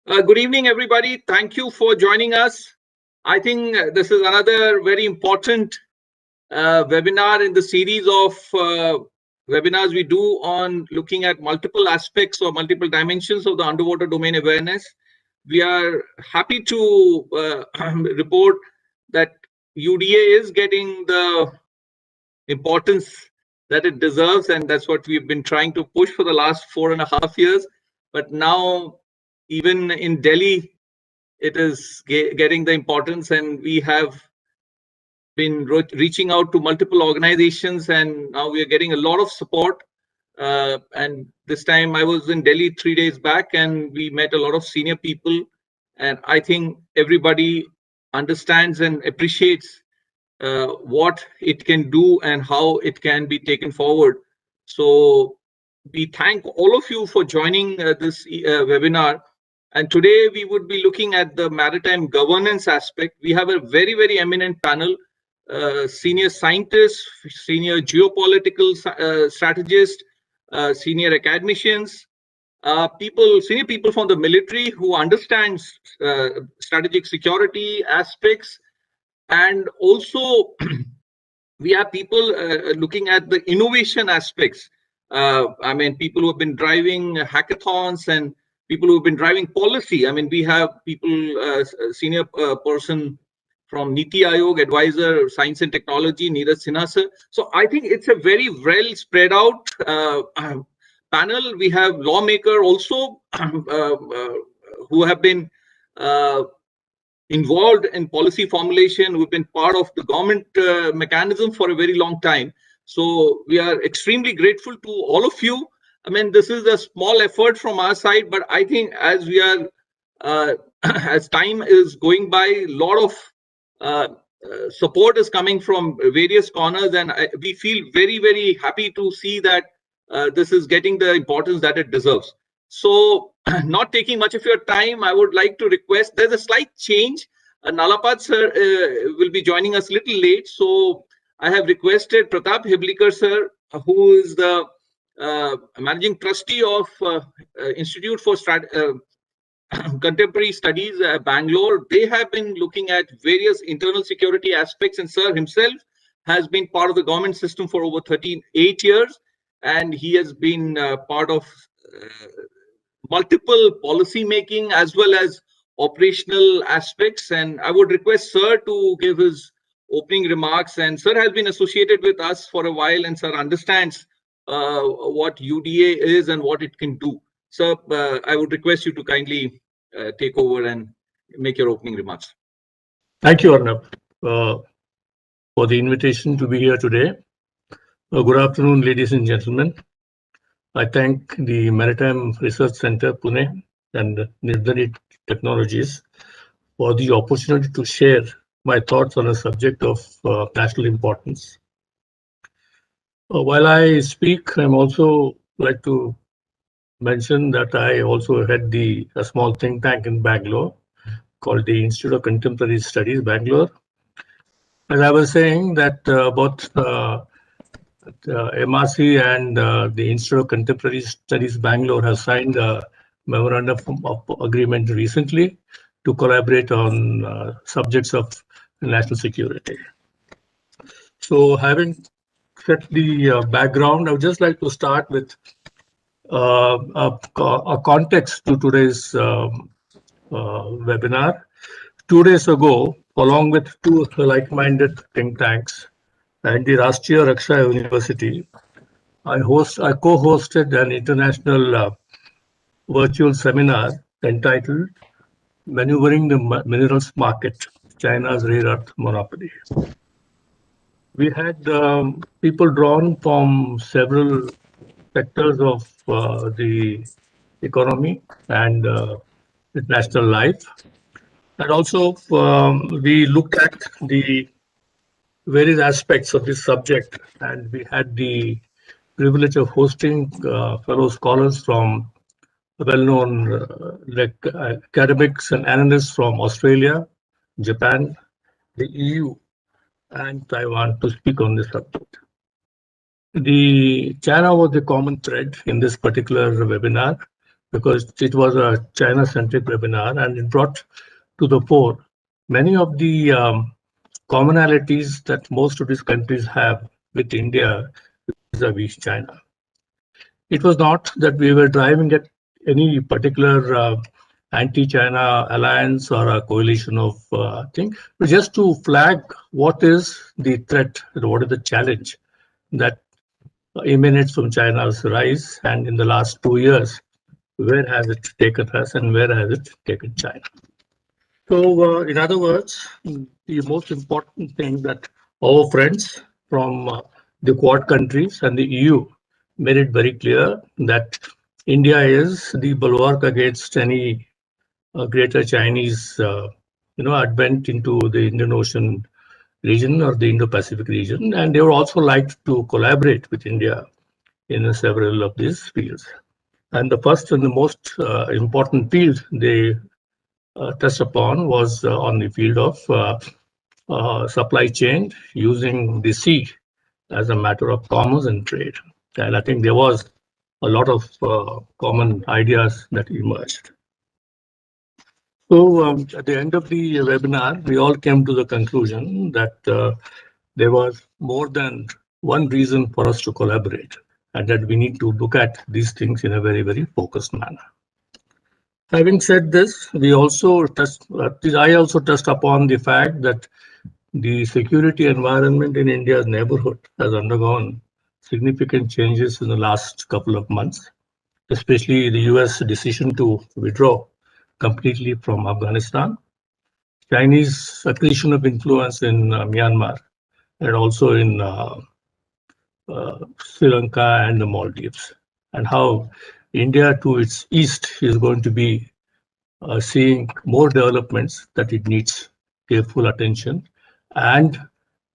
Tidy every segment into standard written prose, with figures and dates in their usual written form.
Good evening, everybody. Thank you for joining us. I think this is another very important webinar in the series of webinars we do on looking at multiple aspects or multiple dimensions of the underwater domain awareness. We are happy to report that UDA is getting the importance that it deserves, and that's what we've been trying to push for the last 4.5 years. But now, even in Delhi, it is getting the importance, and we have been reaching out to multiple organizations, and now we are getting a lot of support. And this time I was in Delhi 3 days back, and we met a lot of senior people, and I think everybody understands and appreciates what it can do and how it can be taken forward. So we thank all of you for joining this webinar. And today we would be looking at the maritime governance aspect. We have a very, very eminent panel, senior scientists, senior geopolitical strategists, senior academicians, senior people from the military who understands strategic security aspects, and also we have people looking at the innovation aspects. I mean, people who have been driving hackathons and people who have been driving policy. I mean, we have people, senior person from Niti Aayog, advisor, science and technology, Neeraj Sinha sir. So I think it's a very well spread out panel. We have lawmaker also who have been involved in policy formulation, who've been part of the government mechanism for a very long time. So we are extremely grateful to all of you. I mean, this is a small effort from our side, but I think as we are, as time is going by, a lot of support is coming from various corners, and we feel very, very happy to see that this is getting the importance that it deserves. So, not taking much of your time, I would like to request, there's a slight change. Nalapad sir will be joining us a little late. So I have requested Pratap Hiblikar sir, who is the managing trustee of Institute for Contemporary Studies, Bangalore. They have been looking at various internal security aspects, and sir himself has been part of the government system for over 38 years. And he has been part of multiple policy making as well as operational aspects. And I would request sir to give his opening remarks. And sir has been associated with us for a while, and sir understands what UDA is and what it can do. Sir, I would request you to kindly take over and make your opening remarks. Thank you, Arnab, for the invitation to be here today. Good afternoon, ladies and gentlemen. I thank the Maritime Research Centre, Pune, and NirDhwani Technologies for the opportunity to share my thoughts on a subject of national importance. While I speak, I'm also like to mention that I also had a small think tank in Bangalore called the Institute of Contemporary Studies, Bangalore. As I was saying that both MRC and the Institute of Contemporary Studies Bangalore have signed a memorandum of agreement recently to collaborate on subjects of national security. So having set the background, I would just like to start with a context to today's webinar. 2 days ago, along with two like-minded think tanks and the Rashtriya Raksha University, I co-hosted an international virtual seminar entitled Maneuvering the Minerals Market, China's Rare Earth Monopoly. We had people drawn from several sectors of the economy and international life. And also we looked at the various aspects of this subject, and we had the privilege of hosting fellow scholars from well-known academics and analysts from Australia, Japan, the EU, and Taiwan to speak on this subject. The China was the common thread in this particular webinar, because it was a China-centric webinar, and it brought to the fore many of the commonalities that most of these countries have with India vis-a-vis China. It was not that we were driving at any particular anti-China alliance or a coalition of thing, but just to flag what is the threat, what is the challenge that emanates from China's rise, and in the last 2 years, where has it taken us and where has it taken China? So, in other words, the most important thing that our friends from the Quad countries and the EU made it very clear that India is the bulwark against any greater Chinese, advent into the Indian Ocean region or the Indo-Pacific region, and they would also like to collaborate with India in several of these fields. And the first and the most important field they touched upon was on the field of supply chain using the sea as a matter of commerce and trade. And I think there was a lot of common ideas that emerged. So at the end of the webinar, we all came to the conclusion that there was more than one reason for us to collaborate, and that we need to look at these things in a very, very focused manner. Having said this, I also touched upon the fact that the security environment in India's neighborhood has undergone significant changes in the last couple of months, especially the US decision to withdraw completely from Afghanistan, Chinese accretion of influence in Myanmar, and also in Sri Lanka and the Maldives, and how India to its east is going to be seeing more developments that it needs careful attention, and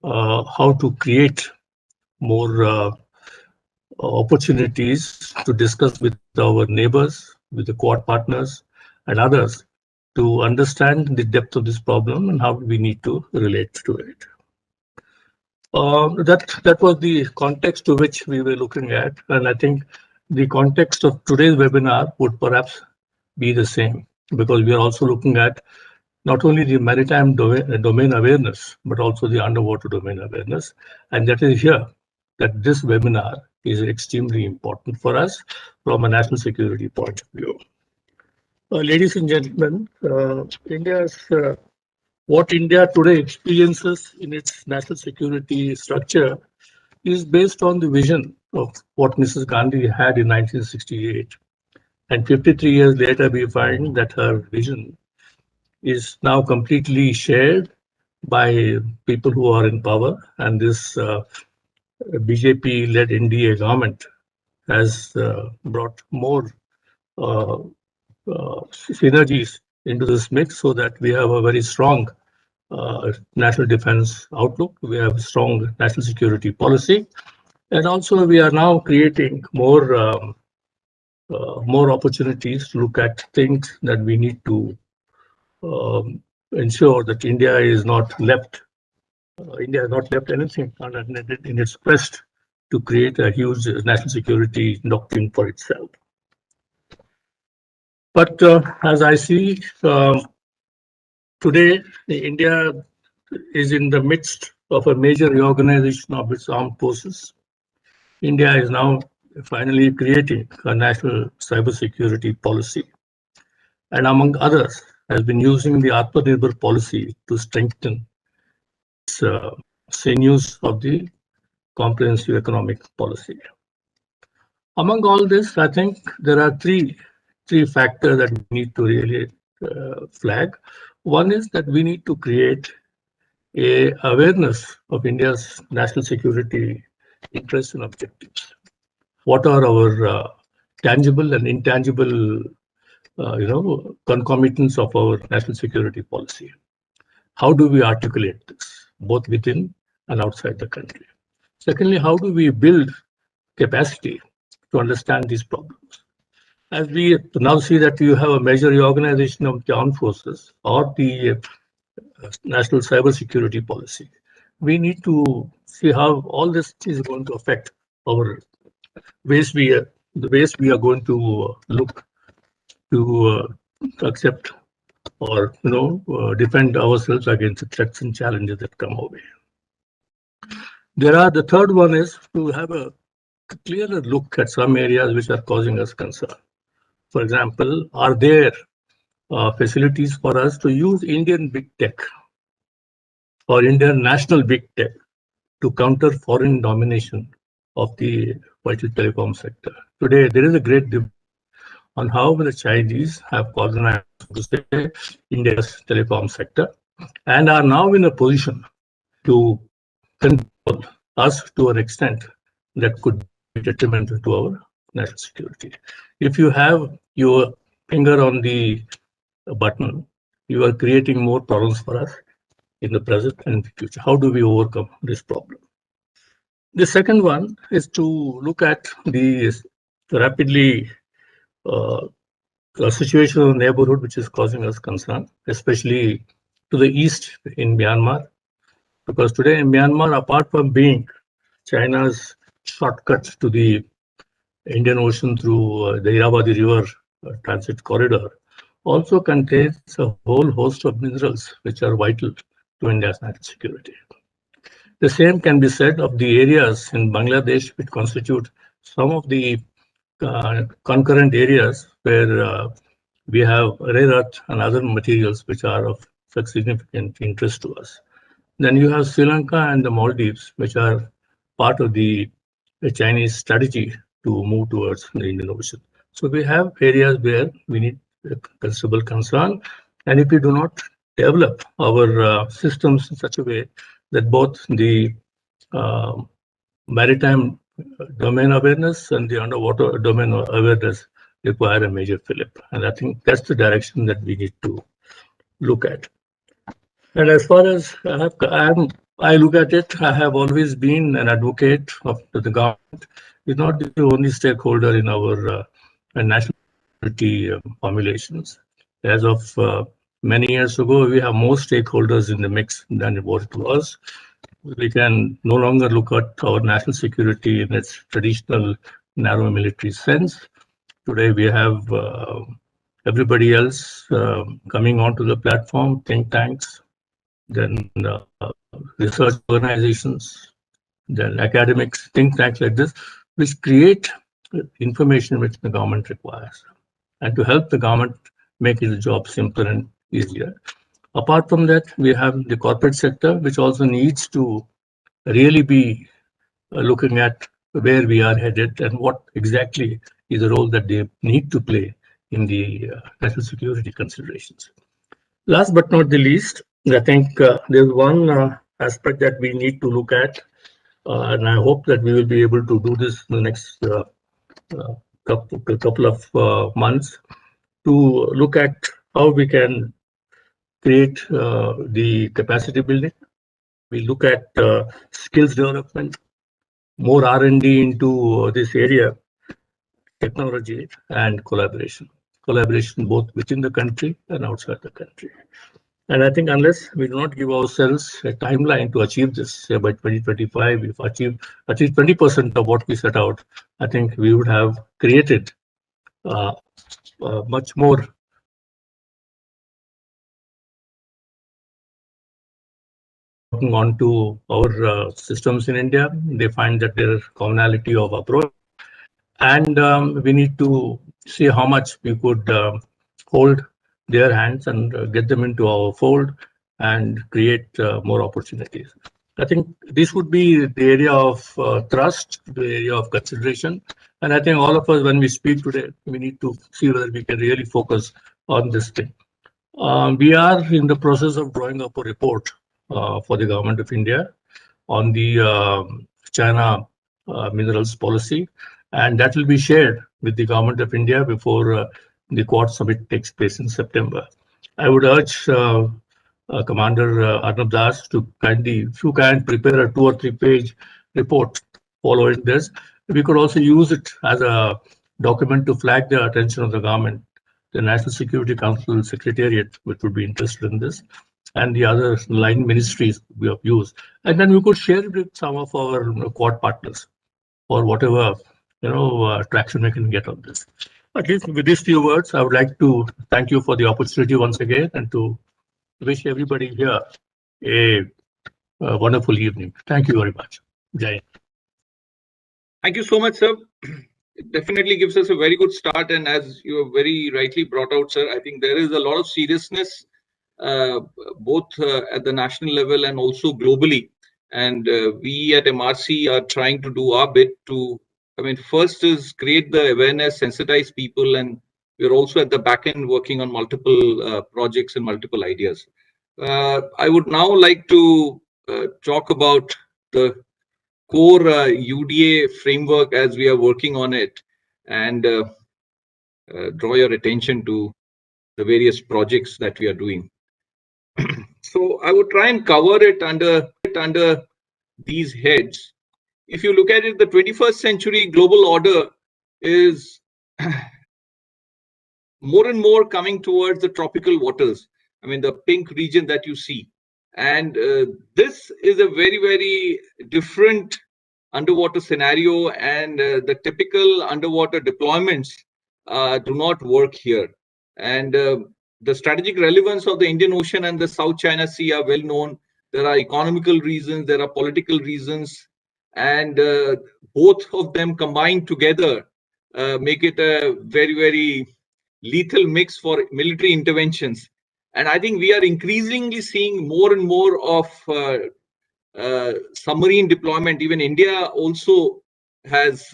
how to create more opportunities to discuss with our neighbors, with the Quad partners and others, to understand the depth of this problem and how we need to relate to it. That was the context to which we were looking at, and I think the context of today's webinar would perhaps be the same, because we are also looking at not only the maritime domain awareness, but also the underwater domain awareness, and that is here that this webinar is extremely important for us from a national security point of view. Ladies and gentlemen, what India today experiences in its national security structure is based on the vision of what Mrs. Gandhi had in 1968. And 53 years later, we find that her vision is now completely shared by people who are in power. And this BJP-led NDA government has brought more synergies into this mix, so that we have a very strong national defense outlook. We have a strong national security policy, and also we are now creating more opportunities to look at things that we need to ensure that India has not left anything in its quest to create a huge national security doctrine for itself. But as I see, today India is in the midst of a major reorganization of its armed forces. India is now finally creating a national cybersecurity policy, and among others has been using the Atmanirbhar policy to strengthen its sinews of the comprehensive economic policy. Among all this, I think there are three factors that we need to really flag. One is that we need to create a awareness of India's national security interests and objectives. What are our tangible and intangible, concomitants of our national security policy? How do we articulate this, both within and outside the country? Secondly, how do we build capacity to understand these problems? As we now see that you have a major reorganization of the armed forces or the national cybersecurity policy, we need to see how all this is going to affect our the ways we are going to look to accept or defend ourselves against the threats and challenges that come our way. The third one is to have a clearer look at some areas which are causing us concern. For example, are there facilities for us to use Indian big tech or Indian national big tech to counter foreign domination of the vital telecom sector? Today, there is a great debate on how the Chinese have colonized, to say, India's telecom sector and are now in a position to control us to an extent that could be detrimental to our national security. If you have your finger on the button, you are creating more problems for us in the present and the future. How do we overcome this problem? The second one is to look at the rapidly situation of the neighborhood which is causing us concern, especially to the east in Myanmar. Because today in Myanmar, apart from being China's shortcut to the Indian Ocean through the Irrawaddy River transit corridor, also contains a whole host of minerals which are vital to India's national security. The same can be said of the areas in Bangladesh which constitute some of the concurrent areas where we have rare earth and other materials which are of such significant interest to us. Then you have Sri Lanka and the Maldives, which are part of the Chinese strategy to move towards the Indian Ocean. So we have areas where we need considerable concern. And if we do not develop our systems in such a way that both the maritime domain awareness and the underwater domain awareness require a major fillip. And I think that's the direction that we need to look at. And as far as I look at it, I have always been an advocate of the government. Is not the only stakeholder in our national security formulations. As of many years ago, we have more stakeholders in the mix than what it was. We can no longer look at our national security in its traditional narrow military sense. Today, we have everybody else coming onto the platform, think tanks, then research organizations, then academics, think tanks like this, which create information which the government requires, and to help the government make its job simpler and easier. Apart from that, we have the corporate sector, which also needs to really be looking at where we are headed and what exactly is the role that they need to play in the national security considerations. Last but not the least, I think there's one aspect that we need to look at, and I hope that we will be able to do this in the next couple of months, to look at how we can create the capacity building. We look at skills development, more R&D into this area, technology and collaboration both within the country and outside the country. And I think unless we do not give ourselves a timeline to achieve this, say by 2025, if achieve at least 20% of what we set out, I think we would have created much more onto our systems in India. They find that there is commonality of approach, and we need to see how much we could hold their hands and get them into our fold and create more opportunities. I think this would be the area of thrust, the area of consideration. And I think all of us, when we speak today, we need to see whether we can really focus on this thing. We are in the process of drawing up a report for the Government of India on the China minerals policy, and that will be shared with the Government of India before the Quad Summit takes place in September. I would urge Commander Arnab Das to kindly, if you can, prepare a 2 or 3 page report following this. We could also use it as a document to flag the attention of the government, the National Security Council Secretariat, which would be interested in this, and the other line ministries we have used. And then we could share it with some of our Quad partners for whatever traction we can get on this. At least with these few words, I would like to thank you for the opportunity once again and to wish everybody here a wonderful evening. Thank you very much. Jai. Thank you so much, sir. It definitely gives us a very good start. And as you have very rightly brought out, sir, I think there is a lot of seriousness, both at the national level and also globally. And we at MRC are trying to do our bit to, I mean, first is create the awareness, sensitize people, and we're also at the back end working on multiple projects and multiple ideas. I would now like to talk about the core UDA framework as we are working on it, and draw your attention to the various projects that we are doing. So I would try and cover it under these heads. If you look at it, the 21st century global order is more and more coming towards the tropical waters. I mean, the pink region that you see. And this is a very, very different underwater scenario, and the typical underwater deployments do not work here. And the strategic relevance of the Indian Ocean and the South China Sea are well known. There are economical reasons, there are political reasons, and both of them combined together make it a very, very lethal mix for military interventions. And I think we are increasingly seeing more and more of submarine deployment. Even India also has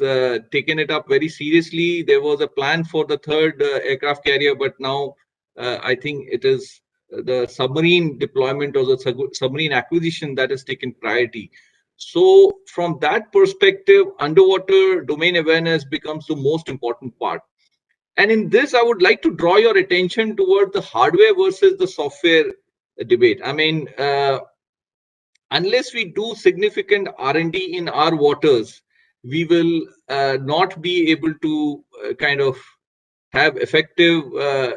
taken it up very seriously. There was a plan for the third aircraft carrier, but now I think it is the submarine deployment or the submarine acquisition that has taken priority. So from that perspective, underwater domain awareness becomes the most important part. And in this, I would like to draw your attention toward the hardware versus the software debate. I mean, unless we do significant R&D in our waters, we will not be able to kind of have effective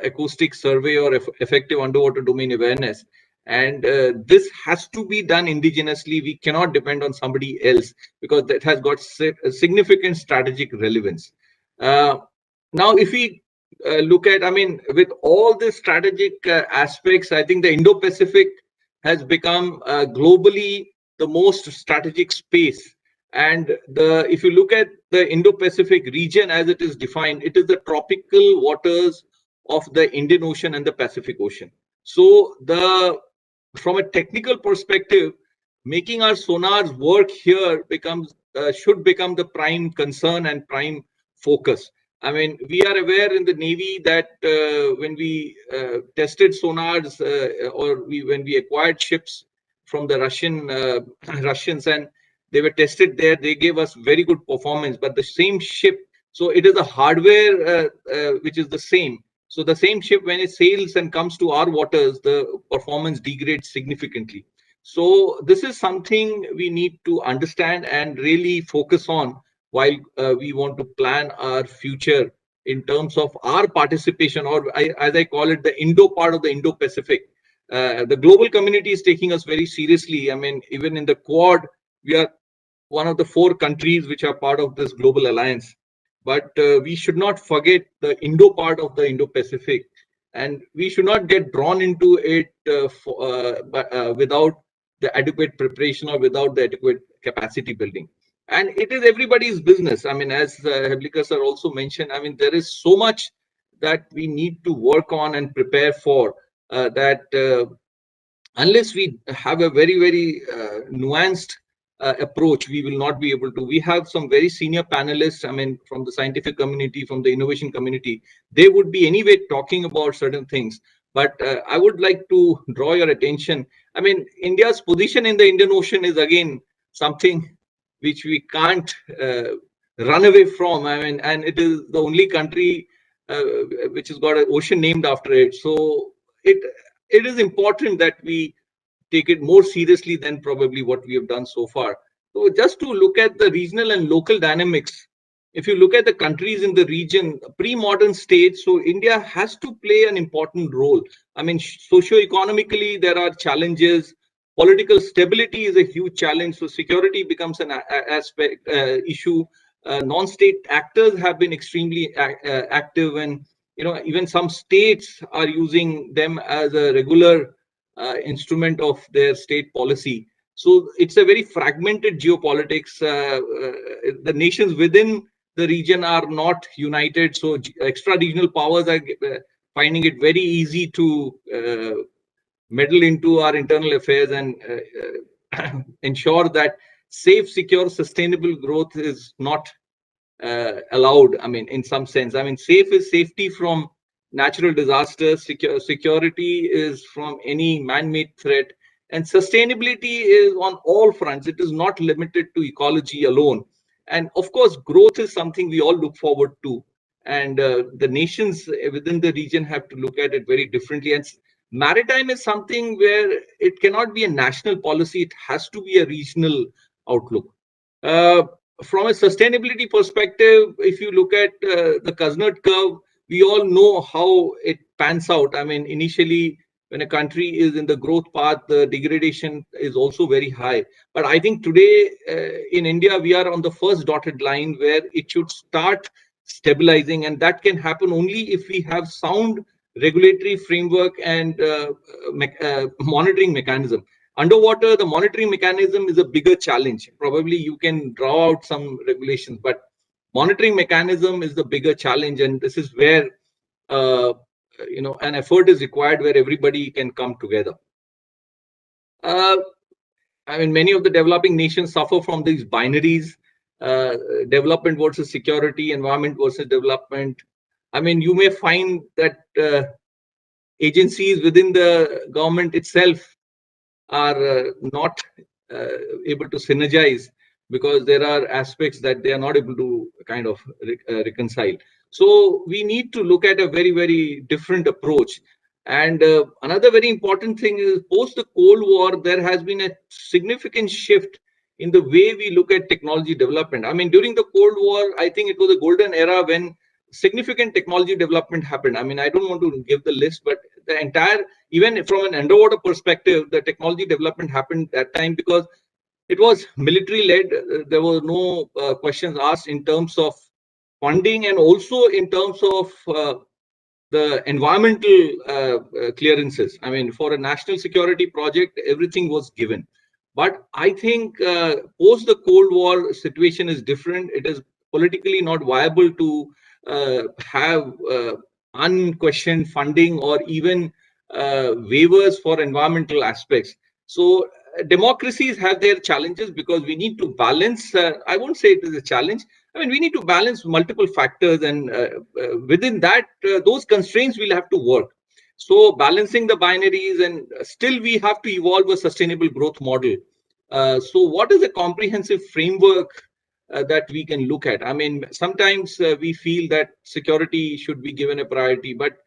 acoustic survey or effective underwater domain awareness. And this has to be done indigenously. We cannot depend on somebody else because that has got significant strategic relevance. Now, if we look at, I mean, with all the strategic aspects, I think the Indo-Pacific has become globally the most strategic space. And if you look at the Indo-Pacific region as it is defined, it is the tropical waters of the Indian Ocean and the Pacific Ocean. So from a technical perspective, making our sonars work here should become the prime concern and prime focus. I mean, we are aware in the Navy that when we tested sonars when we acquired ships from the Russians, and they were tested there, they gave us very good performance. But the same ship, so it is the hardware which is the same. So the same ship, when it sails and comes to our waters, the performance degrades significantly. So this is something we need to understand and really focus on while we want to plan our future in terms of our participation, or as I call it, the Indo part of the Indo-Pacific. The global community is taking us very seriously. I mean, even in the Quad, we are one of the 4 countries which are part of this global alliance. But we should not forget the Indo part of the Indo-Pacific, and we should not get drawn into it without the adequate preparation or without the adequate capacity building. And it is everybody's business. I mean, as Heblika sir also mentioned, I mean, there is so much that we need to work on and prepare for that unless we have a very, very nuanced approach, we will not be able to. We have some very senior panelists, I mean, from the scientific community, from the innovation community. They would be anyway talking about certain things. But I would like to draw your attention. I mean, India's position in the Indian Ocean is again something which we can't run away from. I mean, and it is the only country which has got an ocean named after it. So it is important that we take it more seriously than probably what we have done so far. So just to look at the regional and local dynamics, if you look at the countries in the region, pre-modern states, so India has to play an important role. I mean, socio-economically, there are challenges. Political stability is a huge challenge. So security becomes an issue. non-state actors have been extremely active, and even some states are using them as a regular instrument of their state policy. So it's a very fragmented geopolitics. The nations within the region are not united, so extra-regional powers are finding it very easy to meddle into our internal affairs and ensure that safe, secure, sustainable growth is not allowed. I mean, in some sense, I mean, safe is safety from natural disasters, security is from any man-made threat, and sustainability is on all fronts. It is not limited to ecology alone. And of course, growth is something we all look forward to. And the nations within the region have to look at it very differently. And maritime is something where it cannot be a national policy, it has to be a regional outlook. From a sustainability perspective, if you look at the Kuznets curve, we all know how it pans out. I mean, initially, when a country is in the growth path, the degradation is also very high. But I think today in India, we are on the first dotted line where it should start stabilizing, and that can happen only if we have sound regulatory framework and monitoring mechanism. Underwater, the monitoring mechanism is a bigger challenge. Probably you can draw out some regulations, but monitoring mechanism is the bigger challenge, and this is where an effort is required where everybody can come together. I mean, many of the developing nations suffer from these binaries, development versus security, environment versus development. I mean, you may find that agencies within the government itself are not able to synergize because there are aspects that they are not able to kind of reconcile. So we need to look at a very, very different approach. And another very important thing is post the Cold War, there has been a significant shift in the way we look at technology development. I mean, during the Cold War, I think it was a golden era when significant technology development happened. I mean, I don't want to give the list, but the entire, even from an underwater perspective, the technology development happened that time because it was military led. There were no questions asked in terms of funding and also in terms of the environmental clearances. I mean, for a national security project, everything was given. But I think post the Cold War situation is different. It is politically not viable to have unquestioned funding or even waivers for environmental aspects. So democracies have their challenges because we need to balance. I won't say it is a challenge. I mean, we need to balance multiple factors, and within that, those constraints will have to work. So balancing the binaries, and still we have to evolve a sustainable growth model. So what is a comprehensive framework that we can look at? I mean, sometimes we feel that security should be given a priority, but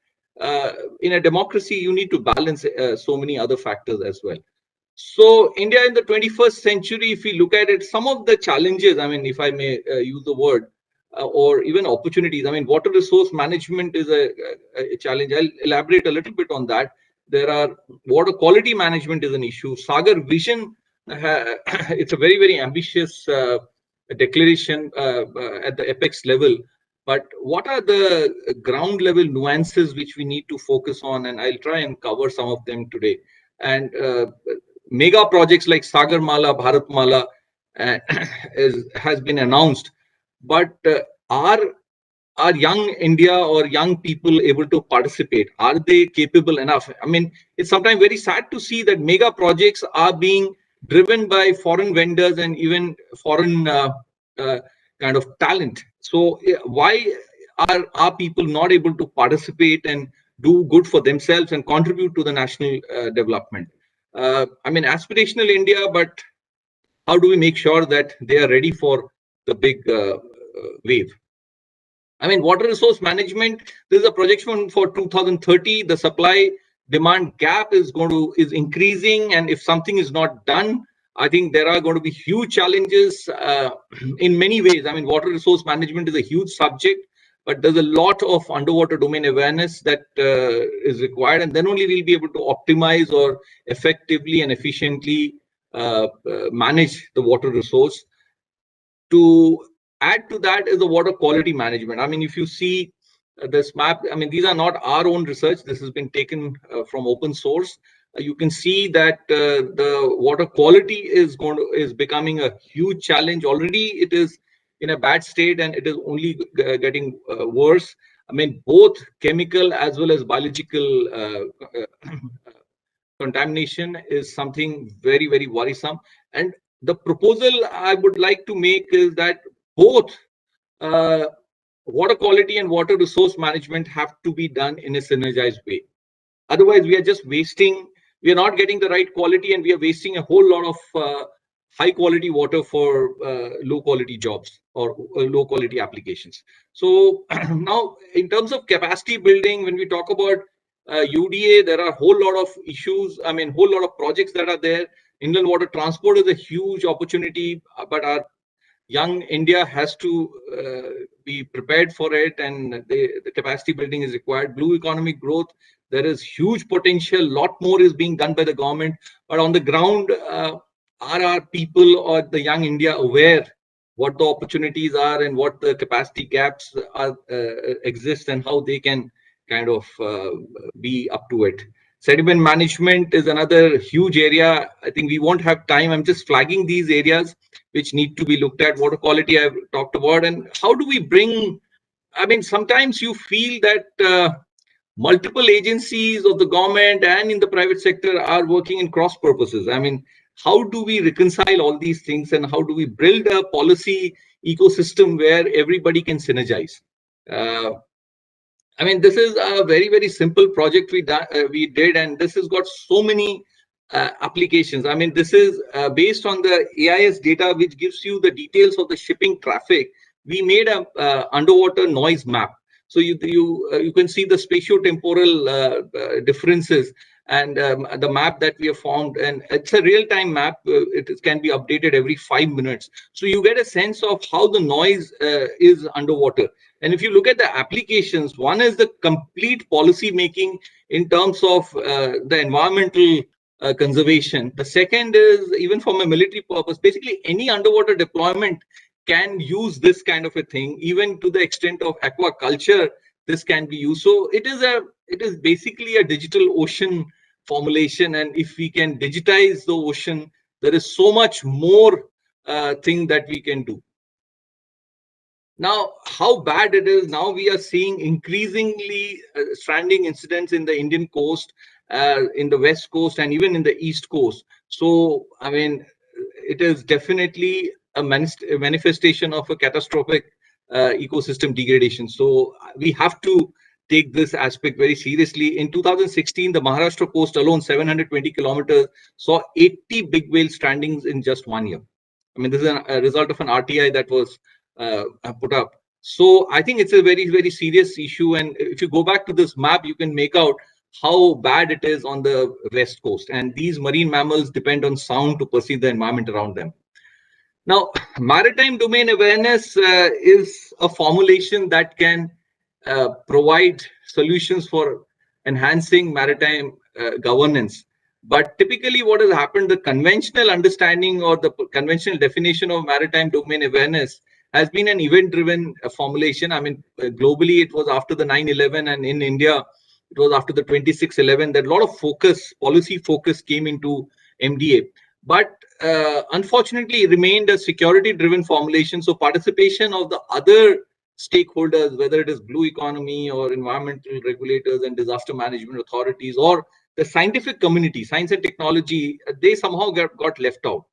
in a democracy, you need to balance so many other factors as well. So India in the 21st century, if we look at it, some of the challenges, I mean, if I may use the word, or even opportunities. I mean, water resource management is a challenge. I'll elaborate a little bit on that. There are water quality management is an issue. Sagar Vision, it's a very, very ambitious declaration at the apex level. But what are the ground level nuances which we need to focus on? And I'll try and cover some of them today. And mega projects like Sagarmala, Bharatmala has been announced, but are young India or young people able to participate? Are they capable enough? I mean, it's sometimes very sad to see that mega projects are being driven by foreign vendors and even foreign kind of talent. So why are our people not able to participate and do good for themselves and contribute to the national development? I mean, aspirational India, but how do we make sure that they are ready for the big wave? I mean, water resource management, there's a projection for 2030. The supply demand gap is increasing, and if something is not done, I think there are going to be huge challenges in many ways. I mean, water resource management is a huge subject, but there's a lot of underwater domain awareness that is required, and then only we'll be able to optimize or effectively and efficiently manage the water resource. To add to that is the water quality management. I mean, if you see this map, I mean, these are not our own research. This has been taken from open source. You can see that the water quality is becoming a huge challenge. Already it is in a bad state, and it is only getting worse. I mean, both chemical as well as biological contamination is something very, very worrisome. And the proposal I would like to make is that both uh, water quality and water resource management have to be done in a synergized way. Otherwise, we are just wasting, we are not getting the right quality, and we are wasting a whole lot of high quality water for low quality jobs or low quality applications. So now, in terms of capacity building, when we talk about UDA, there are a whole lot of issues. I mean, whole lot of projects that are there. Inland water transport is a huge opportunity, but our young India has to be prepared for it, and the capacity building is required. Blue economic growth, there is huge potential. Lot more is being done by the government, but on the ground, are our people or the young India aware what the opportunities are and what the capacity gaps are exist, and how they can kind of be up to it? Sediment management is another huge area. I think we won't have time. I'm just flagging these areas which need to be looked at. Water quality I've talked about, and how do we bring, I mean, sometimes you feel that multiple agencies of the government and in the private sector are working in cross purposes. I mean, how do we reconcile all these things, and how do we build a policy ecosystem where everybody can synergize? uh, I mean, this is a very, very simple project we did, and this has got so many applications. I mean, this is based on the AIS data, which gives you the details of the shipping traffic. We made a underwater noise map, so you can see the spatio-temporal differences, and the map that we have formed, and it's a real-time map. It can be updated every 5 minutes, so you get a sense of how the noise is underwater. And if you look at the applications, one is the complete policy making in terms of the environmental conservation. The second is even from a military purpose. Basically, any underwater deployment can use this kind of a thing, even to the extent of aquaculture. This can be used. So it is basically a digital ocean formulation, and if we can digitize the ocean, there is so much more thing that we can do. Now, how bad it is, now we are seeing increasingly stranding incidents in the Indian coast, in the west coast, and even in the east coast. So, I mean, it is definitely a manifestation of a catastrophic ecosystem degradation. So we have to take this aspect very seriously. In 2016, the Maharashtra coast alone, 720 kilometers, saw 80 big whale strandings in just 1 year. I mean, this is a result of an RTI that was put up. So I think it's a very, very serious issue. And if you go back to this map, you can make out how bad it is on the west coast. And these marine mammals depend on sound to perceive the environment around them. Now, maritime domain awareness is a formulation that can provide solutions for enhancing maritime governance. But typically, what has happened, the conventional understanding or the conventional definition of maritime domain awareness has been an event-driven formulation. I mean, globally, it was after the 9/11, and in India, it was after the 26/11 that a lot of focus, policy focus, came into MDA. But unfortunately, it remained a security-driven formulation. So participation of the other stakeholders, whether it is blue economy or environmental regulators and disaster management authorities, or the scientific community, science and technology, they somehow got left out.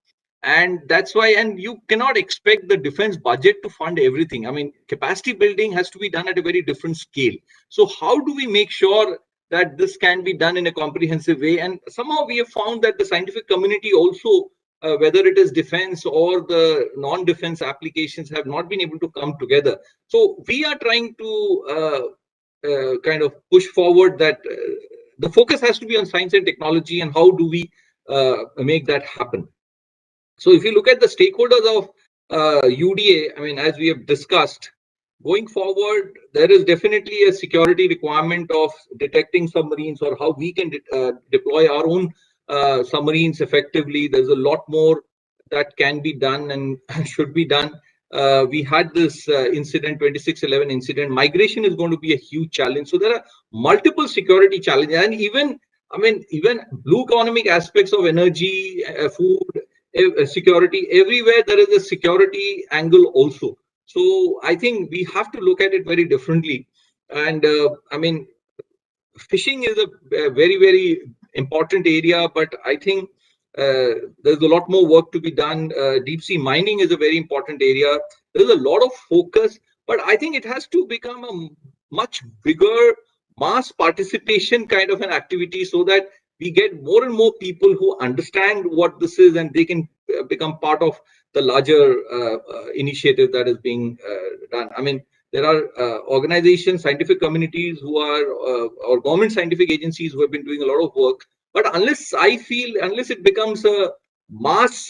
And that's why, and you cannot expect the defense budget to fund everything. I mean, capacity building has to be done at a very different scale. So how do we make sure that this can be done in a comprehensive way? And somehow we have found that the scientific community also, whether it is defense or the non-defense applications, have not been able to come together. So we are trying to kind of push forward that the focus has to be on science and technology, and how do we make that happen. So if you look at the stakeholders of UDA, I mean, as we have discussed, going forward, there is definitely a security requirement of detecting submarines, or how we can deploy our own submarines effectively. There's a lot more that can be done and should be done. we had this incident, 2611 incident. Migration is going to be a huge challenge. So there are multiple security challenges, and even even blue economic aspects of energy, food, security. Everywhere there is a security angle also. So I think we have to look at it very differently. And fishing is a very important area, but I think there's a lot more work to be done. Deep sea mining is a very important area. There's a lot of focus, but I think it has to become a much bigger mass participation kind of an activity, so that we get more and more people who understand what this is, and they can become part of the larger initiative that is being done. There are organizations, scientific communities who are, or government scientific agencies who have been doing a lot of work. But unless it becomes a mass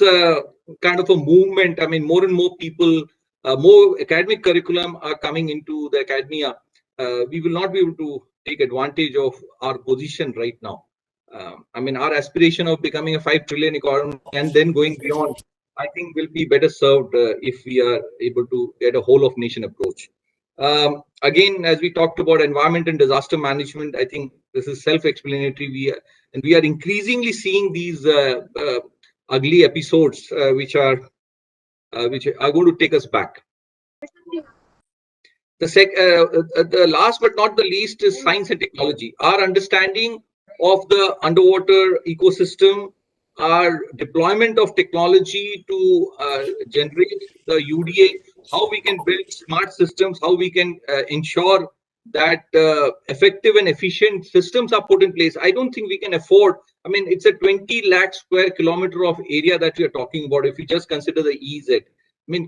kind of a movement, more and more people, more academic curriculum are coming into the academia, we will not be able to take advantage of our position right now. Our aspiration of becoming a 5 trillion economy and then going beyond, I think will be better served if we are able to get a whole of nation approach. Again, as we talked about environment and disaster management, I think this is self-explanatory. We are increasingly seeing these ugly episodes which are going to take us back. The last but not the least is science and technology. Our understanding of the underwater ecosystem, our deployment of technology to generate the UDA, how we can build smart systems, how we can ensure that effective and efficient systems are put in place. I don't think we can afford. It's a 20 lakh square kilometer of area that we are talking about. If we just consider the EZ,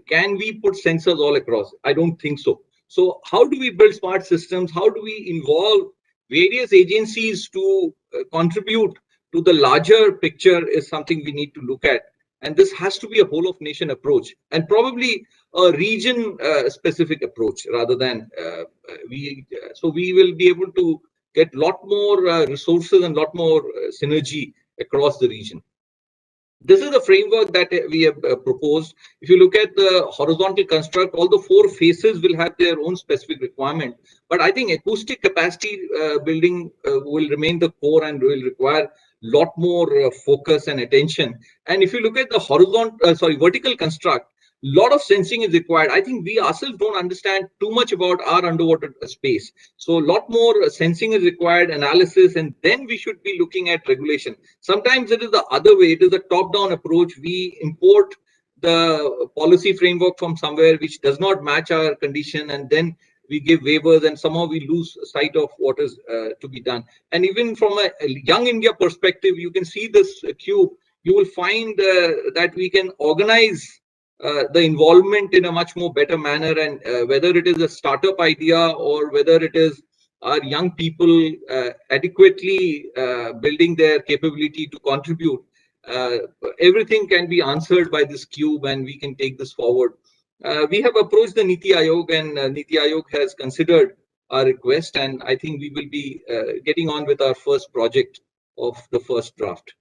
can we put sensors all across? I don't think so. So how do we build smart systems? How do we involve various agencies to contribute to the larger picture is something we need to look at. And this has to be a whole of nation approach, and probably a region specific approach rather than so we will be able to get a lot more resources and a lot more synergy across the region. This is the framework that we have proposed. If you look at the horizontal construct, all the 4 phases will have their own specific requirement. But I think acoustic capacity building will remain the core and will require a lot more focus and attention. And if you look at the vertical construct, lot of sensing is required. I think we ourselves don't understand too much about our underwater space. So a lot more sensing is required, analysis, and then we should be looking at regulation. Sometimes it is the other way. It is a top-down approach. We import the policy framework from somewhere which does not match our condition, and then we give waivers, and somehow we lose sight of what is to be done. And even from a young India perspective, you can see this cube. You will find that we can organize the involvement in a much more better manner, and whether it is a startup idea or whether it is our young people adequately building their capability to contribute, everything can be answered by this cube, and we can take this forward. We have approached the Niti Aayog, and Niti Aayog has considered our request, and I think we will be getting on with our first project of the first draft.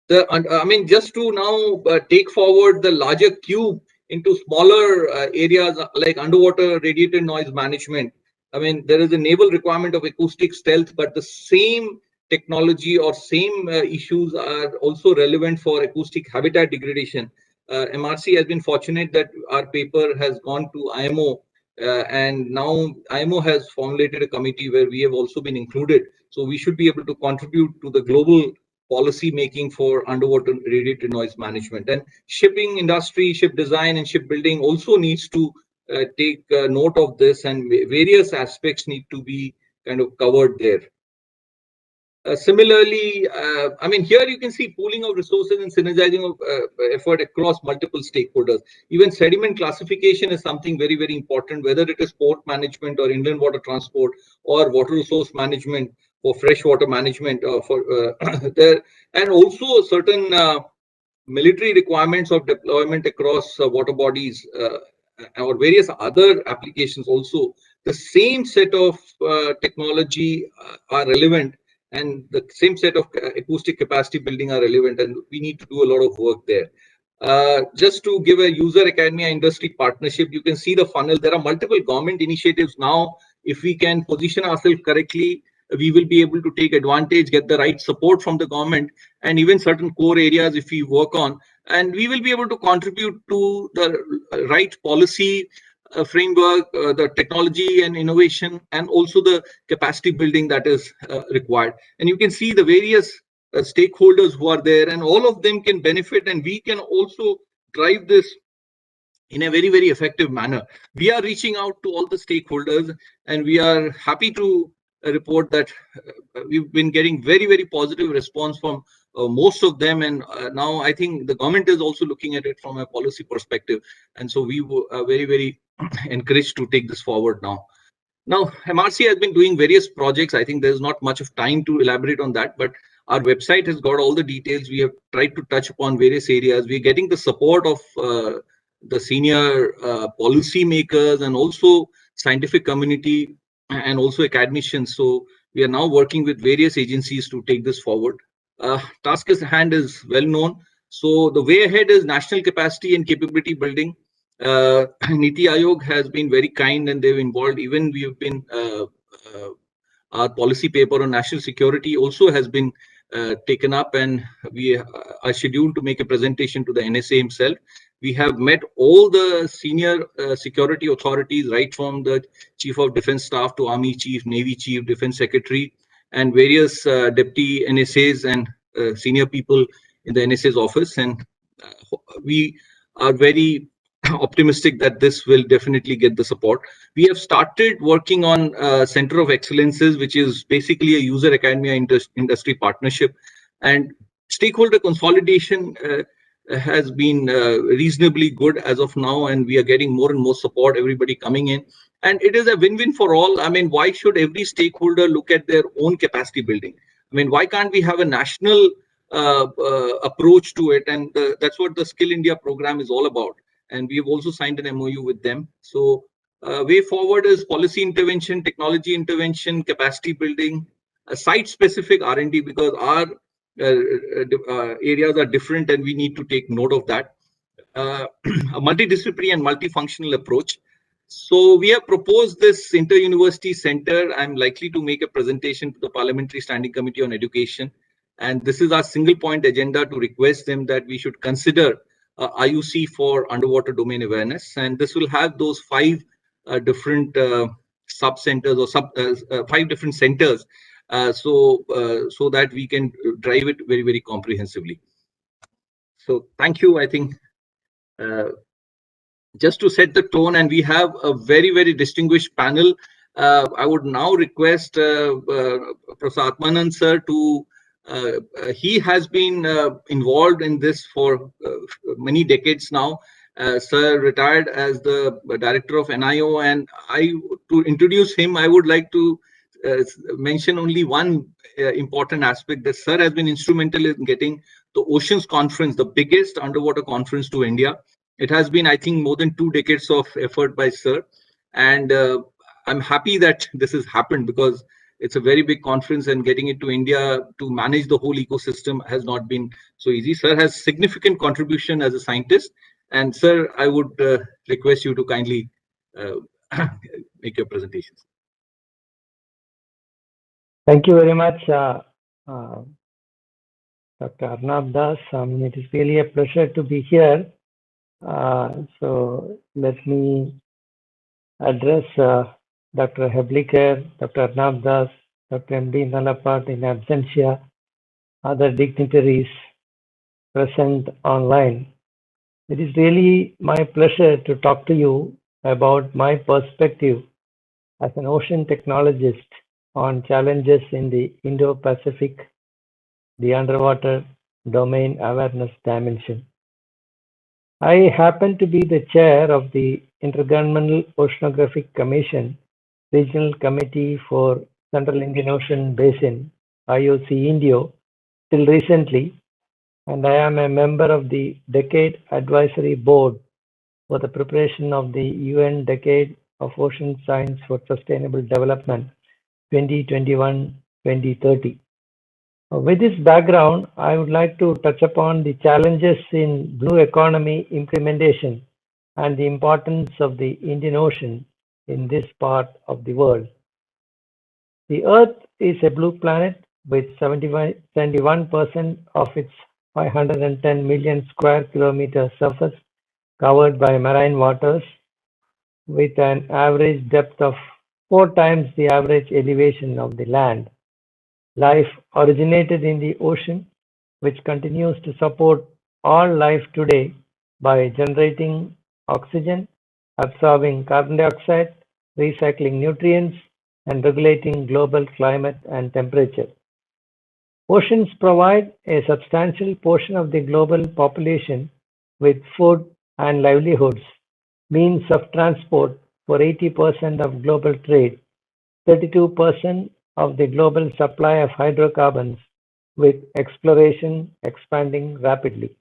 Just to now take forward the larger cube into smaller areas like underwater radiated noise management. There is a naval requirement of acoustic stealth, but the same technology or same issues are also relevant for acoustic habitat degradation. MRC has been fortunate that our paper has gone to IMO, and now IMO has formulated a committee where we have also been included. So we should be able to contribute to the global policy making for underwater radiated noise management. And shipping industry, ship design and shipbuilding also needs to take note of this, and various aspects need to be kind of covered there. Similarly, here you can see pooling of resources and synergizing of effort across multiple stakeholders. Even sediment classification is something very important, whether it is port management or inland water transport or water resource management for freshwater management there, and also certain military requirements of deployment across water bodies or various other applications also. The same set of technology are relevant, and the same set of acoustic capacity building are relevant, and we need to do a lot of work there. Just to give a user academia industry partnership, you can see the funnel. There are multiple government initiatives now. If we can position ourselves correctly, we will be able to take advantage, get the right support from the government, and even certain core areas if we work on, and we will be able to contribute to the right policy framework, the technology and innovation, and also the capacity building that is required. And you can see the various stakeholders who are there, and all of them can benefit, and we can also drive this in a very, very effective manner. We are reaching out to all the stakeholders, and we are happy to report that we've been getting very, very positive response from most of them. And now I think the government is also looking at it from a policy perspective. And so we are very, very encouraged to take this forward now. Now, MRC has been doing various projects. I think there's not much of time to elaborate on that, but our website has got all the details. We have tried to touch upon various areas. We're getting the support of the senior policy makers and also scientific community and also academicians. So we are now working with various agencies to take this forward. Task at hand is well known. So the way ahead is national capacity and capability building. Niti Aayog has been very kind, and they've involved. Even we have been our policy paper on national security also has been taken up, and we are scheduled to make a presentation to the NSA himself. We have met all the senior security authorities, right from the Chief of Defense Staff to Army Chief, Navy Chief, Defense Secretary, and various deputy NSAs and senior people in the NSA's office. And we are very optimistic that this will definitely get the support. We have started working on Center of Excellences, which is basically a user academia industry partnership, and stakeholder consolidation has been reasonably good as of now, and we are getting more and more support, everybody coming in, and it is a win-win for all. I mean, why should every stakeholder look at their own capacity building? I mean, why can't we have a national approach to it? And that's what the Skill India program is all about. And we have also signed an MOU with them. So way forward is policy intervention, technology intervention, capacity building, site-specific R&D, because our areas are different and we need to take note of that. A multidisciplinary and multifunctional approach. So we have proposed this inter-university center. I'm likely to make a presentation to the Parliamentary Standing Committee on Education. And this is our single point agenda to request them that we should consider IUC for underwater domain awareness, and this will have those 5 different sub-centers or 5 different centers, so that we can drive it very, very comprehensively. So thank you. I think just to set the tone, and we have a very, very distinguished panel. I would now request Professor Atmanand sir to he has been involved in this for many decades now. Sir retired as the director of NIO, and to introduce him, I would like to mention only one important aspect, that sir has been instrumental in getting the Oceans Conference, the biggest underwater conference, to India. It has been, I think, more than 2 decades of effort by sir, and I'm happy that this has happened, because it's a very big conference, and getting it to India to manage the whole ecosystem has not been so easy. Sir has significant contribution as a scientist, and sir, I would request you to kindly make your presentations. Thank you very much, Dr. Arnab Das. It is really a pleasure to be here. So let me address Dr. Heblikar, Dr. Arnab Das, Dr. M.D. Nalapat in absentia, other dignitaries present online. It is really my pleasure to talk to you about my perspective as an ocean technologist on challenges in the Indo-Pacific, the underwater domain awareness dimension. I happen to be the chair of the Intergovernmental Oceanographic Commission Regional Committee for Central Indian Ocean Basin, IOC Indio, till recently, and I am a member of the Decade Advisory Board for the preparation of the UN Decade of Ocean Science for Sustainable Development 2021-2030. With this background, I would like to touch upon the challenges in blue economy implementation and the importance of the Indian Ocean in this part of the world. The Earth is a blue planet with 71% of its 510 million square kilometer surface covered by marine waters, with an average depth of 4 times the average elevation of the land. Life originated in the ocean, which continues to support all life today by generating oxygen, absorbing carbon dioxide, recycling nutrients, and regulating global climate and temperature. Oceans provide a substantial portion of the global population with food and livelihoods, means of transport for 80% of global trade, 32% of the global supply of hydrocarbons, with exploration expanding rapidly.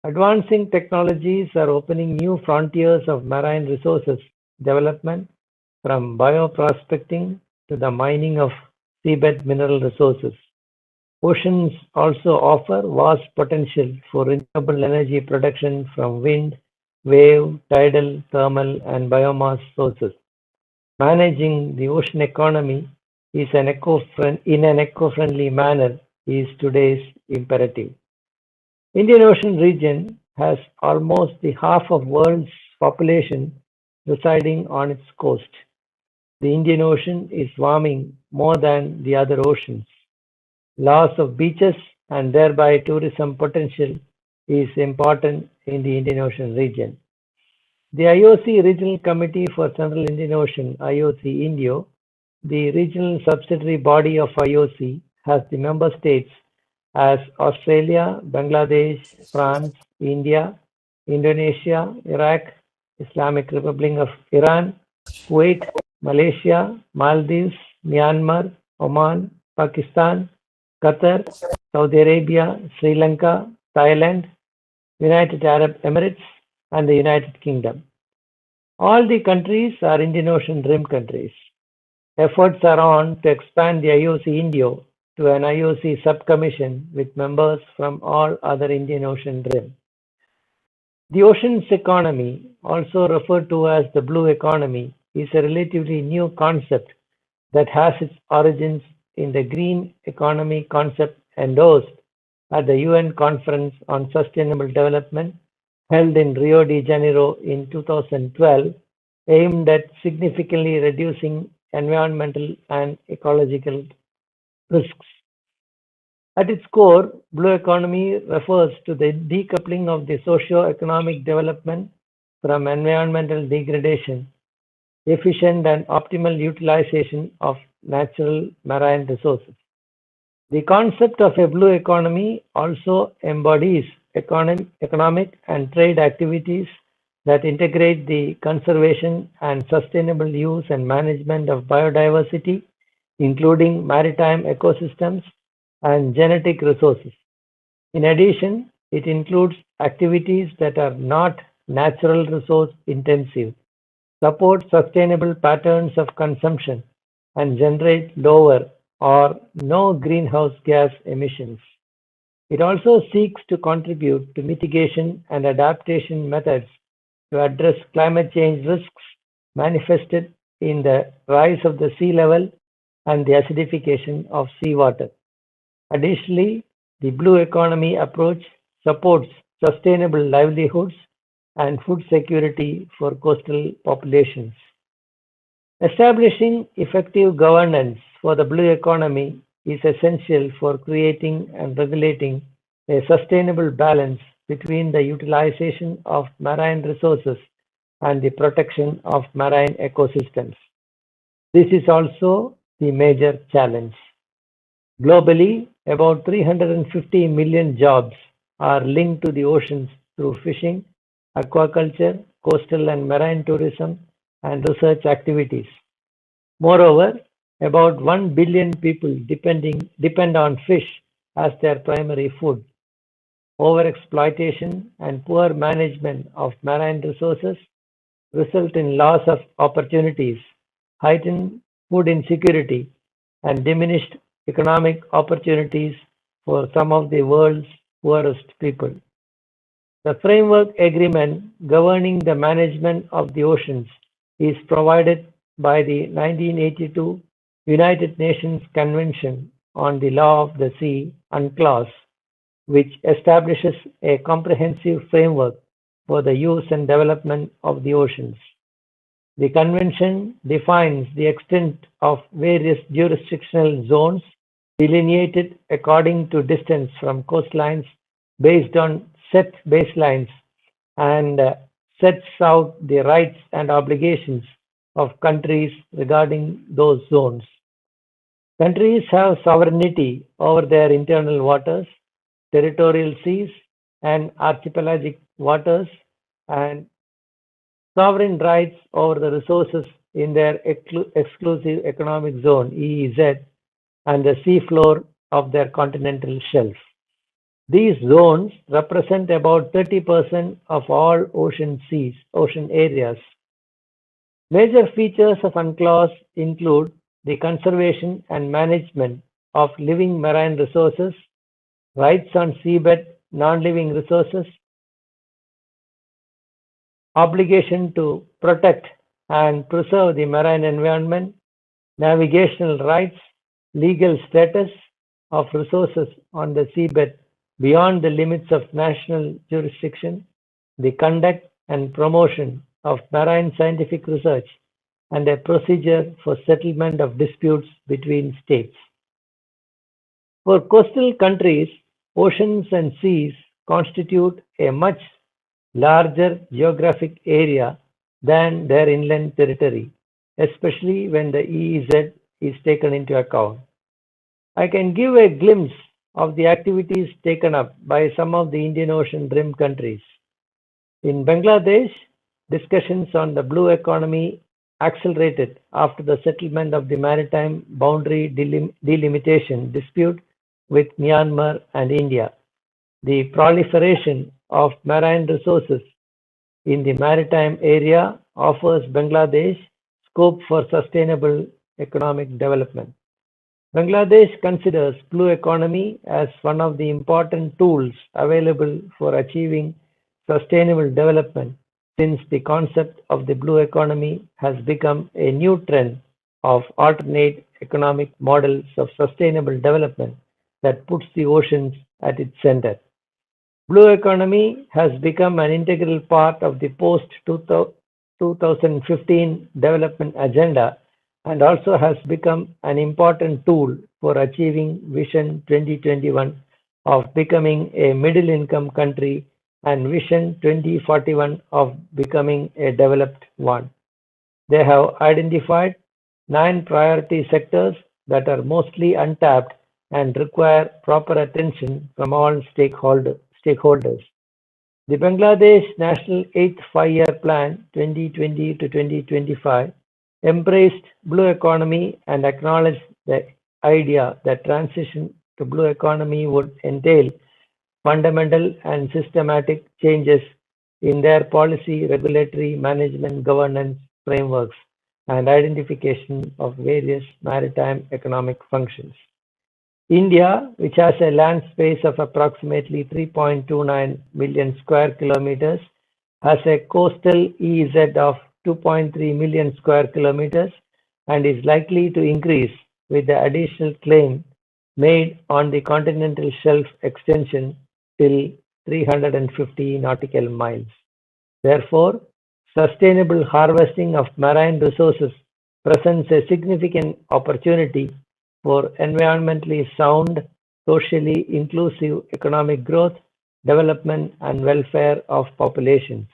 Advancing technologies are opening new frontiers of marine resources development, from bioprospecting to the mining of seabed mineral resources. Oceans also offer vast potential for renewable energy production from wind, wave, tidal, thermal, and biomass sources. Managing the ocean economy in an eco-friendly manner is today's imperative. Indian Ocean region has almost the half of world's population residing on its coast. The Indian Ocean is warming more than the other oceans. Loss of beaches and thereby tourism potential is important in the Indian Ocean region. The IOC Regional Committee for Central Indian Ocean (IOC Indio), the regional subsidiary body of IOC, has the member states as Australia, Bangladesh, France, India, Indonesia, Iraq, Islamic Republic of Iran, Kuwait, Malaysia, Maldives, Myanmar, Oman, Pakistan, Qatar, Saudi Arabia, Sri Lanka, Thailand, United Arab Emirates, and the United Kingdom. All the countries are Indian Ocean Rim countries. Efforts are on to expand the IOC Indio to an IOC sub-commission with members from all other Indian Ocean Rim. The oceans economy, also referred to as the blue economy, is a relatively new concept that has its origins in the green economy concept endorsed at the UN Conference on Sustainable Development held in Rio de Janeiro in 2012, aimed at significantly reducing environmental and ecological risks. At its core, blue economy refers to the decoupling of the socio-economic development from environmental degradation, efficient and optimal utilization of natural marine resources. The concept of a blue economy also embodies economic and trade activities that integrate the conservation and sustainable use and management of biodiversity, including maritime ecosystems and genetic resources. In addition, it includes activities that are not natural resource intensive, support sustainable patterns of consumption, and generate lower or no greenhouse gas emissions. It also seeks to contribute to mitigation and adaptation methods to address climate change risks manifested in the rise of the sea level and the acidification of seawater. Additionally, the blue economy approach supports sustainable livelihoods and food security for coastal populations. Establishing effective governance for the blue economy is essential for creating and regulating a sustainable balance between the utilization of marine resources and the protection of marine ecosystems. This is also the major challenge. Globally, about 350 million jobs are linked to the oceans through fishing, aquaculture, coastal and marine tourism, and research activities. Moreover, about 1 billion people depend on fish as their primary food. Overexploitation and poor management of marine resources result in loss of opportunities, heightened food insecurity, and diminished economic opportunities for some of the world's poorest people. The framework agreement governing the management of the oceans is provided by the 1982 United Nations Convention on the Law of the Sea, UNCLOS, which establishes a comprehensive framework for the use and development of the oceans. The convention defines the extent of various jurisdictional zones delineated according to distance from coastlines based on set baselines and sets out the rights and obligations of countries regarding those zones. Countries have sovereignty over their internal waters, territorial seas, and archipelagic waters, and sovereign rights over the resources in their exclusive economic zone (EEZ) and the seafloor of their continental shelf. These zones represent about 30% of all ocean areas. Major features of UNCLOS include the conservation and management of living marine resources, rights on seabed non-living resources, obligation to protect and preserve the marine environment, navigational rights, legal status of resources on the seabed beyond the limits of national jurisdiction, the conduct and promotion of marine scientific research, and a procedure for settlement of disputes between states. For coastal countries, oceans and seas constitute a much larger geographic area than their inland territory, especially when the EEZ is taken into account. I can give a glimpse of the activities taken up by some of the Indian Ocean rim countries. In Bangladesh, discussions on the blue economy accelerated after the settlement of the maritime boundary delimitation dispute with Myanmar and India. The proliferation of marine resources in the maritime area offers Bangladesh scope for sustainable economic development. Bangladesh considers blue economy as one of the important tools available for achieving sustainable development, since the concept of the blue economy has become a new trend of alternate economic models of sustainable development that puts the oceans at its center. Blue economy has become an integral part of the post-2015 development agenda and also has become an important tool for achieving Vision 2021 of becoming a middle-income country and Vision 2041 of becoming a developed one. They have identified 9 priority sectors that are mostly untapped and require proper attention from all stakeholders. The Bangladesh National 8th Five-Year Plan 2020 to 2025 embraced blue economy and acknowledged the idea that transition to blue economy would entail fundamental and systematic changes in their policy, regulatory, management, governance frameworks, and identification of various maritime economic functions. India, which has a land space of approximately 3.29 million square kilometers, has a coastal EEZ of 2.3 million square kilometers and is likely to increase with the additional claim made on the continental shelf extension till 350 nautical miles. Therefore, sustainable harvesting of marine resources presents a significant opportunity for environmentally sound, socially inclusive economic growth, development, and welfare of populations.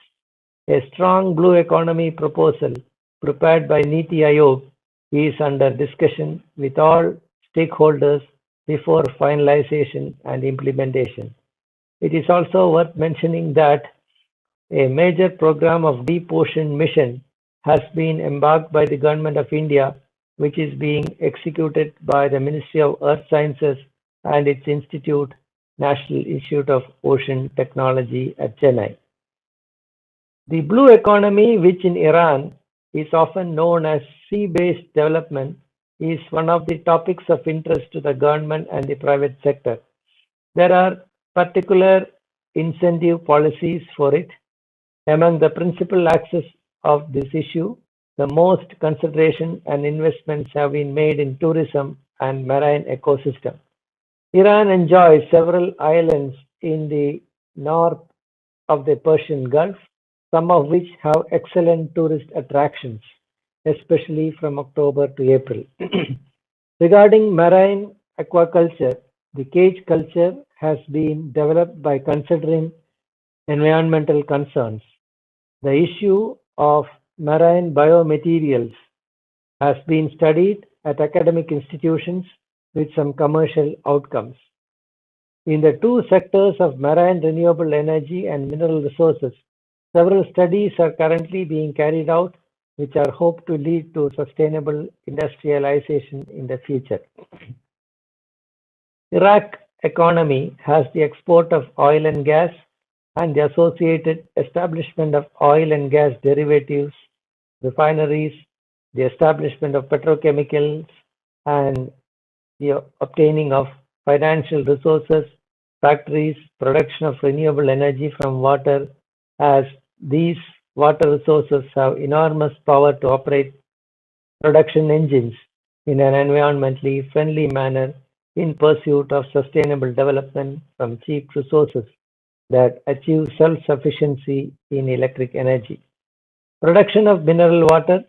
A strong blue economy proposal prepared by Niti Aayog is under discussion with all stakeholders before finalization and implementation. It is also worth mentioning that a major program of deep ocean mission has been embarked by the Government of India, which is being executed by the Ministry of Earth Sciences and its institute, National Institute of Ocean Technology at Chennai. The blue economy, which in Iran is often known as sea-based development, is one of the topics of interest to the government and the private sector. There are particular incentive policies for it. Among the principal axes of this issue, the most consideration and investments have been made in tourism and marine ecosystem. Iran enjoys several islands in the north of the Persian Gulf, some of which have excellent tourist attractions, especially from October to April. Regarding marine aquaculture, the cage culture has been developed by considering environmental concerns. The issue of marine biomaterials has been studied at academic institutions with some commercial outcomes. In the two sectors of marine renewable energy and mineral resources, several studies are currently being carried out which are hoped to lead to sustainable industrialization in the future. Iraq economy has the export of oil and gas and the associated establishment of oil and gas derivatives, refineries, the establishment of petrochemicals, and the obtaining of financial resources, factories, production of renewable energy from water, as these water resources have enormous power to operate production engines in an environmentally friendly manner in pursuit of sustainable development from cheap resources that achieve self-sufficiency in electric energy. Production of mineral water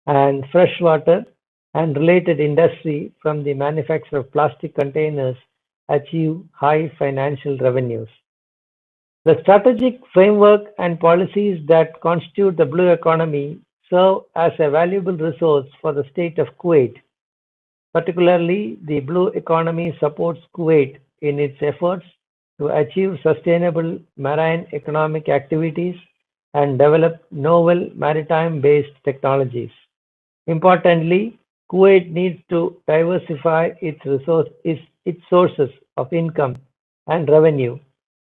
and fresh water and related industry from the manufacture of plastic containers achieve high financial revenues. The strategic framework and policies that constitute the blue economy serve as a valuable resource for the state of Kuwait. Particularly, the blue economy supports Kuwait in its efforts to achieve sustainable marine economic activities and develop novel maritime-based technologies. Importantly, Kuwait needs to diversify its sources of income and revenue,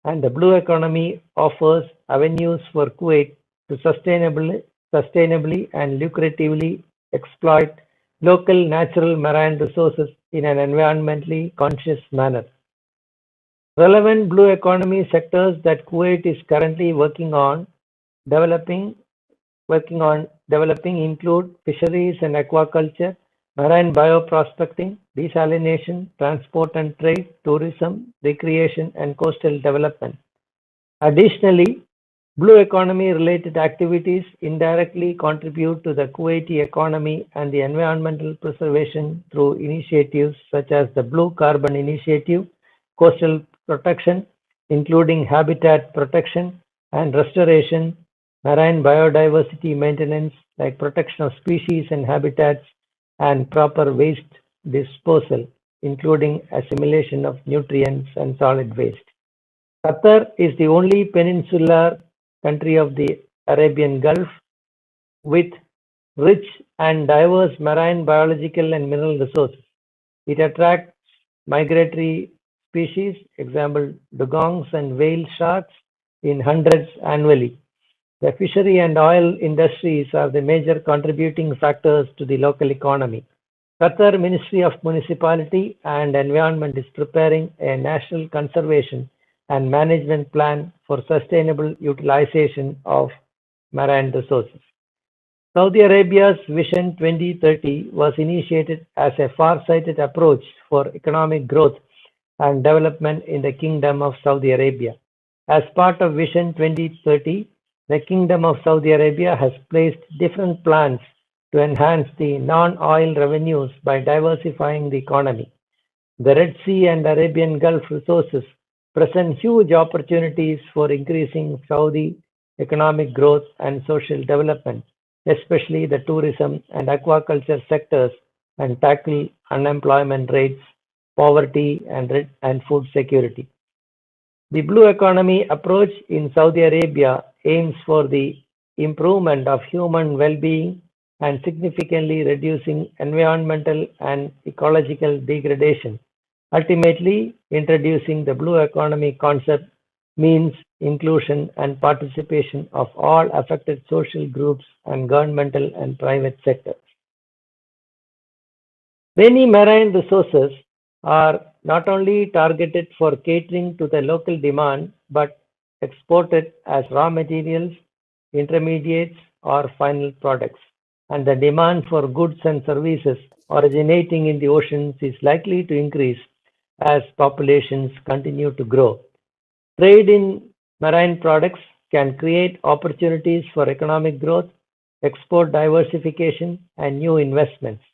and the blue economy offers avenues for Kuwait to sustainably and lucratively exploit local natural marine resources in an environmentally conscious manner. Relevant blue economy sectors that Kuwait is currently developing include fisheries and aquaculture, marine bioprospecting, desalination, transport and trade, tourism, recreation, and coastal development. Additionally, blue economy related activities indirectly contribute to the Kuwaiti economy and the environmental preservation through initiatives such as the Blue Carbon Initiative, coastal protection, including habitat protection and restoration, marine biodiversity maintenance like protection of species and habitats, and proper waste disposal, including assimilation of nutrients and solid waste. Qatar is the only peninsular country of the Arabian Gulf with rich and diverse marine biological and mineral resources. It attracts migratory species, example dugongs and whale sharks, in hundreds annually. The fishery and oil industries are the major contributing factors to the local economy. Qatar Ministry of Municipality and Environment is preparing a national conservation and management plan for sustainable utilization of marine resources. Saudi Arabia's Vision 2030 was initiated as a far-sighted approach for economic growth and development in the Kingdom of Saudi Arabia. As part of Vision 2030, the Kingdom of Saudi Arabia has placed different plans to enhance the non-oil revenues by diversifying the economy. The Red Sea and Arabian Gulf resources present huge opportunities for increasing Saudi economic growth and social development, especially the tourism and aquaculture sectors, and tackle unemployment rates, poverty, and food security. The blue economy approach in Saudi Arabia aims for the improvement of human well-being and significantly reducing environmental and ecological degradation. Ultimately, introducing the blue economy concept means inclusion and participation of all affected social groups and governmental and private sectors. Many marine resources are not only targeted for catering to the local demand but exported as raw materials, intermediates, or final products, and the demand for goods and services originating in the oceans is likely to increase as populations continue to grow. Trade in marine products can create opportunities for economic growth, export diversification, and new investments.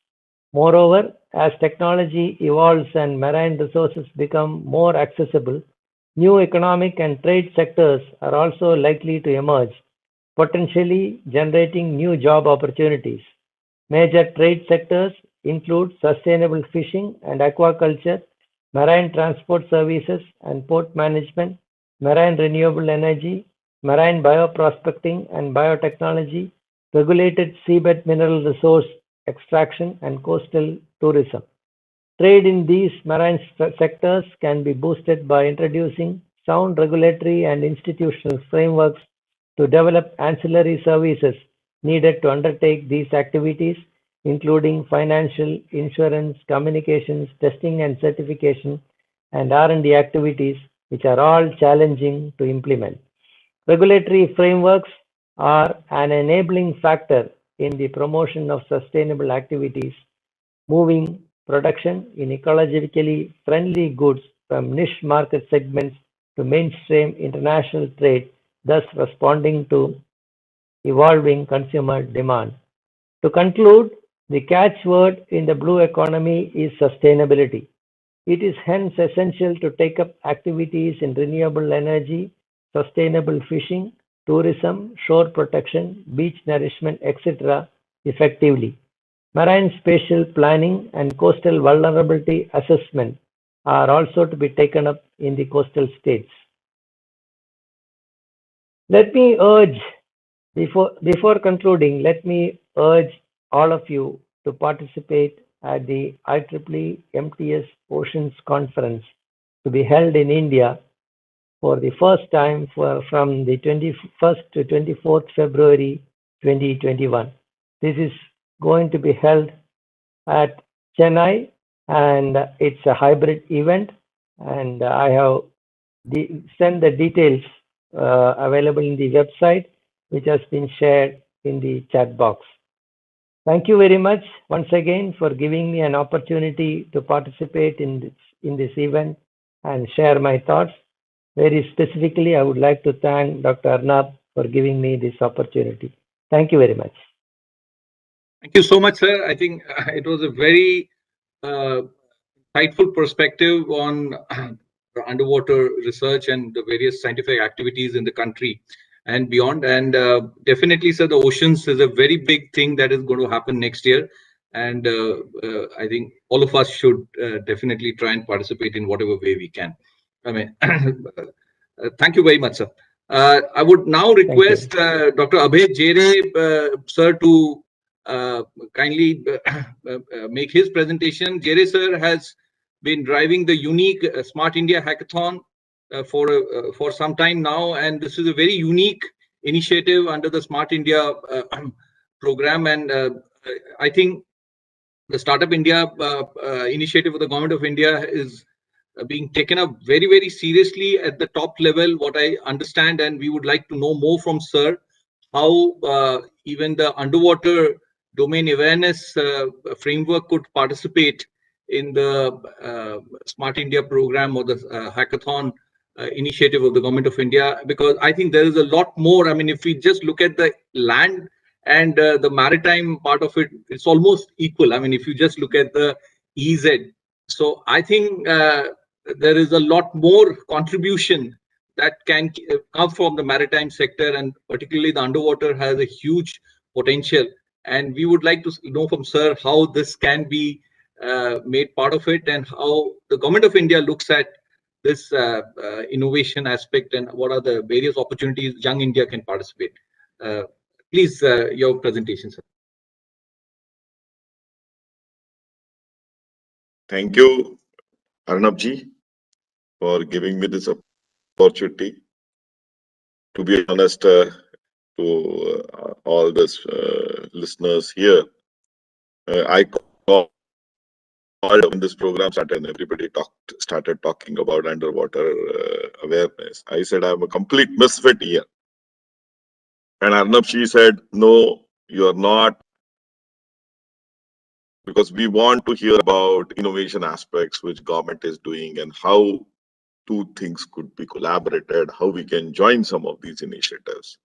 Moreover, as technology evolves and marine resources become more accessible, new economic and trade sectors are also likely to emerge, potentially generating new job opportunities. Major trade sectors include sustainable fishing and aquaculture, marine transport services and port management, marine renewable energy, marine bioprospecting and biotechnology, regulated seabed mineral resource extraction, and coastal tourism. Trade in these marine sectors can be boosted by introducing sound regulatory and institutional frameworks to develop ancillary services needed to undertake these activities, including financial, insurance, communications, testing and certification, and R&D activities, which are all challenging to implement. Regulatory frameworks are an enabling factor in the promotion of sustainable activities, moving production in ecologically friendly goods from niche market segments to mainstream international trade, thus responding to evolving consumer demand. To conclude, the catchword in the blue economy is sustainability. It is hence essential to take up activities in renewable energy, sustainable fishing, tourism, shore protection, beach nourishment, etc. effectively. Marine spatial planning and coastal vulnerability assessment are also to be taken up in the coastal states. Let me urge, before concluding, let me urge all of you to participate at the IEEE MTS Oceans Conference to be held in India for the first time from the 21st to 24th February 2021. This is going to be held at Chennai, and it's a hybrid event, and I have sent the details available in the website, which has been shared in the chat box. Thank you very much once again for giving me an opportunity to participate in this event and share my thoughts. Very specifically, I would like to thank Dr. Arnab for giving me this opportunity. Thank you very much. Thank you so much, sir. I think it was a very insightful perspective on underwater research and the various scientific activities in the country and beyond. And definitely, sir, the oceans is a very big thing that is going to happen next year. And I think all of us should definitely try and participate in whatever way we can. I mean, thank you very much, sir. I would now request Dr. Abhay Jere, sir, to kindly make his presentation. Jere sir has been driving the unique Smart India Hackathon for some time now, and this is a very unique initiative under the Smart India program. And I think the Startup India initiative of the Government of India is being taken up very, very seriously at the top level, what I understand, and we would like to know more from sir how even the underwater domain awareness framework could participate in the Smart India program or the hackathon initiative of the Government of India, because I think there is a lot more. I mean, if we just look at the land and the maritime part of it, it's almost equal. I mean, if you just look at the EZ. So I think there is a lot more contribution that can come from the maritime sector, and particularly the underwater has a huge potential. And we would like to know from sir how this can be made part of it, and how the Government of India looks at this innovation aspect, and what are the various opportunities young India can participate. Please, your presentation, sir. Thank you, Arnabji, for giving me this opportunity. To be honest, to all the listeners here, I call when this program started and everybody started talking about underwater awareness, I said I'm a complete misfit here. And Arnab, said, no, you are not, because we want to hear about innovation aspects which government is doing and how two things could be collaborated, how we can join some of these initiatives.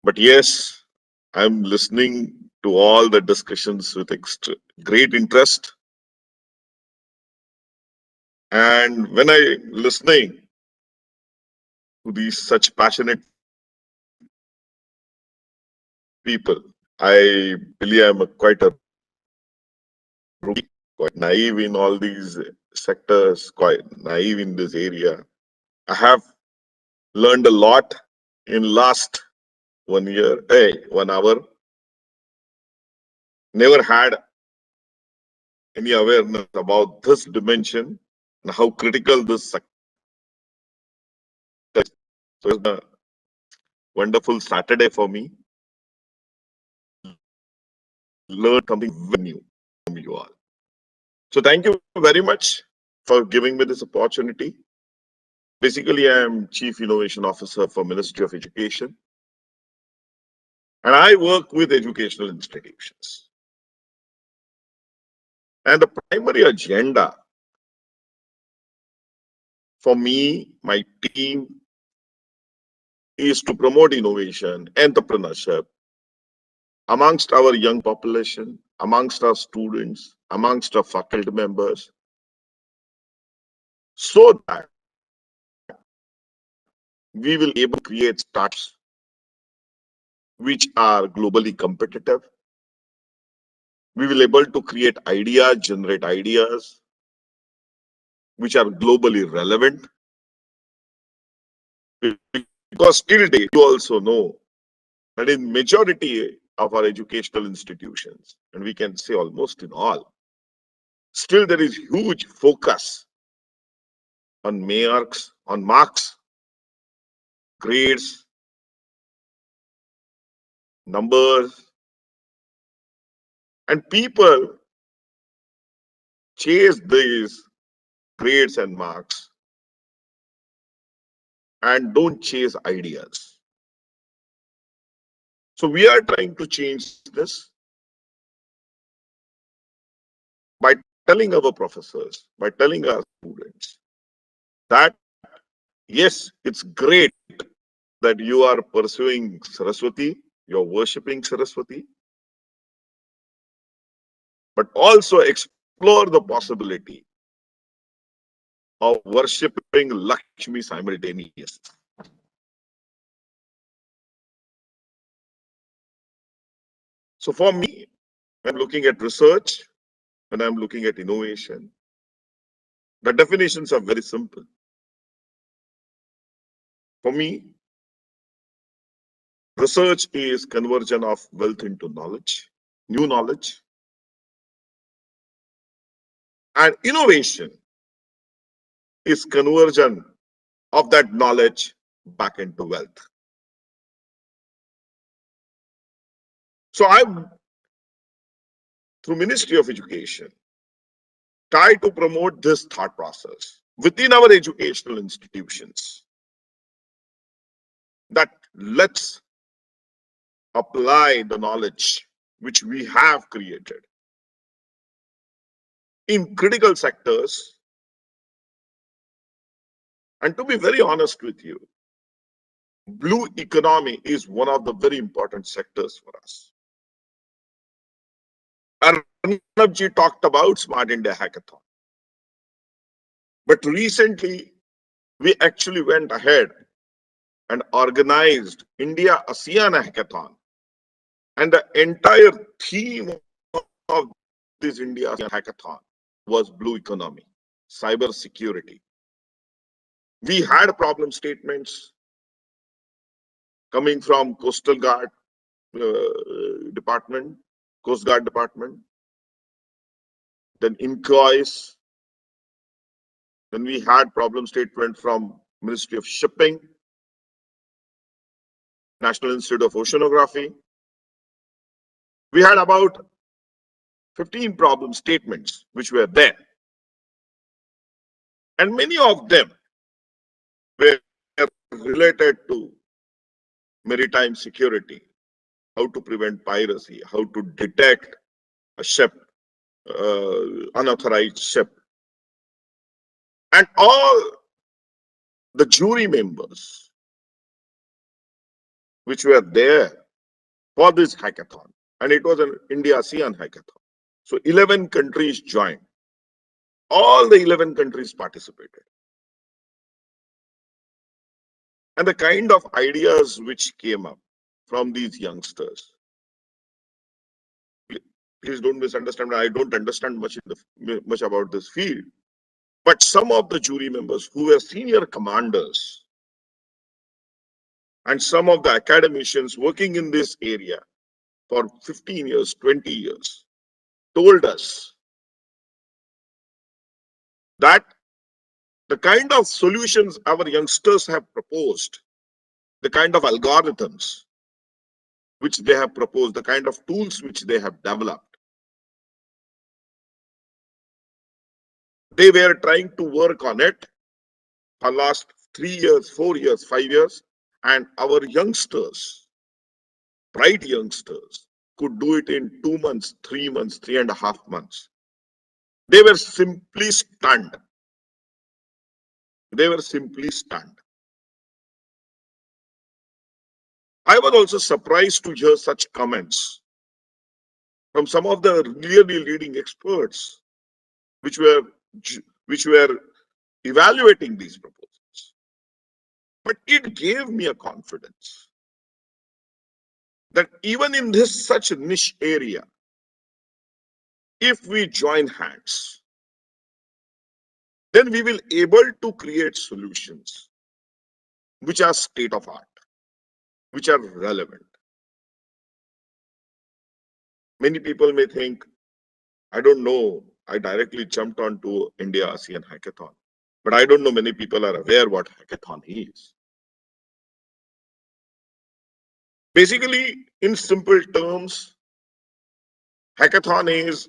But yes, I'm listening to all the discussions with great interest. And when I listening to these such passionate people, I believe I'm quite naive in all these sectors, quite naive in this area. I have learned a lot in last 1 year, 1 hour. Never had any awareness about this dimension and how critical this sector is. So it's a wonderful Saturday for me. Learn something very new from you all. So thank you very much for giving me this opportunity. Basically, I am Chief Innovation Officer for Ministry of Education. And I work with educational institutions. And the primary agenda for me, my team, is to promote innovation, entrepreneurship amongst our young population, amongst our students, amongst our faculty members, so that we will be able to create startups which are globally competitive. We will be able to create ideas, generate ideas which are globally relevant. Because still today, you also know that in majority of our educational institutions, and we can say almost in all, still there is huge focus on marks, grades, numbers, and people chase these grades and marks and don't chase ideas. So we are trying to change this by telling our professors, by telling our students that yes, it's great that you are pursuing Saraswati, you're worshipping Saraswati, but also explore the possibility of worshipping Lakshmi simultaneously. So for me, when I'm looking at research, when I'm looking at innovation, the definitions are very simple. For me, research is conversion of wealth into knowledge, new knowledge, and innovation is conversion of that knowledge back into wealth. So I'm, through Ministry of Education, try to promote this thought process within our educational institutions, that let's apply the knowledge which we have created in critical sectors. And to be very honest with you, blue economy is one of the very important sectors for us. Arnabji talked about Smart India Hackathon. But recently, we actually went ahead and organized India ASEAN Hackathon. And the entire theme of this India ASEAN Hackathon was blue economy, cyber security. We had problem statements coming from Coastal Guard Department, Coast Guard Department, then inquiries. Then we had problem statement from Ministry of Shipping, National Institute of Oceanography. We had about 15 problem statements which were there. And many of them were related to maritime security, how to prevent piracy, how to detect a ship, unauthorized ship. And all the jury members which were there for this hackathon, and it was an India-ASEAN hackathon. So 11 countries joined. All the 11 countries participated. And the kind of ideas which came up from these youngsters, please don't misunderstand, I don't understand much about this field, but some of the jury members who were senior commanders and some of the academicians working in this area for 15 years, 20 years, told us that the kind of solutions our youngsters have proposed, the kind of algorithms which they have proposed, the kind of tools which they have developed, they were trying to work on it for last 3 years, 4 years, 5 years, and our youngsters, bright youngsters, could do it in 2 months, 3 months, 3.5 months. They were simply stunned. They were simply stunned. I was also surprised to hear such comments from some of the really leading experts which were evaluating these proposals. But it gave me a confidence that even in this such a niche area, if we join hands, then we will able to create solutions which are state of art, which are relevant. Many people may think, I don't know, I directly jumped onto India-ASEAN hackathon, but I don't know many people are aware what hackathon is. Basically, in simple terms, hackathon is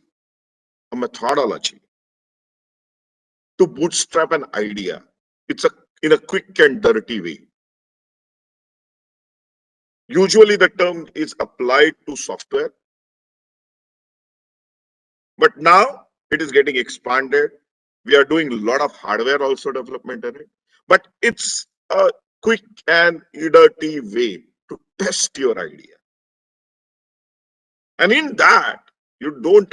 a methodology to bootstrap an idea. It's in a quick and dirty way. Usually the term is applied to software, but now it is getting expanded. We are doing a lot of hardware also development in it, but it's a quick and dirty way to test your idea. And in that, you don't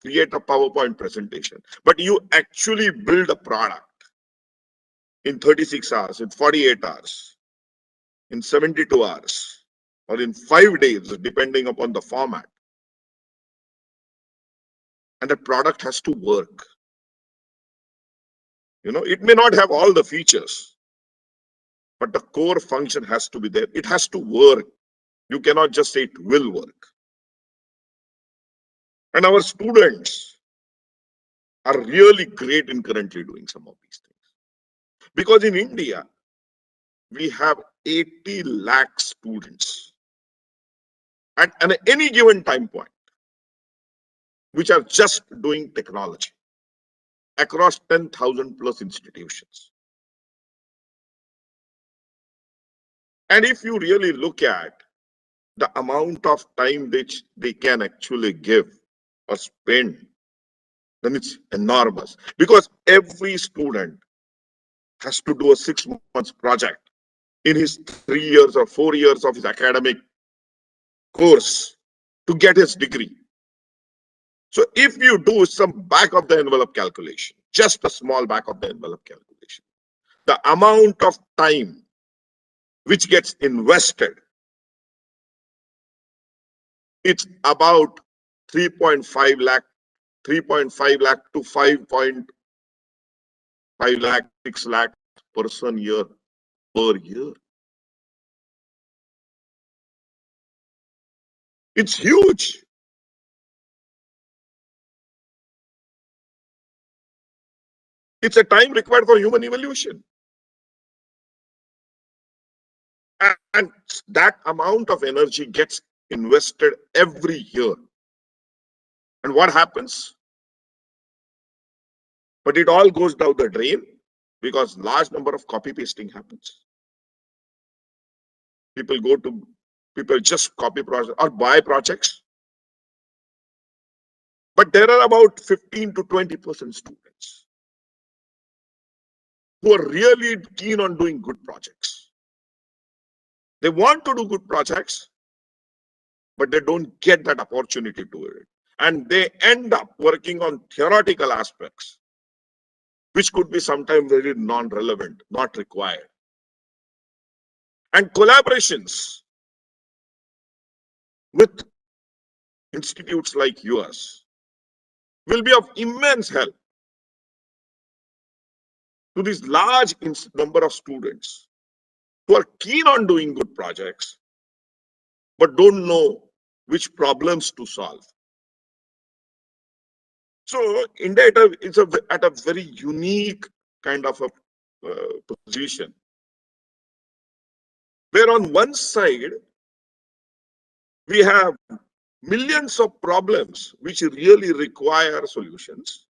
create a PowerPoint presentation, but you actually build a product in 36 hours, in 48 hours, in 72 hours, or in 5 days, depending upon the format. And the product has to work. You know, it may not have all the features, but the core function has to be there. It has to work. You cannot just say it will work. And our students are really great in currently doing some of these things. Because in India, we have 80 lakh students at any given time point, which are just doing technology across 10,000 plus institutions. And if you really look at the amount of time which they can actually give or spend, then it's enormous. Because every student has to do a 6 months project in his 3 years or 4 years of his academic course to get his degree. So if you do some back of the envelope calculation, just a small back of the envelope calculation, the amount of time which gets invested, it's about 3.5 lakh to 5.5 lakh, 6 lakh person year per year. It's huge. It's a time required for human evolution. And that amount of energy gets invested every year. And what happens? But it all goes down the drain because large number of copy pasting happens. People just copy projects or buy projects. But there are about 15 to 20% students who are really keen on doing good projects. They want to do good projects, but they don't get that opportunity to do it. And they end up working on theoretical aspects, which could be sometimes very non-relevant, not required. And collaborations with institutes like yours will be of immense help to this large number of students who are keen on doing good projects, but don't know which problems to solve. So India is at a very unique kind of a position, where on one side, we have millions of problems which really require solutions.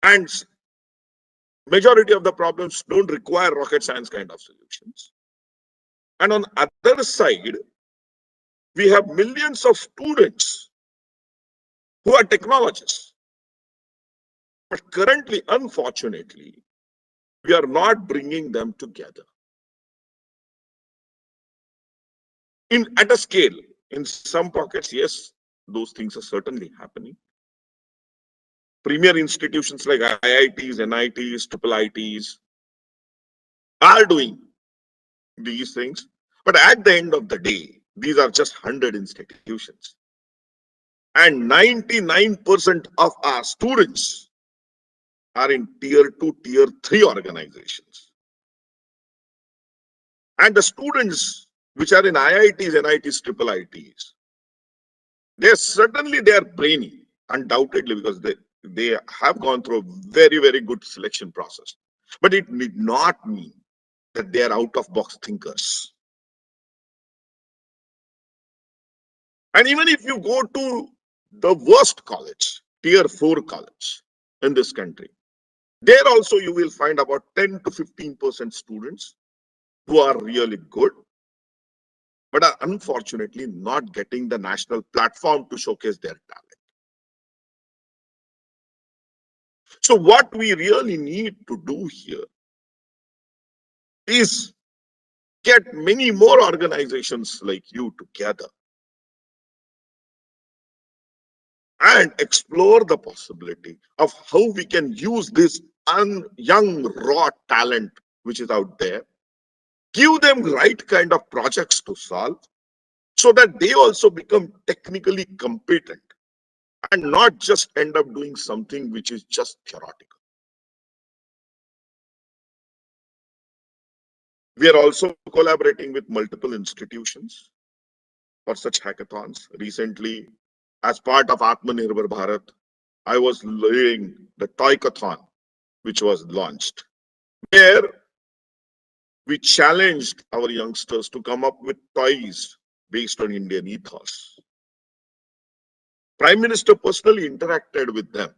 And majority of the problems don't require rocket science kind of solutions. And on the other side, we have millions of students who are technologists. But currently, unfortunately, we are not bringing them together at a scale. In some pockets, yes, those things are certainly happening. Premier institutions like IITs, NITs, IIITs are doing these things. But at the end of the day, these are just 100 institutions. And 99% of our students are in tier 2, tier 3 organizations. And the students which are in IITs, NITs, IIITs, they are brainy, undoubtedly, because they have gone through a very, very good selection process. But it need not mean that they are out-of-box thinkers. And even if you go to the worst college, tier 4 college in this country, there also you will find about 10 to 15% students who are really good, but are unfortunately not getting the national platform to showcase their talent. So what we really need to do here is get many more organizations like you together and explore the possibility of how we can use this young raw talent which is out there, give them right kind of projects to solve so that they also become technically competent and not just end up doing something which is just theoretical. We are also collaborating with multiple institutions for such hackathons. Recently, as part of Atmanirbhar Bharat, I was leading the Toycathon, which was launched, where we challenged our youngsters to come up with toys based on Indian ethos. Prime Minister personally interacted with them.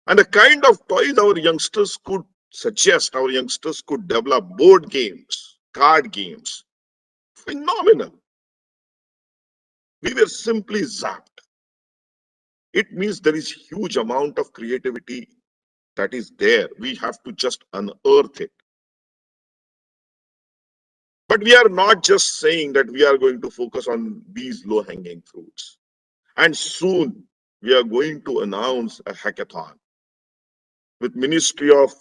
And the kind of toys our youngsters could suggest, our youngsters could develop board games, card games, phenomenal. We were simply zapped. It means there is huge amount of creativity that is there. We have to just unearth it. But we are not just saying that we are going to focus on these low-hanging fruits. And soon we are going to announce a hackathon with Ministry of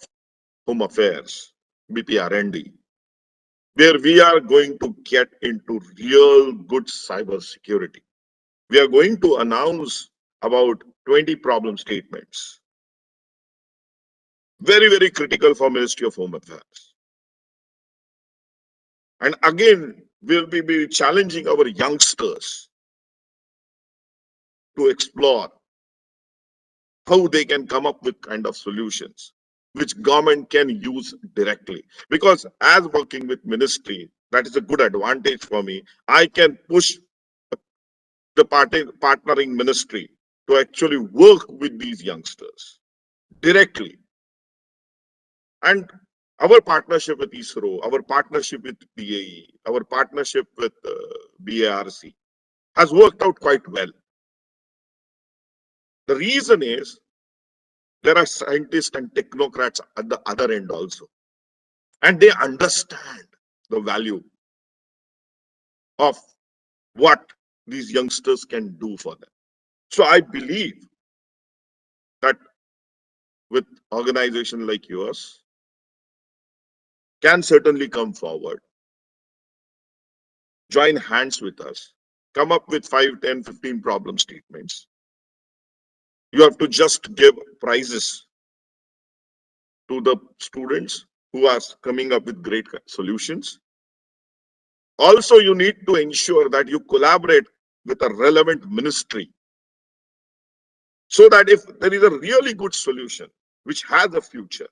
Home Affairs, BPRND, where we are going to get into real good cyber security. We are going to announce about 20 problem statements. Very, very critical for Ministry of Home Affairs. And again, we'll be challenging our youngsters to explore how they can come up with kind of solutions which government can use directly. Because as working with ministry, that is a good advantage for me. I can push the partnering ministry to actually work with these youngsters directly. And our partnership with ISRO, our partnership with BAE, our partnership with BARC has worked out quite well. The reason is there are scientists and technocrats at the other end also, and they understand the value of what these youngsters can do for them. So I believe that with organizations like yours can certainly come forward, join hands with us, come up with 5, 10, 15 problem statements. You have to just give prizes to the students who are coming up with great solutions. Also, you need to ensure that you collaborate with a relevant ministry so that if there is a really good solution which has a future,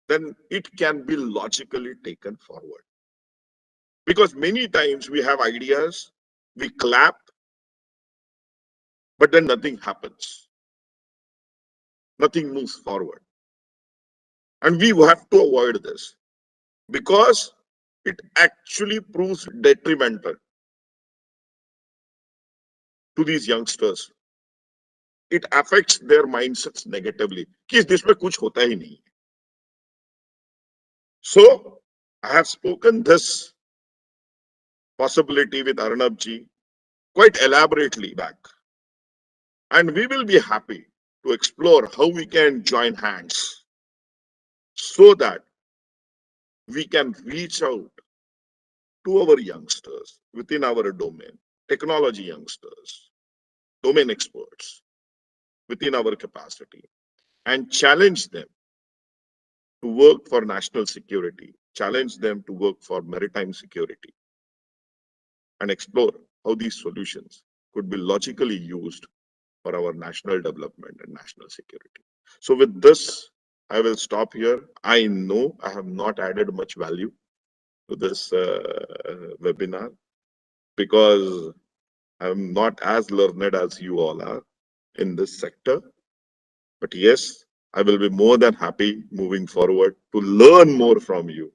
then it can be logically taken forward. Because many times we have ideas, we clap, but then nothing happens. Nothing moves forward. And we have to avoid this because it actually proves detrimental to these youngsters. It affects their mindsets negatively. कि इसमें कुछ होता ही नहीं. So I have spoken this possibility with Arnab ji quite elaborately back. And we will be happy to explore how we can join hands so that we can reach out to our youngsters within our domain, technology youngsters, domain experts within our capacity, and challenge them to work for national security, challenge them to work for maritime security, and explore how these solutions could be logically used for our national development and national security. So with this, I will stop here. I know I have not added much value to this webinar because I'm not as learned as you all are in this sector. But yes, I will be more than happy moving forward to learn more from you,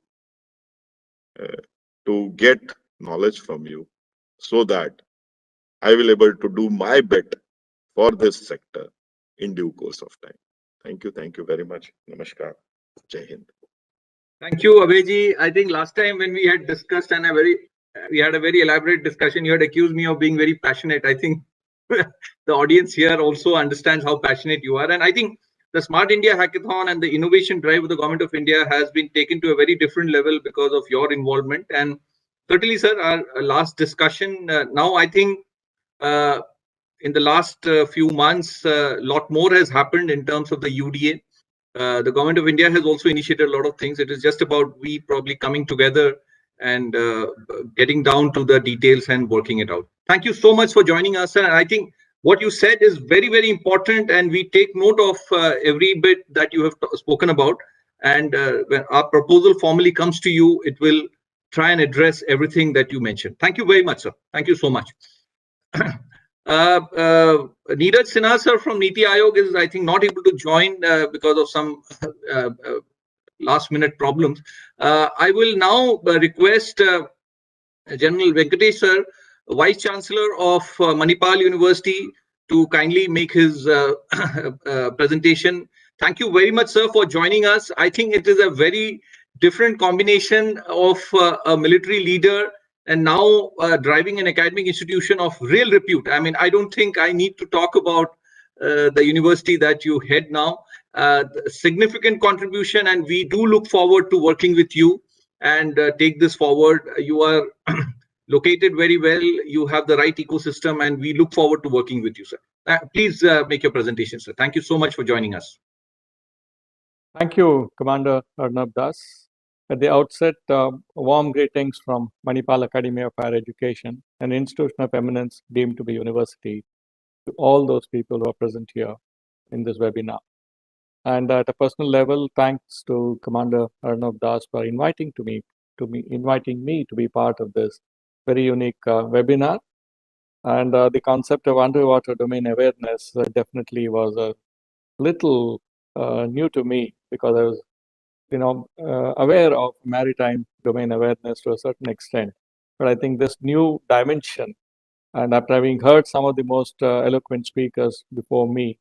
to get knowledge from you, so that I will able to do my bit for this sector in due course of time. Thank you very much. Namaskar. Jai Hind. Thank you, Abhayji. I think last time when we had discussed and we had a very elaborate discussion, you had accused me of being very passionate. I think the audience here also understands how passionate you are. And I think the Smart India Hackathon and the innovation drive of the Government of India has been taken to a very different level because of your involvement. And certainly, sir, our last discussion, now I think in the last few months, a lot more has happened in terms of the UDA. The Government of India has also initiated a lot of things. It is just about we probably coming together and getting down to the details and working it out. Thank you so much for joining us, sir. And I think what you said is very, very important, and we take note of every bit that you have spoken about. And when our proposal formally comes to you, it will try and address everything that you mentioned. Thank you very much, sir. Thank you so much. Neeraj Sinha sir from Niti Aayog is, I think, not able to join because of some last minute problems. I will now request General Venkatesh sir, Vice Chancellor of Manipal University, to kindly make his presentation. Thank you very much, sir, for joining us. I think it is a very different combination of a military leader and now driving an academic institution of real repute. I mean, I don't think I need to talk about the university that you head now. Significant contribution, and we do look forward to working with you and take this forward. You are located very well. You have the right ecosystem, and we look forward to working with you, sir. Please make your presentation, sir. Thank you so much for joining us. Thank you, Commander Arnab Das. At the outset, warm greetings from Manipal Academy of Higher Education, an institution of eminence deemed to be university, to all those people who are present here in this webinar. And at a personal level, thanks to Commander Arnab Das for inviting me to be part of this very unique webinar. And the concept of underwater domain awareness definitely was a little new to me, because I was, aware of maritime domain awareness to a certain extent. But I think this new dimension, and after having heard some of the most eloquent speakers before me,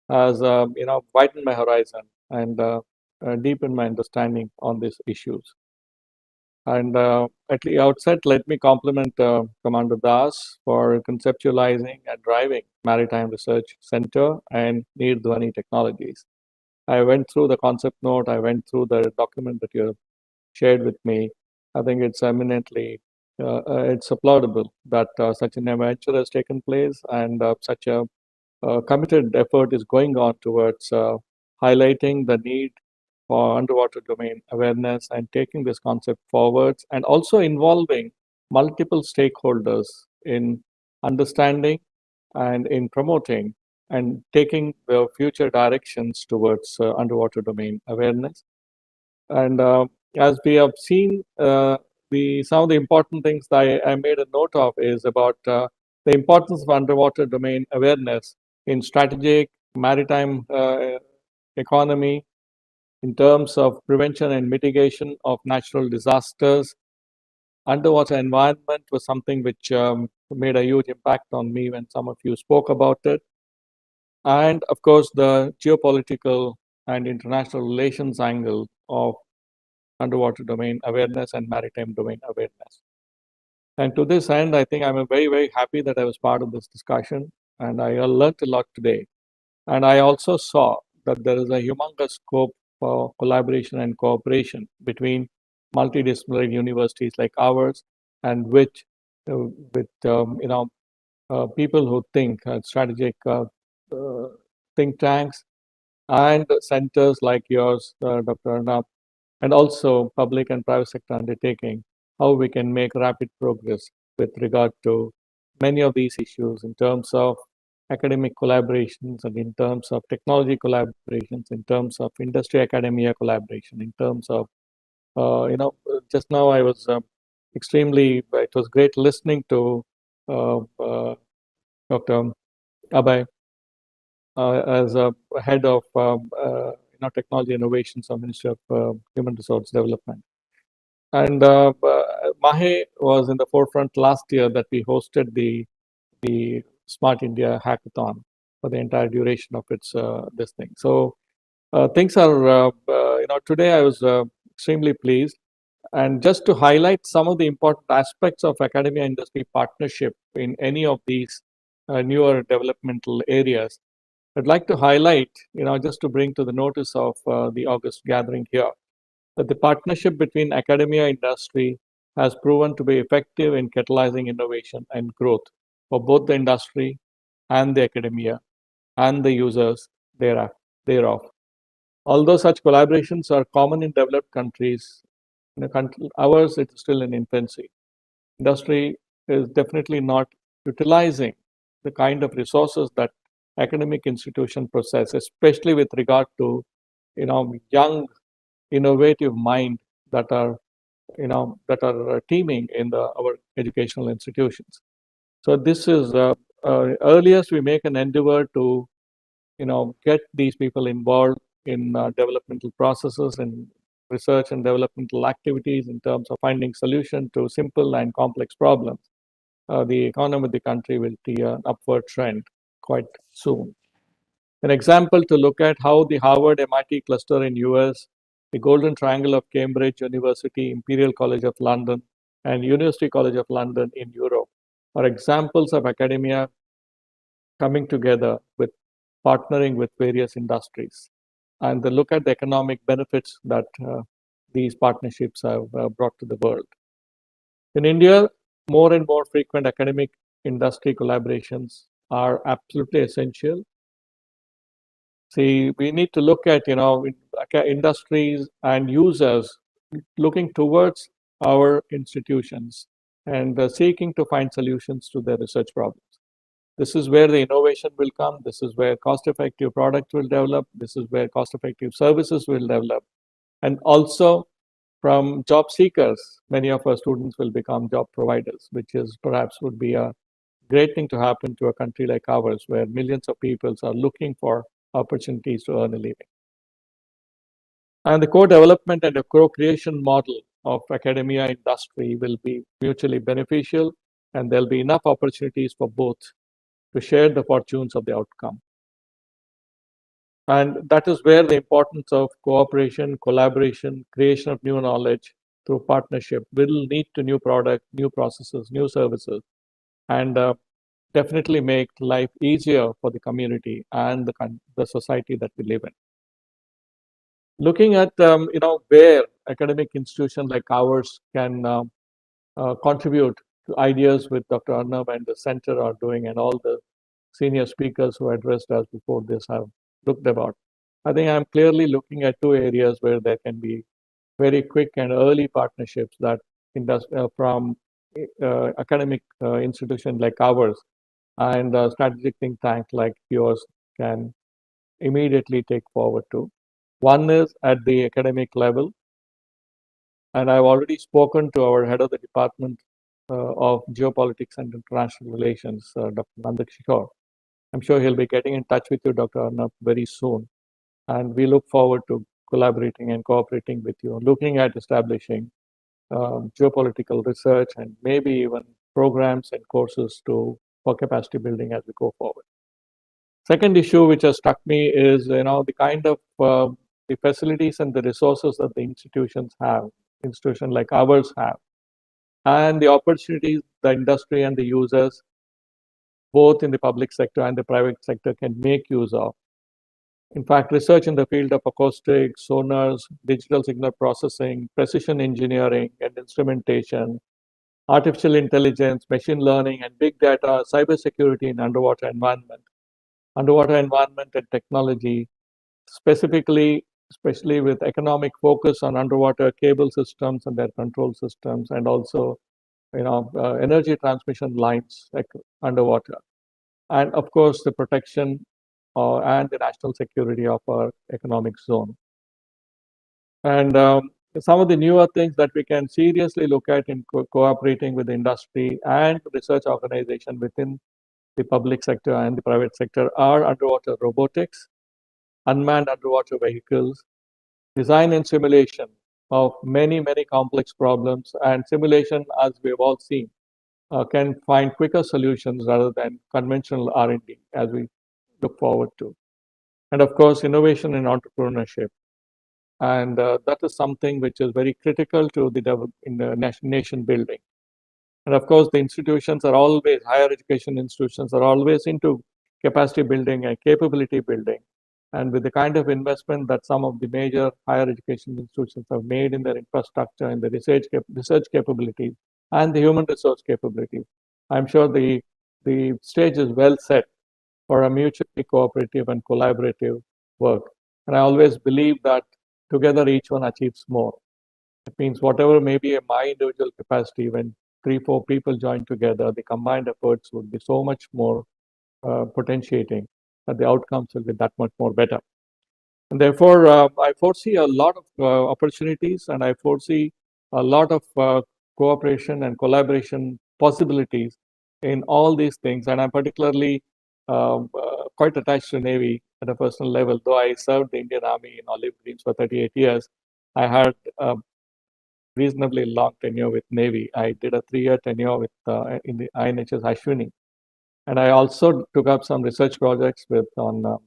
has widened my horizon and deepened my understanding on these issues. And at the outset, let me compliment Commander Das for conceptualizing and driving Maritime Research Centre and NirDhwani technologies. I went through the concept note, I went through the document that you shared with me. I think it's eminently, it's applaudable that such an adventure has taken place, and such a committed effort is going on towards highlighting the need for underwater domain awareness and taking this concept forwards, and also involving multiple stakeholders in understanding and in promoting and taking the future directions towards underwater domain awareness. And as we have seen, some of the important things that I made a note of is about the importance of underwater domain awareness in strategic maritime economy, in terms of prevention and mitigation of natural disasters. Underwater environment was something which made a huge impact on me when some of you spoke about it. And of course, the geopolitical and international relations angle of underwater domain awareness and maritime domain awareness. And to this end, I think I'm very, very happy that I was part of this discussion, and I learned a lot today. And I also saw that there is a humongous scope for collaboration and cooperation between multidisciplinary universities like ours, and with people who think strategic think tanks and centers like yours, Dr. Arnab, and also public and private sector undertaking, how we can make rapid progress with regard to many of these issues in terms of academic collaborations, and in terms of technology collaborations, in terms of industry academia collaboration, in terms of, just now I was it was great listening to Dr. Abhay as a head of technology innovations of Ministry of Human Resource Development. And Mahe was in the forefront last year that we hosted the Smart India Hackathon for the entire duration of its this thing. So things are, today I was extremely pleased. And just to highlight some of the important aspects of academia industry partnership in any of these newer developmental areas, I'd like to highlight, just to bring to the notice of the August gathering here, that the partnership between academia and industry has proven to be effective in catalyzing innovation and growth for both the industry and the academia and the users thereof. Although such collaborations are common in developed countries, in a country ours, it is still in infancy. Industry is definitely not utilizing the kind of resources that academic institution possess, especially with regard to young, innovative mind that are teeming in our educational institutions. So this is earliest we make an endeavor to get these people involved in developmental processes and research and developmental activities in terms of finding solution to simple and complex problems. The economy of the country will see an upward trend quite soon. An example to look at how the Harvard MIT cluster in US, the Golden Triangle of Cambridge University, Imperial College of London, and University College of London in Europe are examples of academia coming together with partnering with various industries, and they look at the economic benefits that these partnerships have brought to the world. In India, more and more frequent academic industry collaborations are absolutely essential. See, we need to look at industries and users looking towards our institutions and seeking to find solutions to their research problems. This is where the innovation will come. This is where cost-effective products will develop. This is where cost-effective services will develop. And also from job seekers, many of our students will become job providers, which is perhaps would be a great thing to happen to a country like ours, where millions of people are looking for opportunities to earn a living. And the co-development and the co-creation model of academia industry will be mutually beneficial, and there'll be enough opportunities for both to share the fortunes of the outcome. And that is where the importance of cooperation, collaboration, creation of new knowledge through partnership will lead to new products, new processes, new services, and definitely make life easier for the community and the society that we live in. Looking at where academic institutions like ours can contribute to ideas with Dr. Arnab and the center are doing, and all the senior speakers who addressed us before this have looked about. I think I'm clearly looking at two areas where there can be very quick and early partnerships that from academic institutions like ours and a strategic think tank like yours can immediately take forward to. One is at the academic level, and I've already spoken to our head of the department of geopolitics and international relations, Dr. Nandakishore. I'm sure he'll be getting in touch with you, Dr. Arnab, very soon. And we look forward to collaborating and cooperating with you, looking at establishing geopolitical research and maybe even programs and courses for capacity building as we go forward. Second issue which has struck me is the kind of the facilities and the resources that the institutions like ours have, and the opportunities the industry and the users, both in the public sector and the private sector, can make use of. In fact, research in the field of acoustics, sonars, digital signal processing, precision engineering and instrumentation, artificial intelligence, machine learning, and big data, cybersecurity in underwater environment and technology, especially with economic focus on underwater cable systems and their control systems, and also energy transmission lines underwater, and of course the protection and the national security of our economic zone. And some of the newer things that we can seriously look at in cooperating with the industry and research organization within the public sector and the private sector are underwater robotics, unmanned underwater vehicles, design and simulation of many complex problems, and simulation, as we've all seen, can find quicker solutions rather than conventional R&D as we look forward to. And of course, innovation and entrepreneurship. And that is something which is very critical to the nation building. And of course, the institutions are always, higher education institutions are always into capacity building and capability building. And with the kind of investment that some of the major higher education institutions have made in their infrastructure and the research capabilities and the human resource capabilities, I'm sure the stage is well set for a mutually cooperative and collaborative work. And I always believe that together each one achieves more. It means whatever may be my individual capacity, when 3-4 people join together, the combined efforts would be so much more potentiating that the outcomes will be that much more better. And therefore, I foresee a lot of opportunities, and I foresee a lot of cooperation and collaboration possibilities in all these things. And I'm particularly quite attached to Navy at a personal level. Though I served the Indian Army in Olive Greens for 38 years, I had a reasonably long tenure with Navy. I did a 3-year tenure with in the INHS Ashwini. And I also took up some research projects on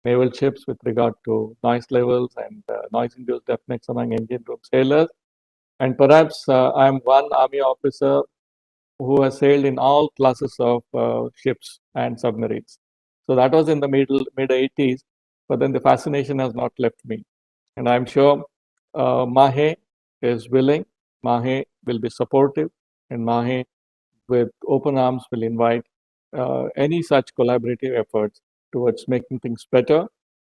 naval ships with regard to noise levels and noise-induced deafness among engine room sailors. And perhaps I'm one Army officer who has sailed in all classes of ships and submarines. So that was in the mid-80s, but then the fascination has not left me. And I'm sure Mahe is willing, Mahe will be supportive, and Mahe with open arms will invite any such collaborative efforts towards making things better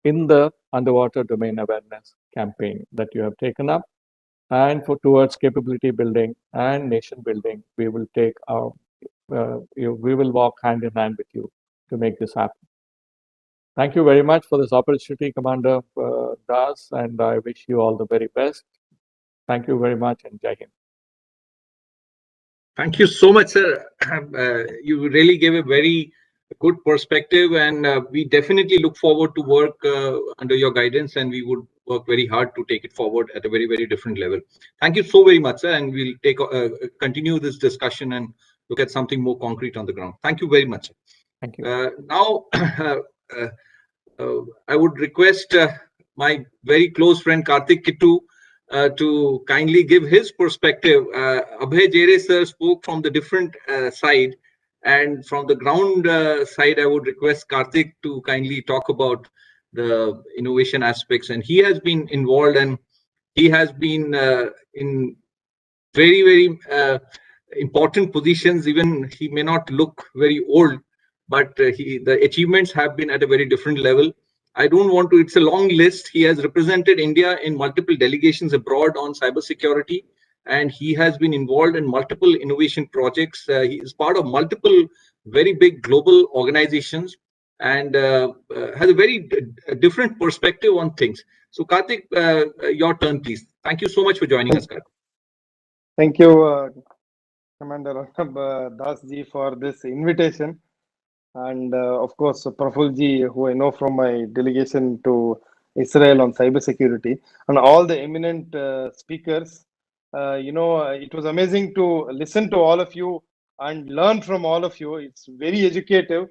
in the underwater domain awareness campaign that you have taken up. And towards capability building and nation building, we will take we will walk hand in hand with you to make this happen. Thank you very much for this opportunity, Commander Das, and I wish you all the very best. Thank you very much, and Jai Hind. Thank you so much, sir. You really gave a very good perspective, and we definitely look forward to work under your guidance, and we would work very hard to take it forward at a very, very different level. Thank you so very much, sir, and we'll continue this discussion and look at something more concrete on the ground. Thank you very much. Thank you. Now, I would request my very close friend Karthik Kittu to kindly give his perspective. Abhay Jere sir spoke from the different side, and from the ground side, I would request Karthik to kindly talk about the innovation aspects. And he has been involved, and he has been in very, very important positions. Even he may not look very old, but the achievements have been at a very different level. I don't want to, it's a long list. He has represented India in multiple delegations abroad on cybersecurity, and he has been involved in multiple innovation projects. He is part of multiple very big global organizations, and has a very different perspective on things. So Karthik, your turn, please. Thank you so much for joining us, Karthik. Thank you, Commander Das ji, for this invitation. And of course, Praful ji, who I know from my delegation to Israel on cybersecurity, and all the eminent speakers. It was amazing to listen to all of you and learn from all of you. It's very educative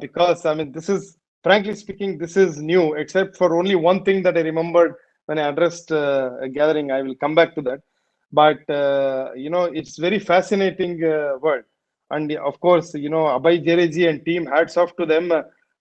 because, I mean, this is, frankly speaking, this is new, except for only one thing that I remembered when I addressed a gathering. I will come back to that. But, it's very fascinating world. And of course, Abhay Jereji and team, hats off to them.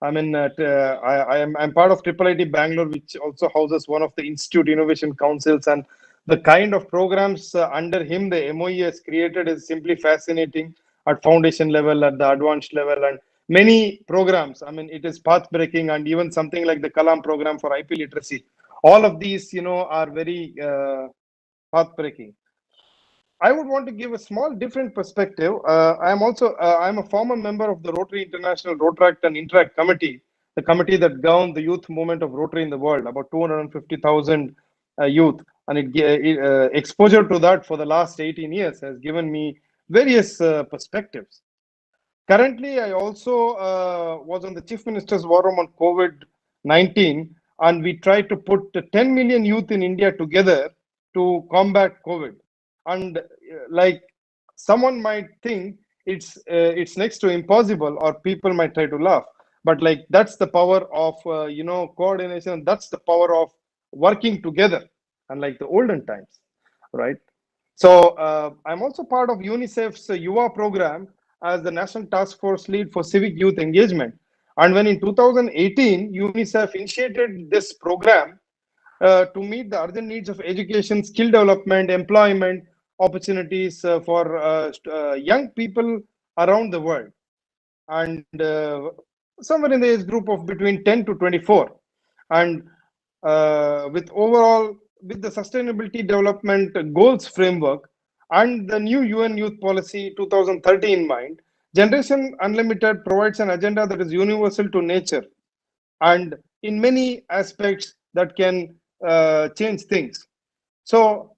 I'm part of IIIT Bangalore, which also houses one of the Institute Innovation Councils, and the kind of programs under him the MOE has created is simply fascinating at foundation level, at the advanced level, and many programs. I mean, it is path breaking, and even something like the Kalam program for IP literacy. All of these, are very path breaking. I would want to give a small different perspective. I'm a former member of the Rotary International Rotaract and Interact Committee, the committee that governed the youth movement of Rotary in the world, about 250,000 youth. And exposure to that for the last 18 years has given me various perspectives. Currently, I also was on the Chief Minister's War Room on COVID-19, and we tried to put 10 million youth in India together to combat COVID. And like someone might think it's next to impossible, or people might try to laugh, but like that's the power of coordination. That's the power of working together, unlike the olden times, right? So I'm also part of UNICEF's UA program as the National Task Force lead for civic youth engagement. And when in 2018 UNICEF initiated this program to meet the urgent needs of education, skill development, employment opportunities for young people around the world, and somewhere in the age group of between 10 to 24, and with the sustainability development goals framework and the new UN Youth Policy 2030 in mind, Generation Unlimited provides an agenda that is universal to nature and in many aspects that can change things. So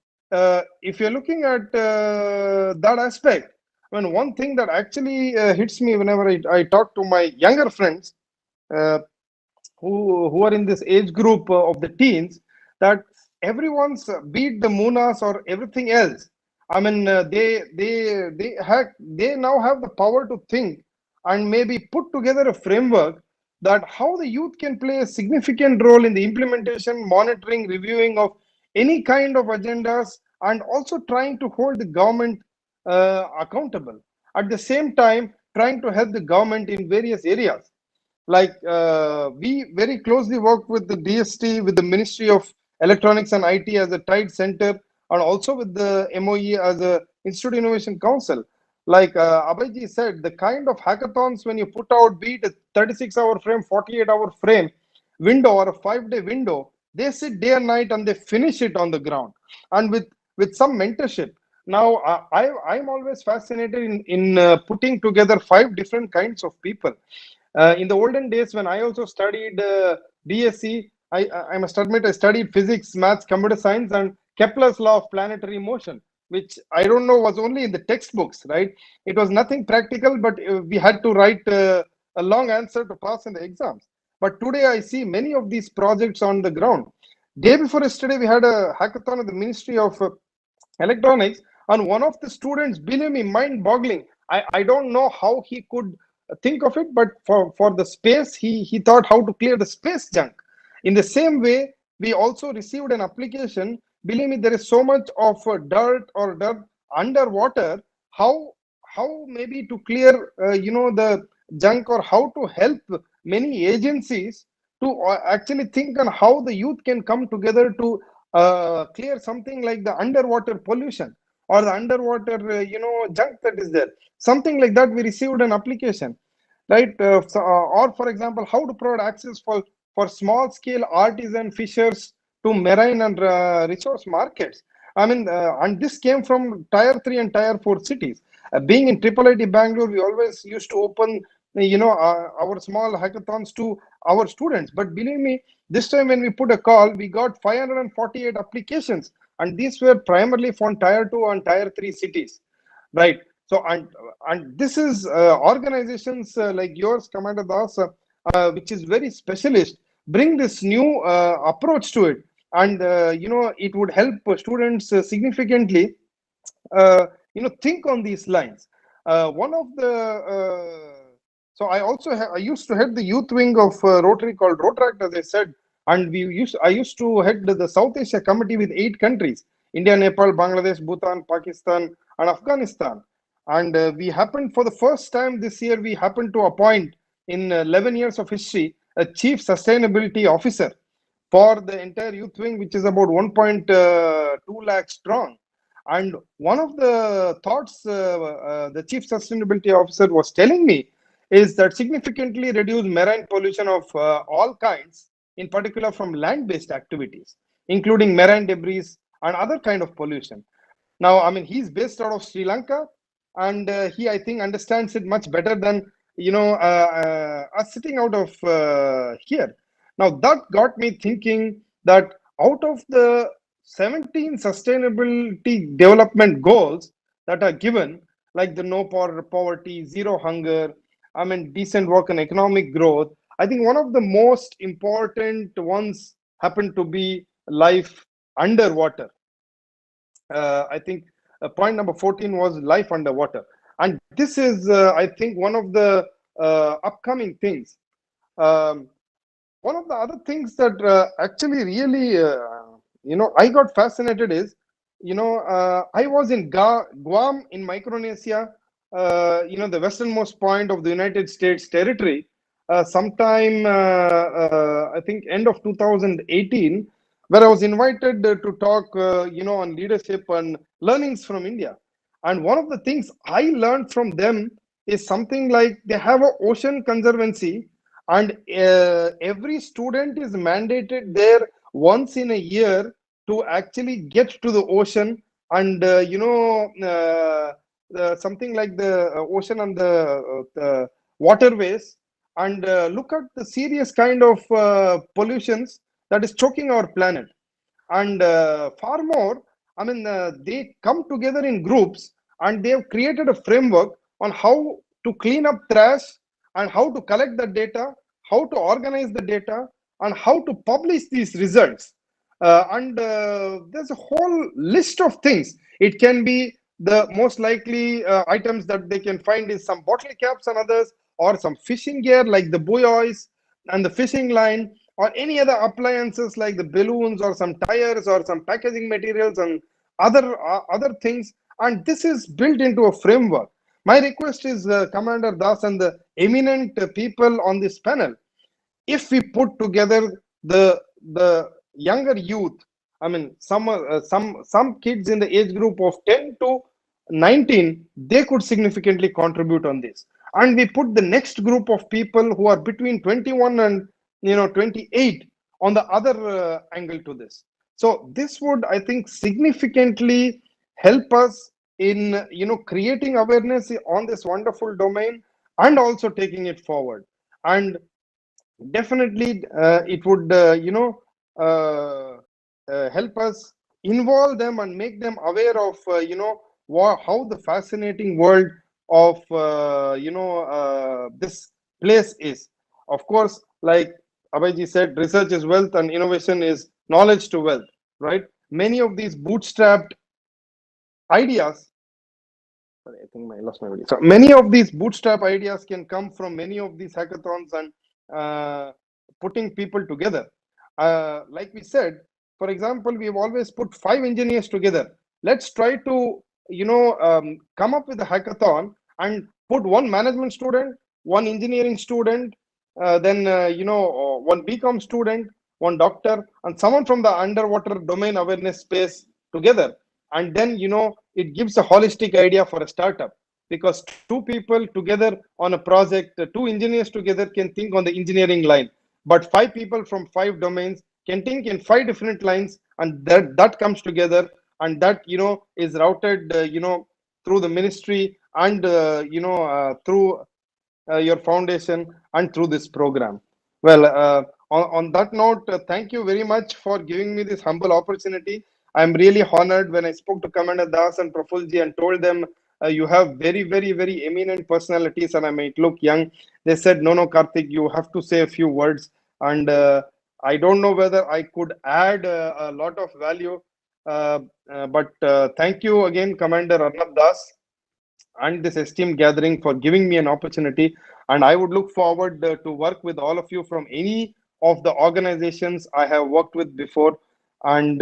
if you're looking at that aspect, I mean, one thing that actually hits me whenever I talk to my younger friends who are in this age group of the teens, that everyone's beat the Munas or everything else. I mean, they now have the power to think and maybe put together a framework that how the youth can play a significant role in the implementation, monitoring, reviewing of any kind of agendas, and also trying to hold the government accountable. At the same time, trying to help the government in various areas. Like we very closely work with the DST, with the Ministry of Electronics and IT as a tied center, and also with the MOE as a Institute Innovation Council. Like Abhayji said, the kind of hackathons when you put out, be it a 36-hour frame, 48-hour frame window, or a 5-day window, they sit day and night and they finish it on the ground, and with some mentorship. Now, I'm always fascinated in putting together 5 different kinds of people. In the olden days, when I also studied BSc, I must admit I studied physics, maths, computer science, and Kepler's law of planetary motion. which I don't know was only in the textbooks, right? It was nothing practical, but we had to write a long answer to pass in the exams. But today I see many of these projects on the ground. Day before yesterday, we had a hackathon at the Ministry of Electronics, and one of the students, believe me, mind-boggling. I don't know how he could think of it, but for the space, he thought how to clear the space junk. In the same way, we also received an application. Believe me, there is so much of dirt underwater. How maybe to clear the junk, or how to help many agencies to actually think on how the youth can come together to clear something like the underwater pollution or the underwater junk that is there, something like that. We received an application, right? Or for example, how to provide access for small scale artisan fishers to marine and resource markets. I mean, and this came from tier 3 and tier 4 cities. Being in Triple-IT Bangalore, we always used to open our small hackathons to our students. But believe me, this time when we put a call, we got 548 applications, and these were primarily from tier 2 and tier 3 cities, right? So and this is organizations like yours, Commander Das, which is very specialist, bring this new approach to it, and it would help students significantly think on these lines. One of the so I also I used to head the youth wing of Rotary called Rotaract, as I said, and I used to head the South Asia Committee with 8 countries: India, Nepal, Bangladesh, Bhutan, Pakistan, and Afghanistan. And we happened, for the first time this year, we happened to appoint in 11 years of history a chief sustainability officer for the entire youth wing, which is about 1.2 lakh strong. And one of the thoughts the chief sustainability officer was telling me is that significantly reduce marine pollution of all kinds, in particular from land-based activities, including marine debris and other kind of pollution. Now, I mean, he's based out of Sri Lanka, and he, I think, understands it much better than us sitting out of here. Now, that got me thinking that out of the 17 sustainability development goals that are given, like the no poverty, zero hunger, I mean, decent work and economic growth, I think one of the most important ones happened to be life underwater. I think point number 14 was life underwater. And this is, I think, one of the upcoming things. One of the other things that actually really, I got fascinated is, I was in Guam in Micronesia, the westernmost point of the United States territory, sometime, I think, end of 2018, where I was invited to talk, on leadership and learnings from India. And one of the things I learned from them is something like they have an ocean conservancy, and every student is mandated there once in a year to actually get to the ocean and something like the ocean and the waterways, and look at the serious kind of pollutions that is choking our planet. And far more, I mean, they come together in groups, and they have created a framework on how to clean up trash, and how to collect the data, how to organize the data, and how to publish these results. And there's a whole list of things. It can be the most likely items that they can find is some bottle caps and others, or some fishing gear like the buoys and the fishing line, or any other appliances like the balloons, or some tires, or some packaging materials, and other things. And this is built into a framework. My request is, Commander Das and the eminent people on this panel, if we put together the younger youth, I mean, some kids in the age group of 10 to 19, they could significantly contribute on this. And we put the next group of people who are between 21 and 28 on the other angle to this. So this would, I think, significantly help us in creating awareness on this wonderful domain, and also taking it forward. And definitely it would help us involve them and make them aware of, how the fascinating world of, this place is. Of course, like Abhayji said, research is wealth and innovation is knowledge to wealth, right? Many of these bootstrapped ideas, sorry, I think I lost my video. So many of these bootstrap ideas can come from many of these hackathons and putting people together. Like we said, for example, we've always put 5 engineers together. Let's try to, come up with a hackathon and put one management student, one engineering student, then, one BCom student, one doctor, and someone from the underwater domain awareness space together. And then, it gives a holistic idea for a startup, because 2 people together on a project, 2 engineers together can think on the engineering line, but 5 people from 5 domains can think in 5 different lines, and that comes together, and that, is routed, through the ministry and, through your foundation and through this program. Well, on that note, thank you very much for giving me this humble opportunity. I'm really honored when I spoke to Commander Das and Prafulji and told them, you have very, very, very eminent personalities and I might look young. They said, no, Karthik, you have to say a few words. And I don't know whether I could add a lot of value. But thank you again, Commander Arnab Das, and this esteemed gathering for giving me an opportunity. And I would look forward to work with all of you from any of the organizations I have worked with before, and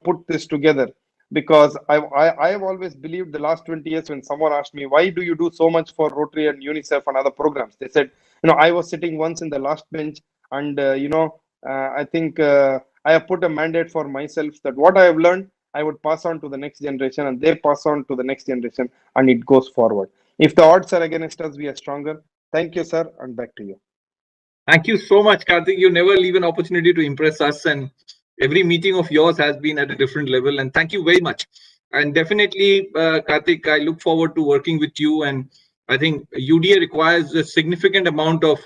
put this together, because I have always believed the last 20 years, when someone asked me, why do you do so much for Rotary and UNICEF and other programs, they said, I was sitting once in the last bench, and I think I have put a mandate for myself that what I have learned I would pass on to the next generation, and they pass on to the next generation, and it goes forward. If the odds are against us, we are stronger. Thank you, sir, and back to you. Thank you so much, Karthik. You never leave an opportunity to impress us, and every meeting of yours has been at a different level. And thank you very much. And definitely, Karthik, I look forward to working with you. And I think UDA requires a significant amount of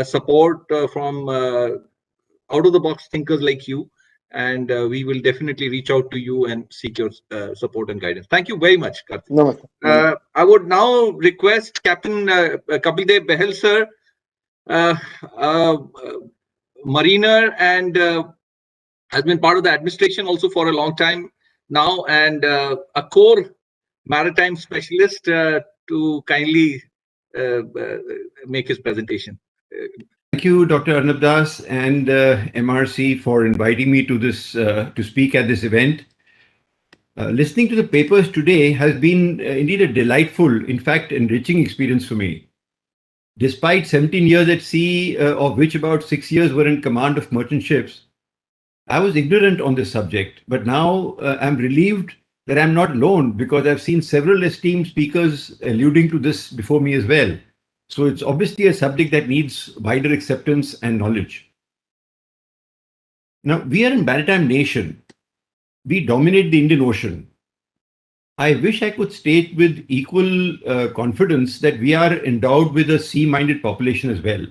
support from out-of-the-box thinkers like you. And we will definitely reach out to you and seek your support and guidance. Thank you very much, Karthik. No, I would now request Captain Kapildev Behel, sir, mariner, and has been part of the administration also for a long time now, and a core maritime specialist, to kindly make his presentation. Thank you, Dr. Arnab Das and MRC for inviting me to this to speak at this event. Listening to the papers today has been indeed a delightful, in fact, enriching experience for me. Despite 17 years at sea, of which about 6 years were in command of merchant ships, I was ignorant on this subject, but now I'm relieved that I'm not alone, because I've seen several esteemed speakers alluding to this before me as well. So it's obviously a subject that needs wider acceptance and knowledge. Now, we are a maritime nation. We dominate the Indian Ocean. I wish I could state with equal confidence that we are endowed with a sea-minded population as well.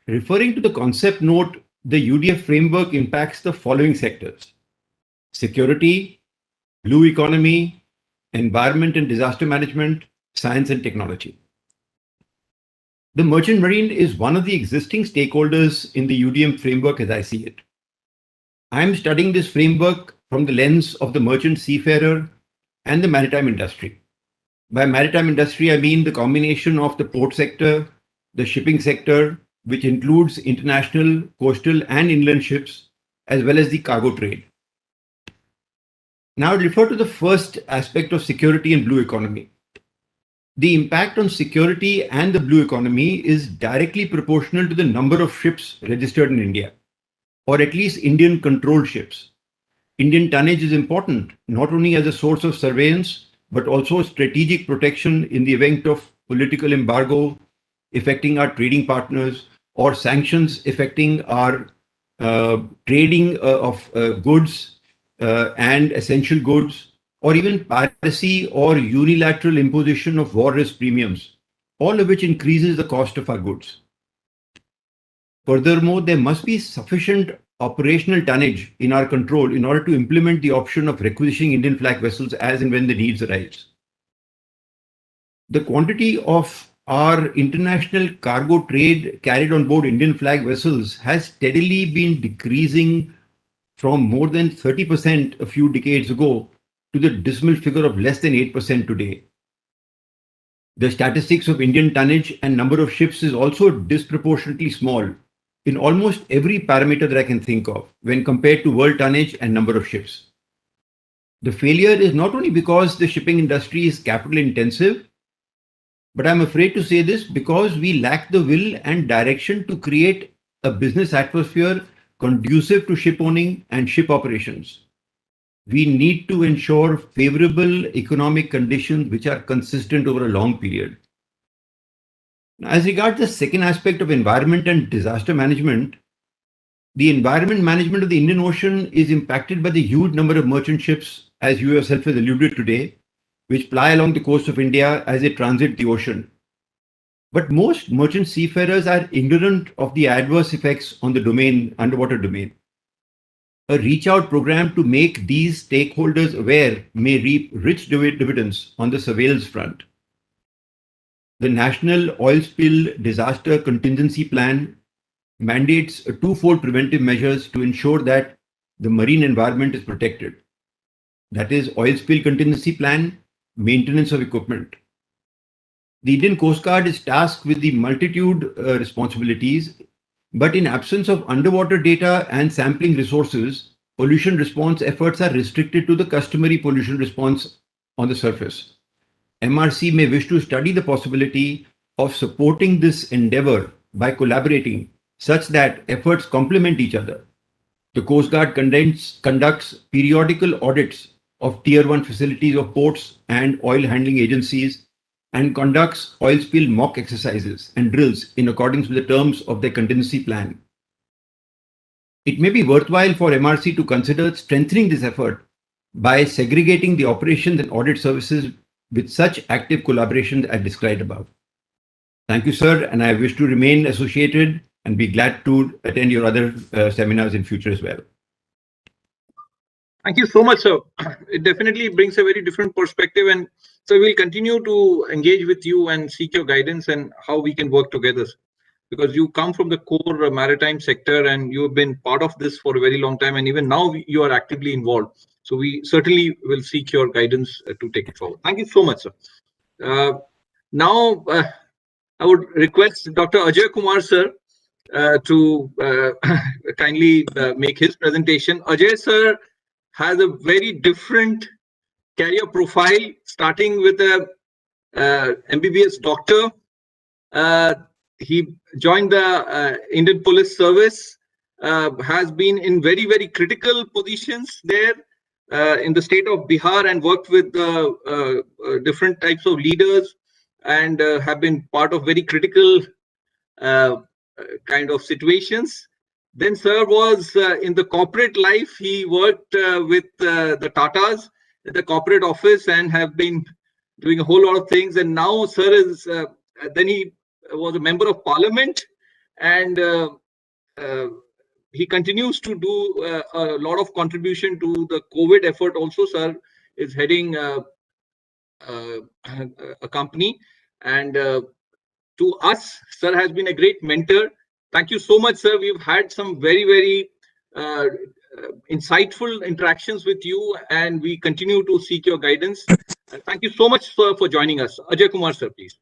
Referring to the concept note, the UDA framework impacts the following sectors: security, blue economy, environment and disaster management, science and technology. The merchant marine is one of the existing stakeholders in the UDM framework as I see it. I am studying this framework from the lens of the merchant seafarer and the maritime industry. By maritime industry, I mean the combination of the port sector, the shipping sector, which includes international, coastal and inland ships, as well as the cargo trade. Now I'll refer to the first aspect of security and blue economy. The impact on security and the blue economy is directly proportional to the number of ships registered in India, or at least Indian controlled ships. Indian tonnage is important, not only as a source of surveillance, but also strategic protection in the event of political embargo affecting our trading partners, or sanctions affecting our trading of goods and essential goods, or even piracy or unilateral imposition of war risk premiums, all of which increases the cost of our goods. Furthermore, there must be sufficient operational tonnage in our control in order to implement the option of requisitioning Indian flag vessels as and when the needs arise. The quantity of our international cargo trade carried on board Indian flag vessels has steadily been decreasing from more than 30% a few decades ago to the dismal figure of less than 8% today. The statistics of Indian tonnage and number of ships is also disproportionately small in almost every parameter that I can think of when compared to world tonnage and number of ships. The failure is not only because the shipping industry is capital intensive, but I'm afraid to say this because we lack the will and direction to create a business atmosphere conducive to ship owning and ship operations. We need to ensure favorable economic conditions which are consistent over a long period. As regards the second aspect of environment and disaster management, the environment management of the Indian Ocean is impacted by the huge number of merchant ships, as you yourself have alluded today, which ply along the coast of India as they transit the ocean. But most merchant seafarers are ignorant of the adverse effects on the domain, underwater domain. A reach out program to make these stakeholders aware may reap rich dividends on the surveillance front. The National Oil Spill Disaster Contingency Plan mandates a twofold preventive measures to ensure that the marine environment is protected. That is oil spill contingency plan, maintenance of equipment. The Indian Coast Guard is tasked with the multitude responsibilities, but in absence of underwater data and sampling resources, pollution response efforts are restricted to the customary pollution response on the surface. MRC may wish to study the possibility of supporting this endeavor by collaborating such that efforts complement each other. The Coast Guard conducts periodical audits of Tier 1 facilities of ports and oil handling agencies and conducts oil spill mock exercises and drills in accordance with the terms of their contingency plan. It may be worthwhile for MRC to consider strengthening this effort by segregating the operations and audit services with such active collaboration as described above. Thank you, sir, and I wish to remain associated and be glad to attend your other seminars in future as well. Thank you so much, sir. It definitely brings a very different perspective, and so we'll continue to engage with you and seek your guidance and how we can work together. Because you come from the core maritime sector and you have been part of this for a very long time, and even now you are actively involved. So we certainly will seek your guidance to take it forward. Thank you so much, sir. Now, I would request Dr. Ajay Kumar, sir, to kindly make his presentation. Ajay, sir, has a very different career profile, starting with a MBBS doctor. He joined the Indian Police Service, has been in very, very critical positions there in the state of Bihar and worked with different types of leaders and have been part of very critical kind of situations. Then sir was in the corporate life. He worked with the Tatas at the corporate office and have been doing a whole lot of things. And now sir is, then he was a member of parliament, and he continues to do a lot of contribution to the COVID effort also. Sir is heading a company, and to us, sir has been a great mentor. Thank you so much, sir. We've had some very, very insightful interactions with you, and we continue to seek your guidance. Thank you so much, sir, for joining us. Ajay Kumar, sir, please.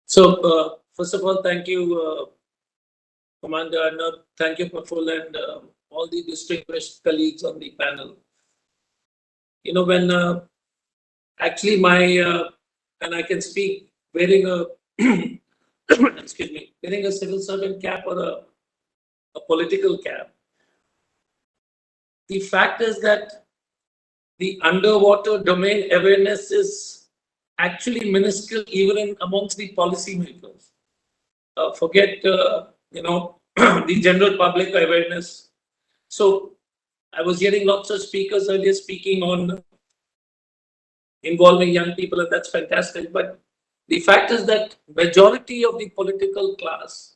So, first of all, thank you, Commander Arnab. Thank you, Praful, and all the distinguished colleagues on the panel. You know, when actually and I can speak wearing a excuse me, wearing a civil servant cap or a political cap. The fact is that the underwater domain awareness is actually minuscule even amongst the policymakers. Forget, you know, the general public awareness. So I was hearing lots of speakers earlier speaking on involving young people, and that's fantastic. But the fact is that majority of the political class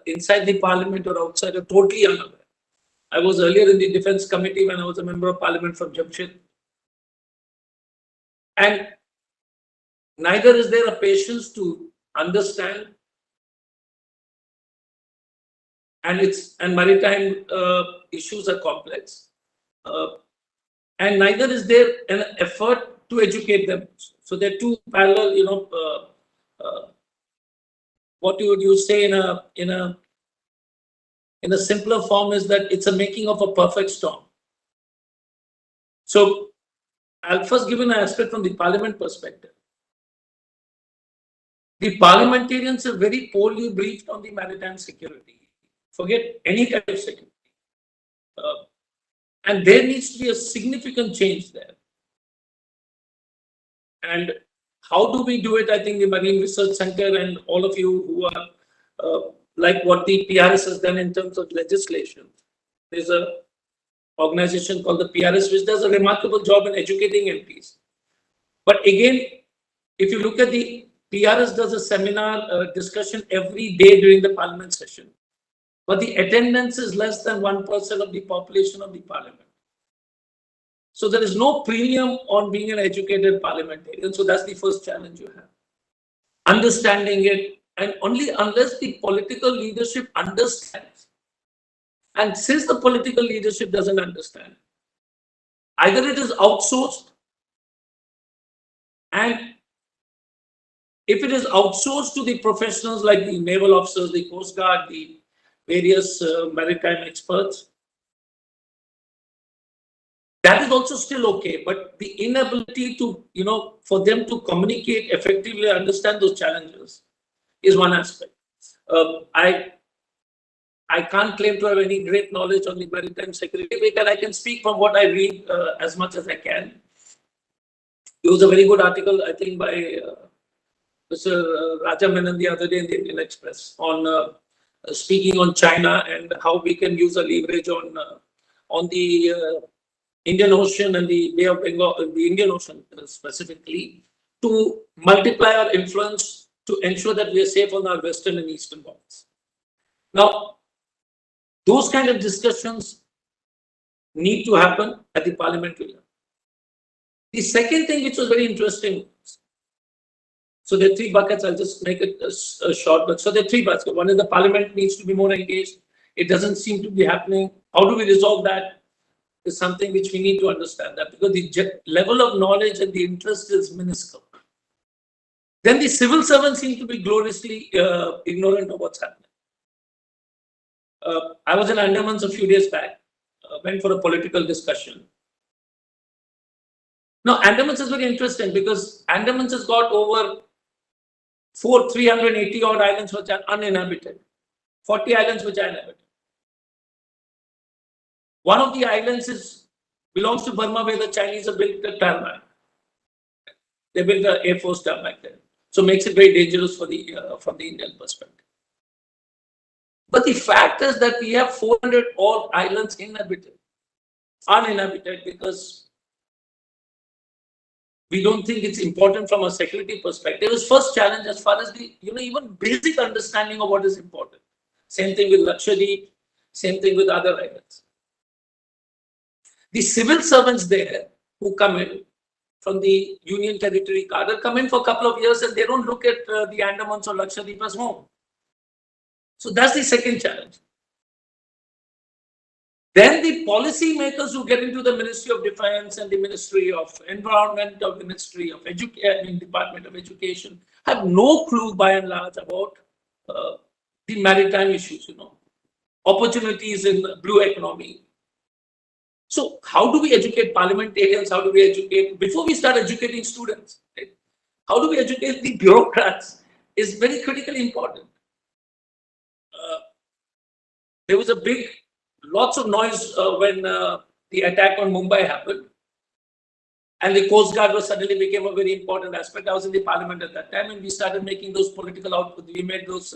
inside the parliament or outside are totally unaware. I was earlier in the Defence Committee when I was a member of Parliament from Jamshedpur. And neither is there a patience to understand, and maritime issues are complex, and neither is there an effort to educate them. So they're two parallel, what you would say in a simpler form is that it's a making of a perfect storm. So I'll first give an aspect from the Parliament perspective. The parliamentarians are very poorly briefed on the maritime security. Forget any kind of security. And there needs to be a significant change there. And how do we do it? I think the Maritime Research Centre and all of you who are like what the PRS has done in terms of legislation. There's an organization called the PRS which does a remarkable job in educating MPs. But again, if you look at the PRS does a seminar discussion every day during the Parliament session. But the attendance is less than 1% of the population of the Parliament. So there is no premium on being an educated parliamentarian. So that's the first challenge you have. Understanding it, and only unless the political leadership understands. And since the political leadership doesn't understand, either it is outsourced, and if it is outsourced to the professionals like the naval officers, the Coast Guard, the various maritime experts, that is also still okay. But the inability to, for them to communicate effectively, understand those challenges is one aspect. I can't claim to have any great knowledge on the maritime security, because I can speak from what I read as much as I can. It was a very good article, I think, by Mr. Raja Menon the other day in the Indian Express on speaking on China and how we can use a leverage on the Indian Ocean and the Bay of Bengal, the Indian Ocean specifically, to multiply our influence to ensure that we are safe on our western and eastern borders. Now, those kind of discussions need to happen at the parliamentary level. The second thing which was very interesting, so there are three buckets, I'll just make it a short, but so there are three buckets. One is the parliament needs to be more engaged. It doesn't seem to be happening. How do we resolve that? Is something which we need to understand, that because the level of knowledge and the interest is minuscule. Then the civil servants seem to be gloriously ignorant of what's happening. I was in Andamans a few days back, went for a political discussion. Now, Andamans is very interesting because Andamans has got over 380 odd islands which are uninhabited, 40 islands which are inhabited. One of the islands belongs to Burma, where the Chinese have built a tarmac. They built an Air Force tarmac there. So makes it very dangerous for the from the Indian perspective. But the fact is that we have 400 odd islands uninhabited, because we don't think it's important from a security perspective. It's first challenge as far as the even basic understanding of what is important. Same thing with Lakshadweep, same thing with other islands. The civil servants there who come in from the Union Territory cadre come in for a couple of years and they don't look at the Andamans or Lakshadweep as home. So that's the second challenge. Then the policy makers who get into the Ministry of Defense and the Ministry of Environment or Ministry of Education, Department of Education, have no clue by and large about the maritime issues, opportunities in the blue economy. So how do we educate parliamentarians? How do we educate, before we start educating students, right? How do we educate the bureaucrats is very critically important. There was lots of noise when the attack on Mumbai happened. And the Coast Guard suddenly became a very important aspect. I was in the parliament at that time and we started making those political outposts. We made those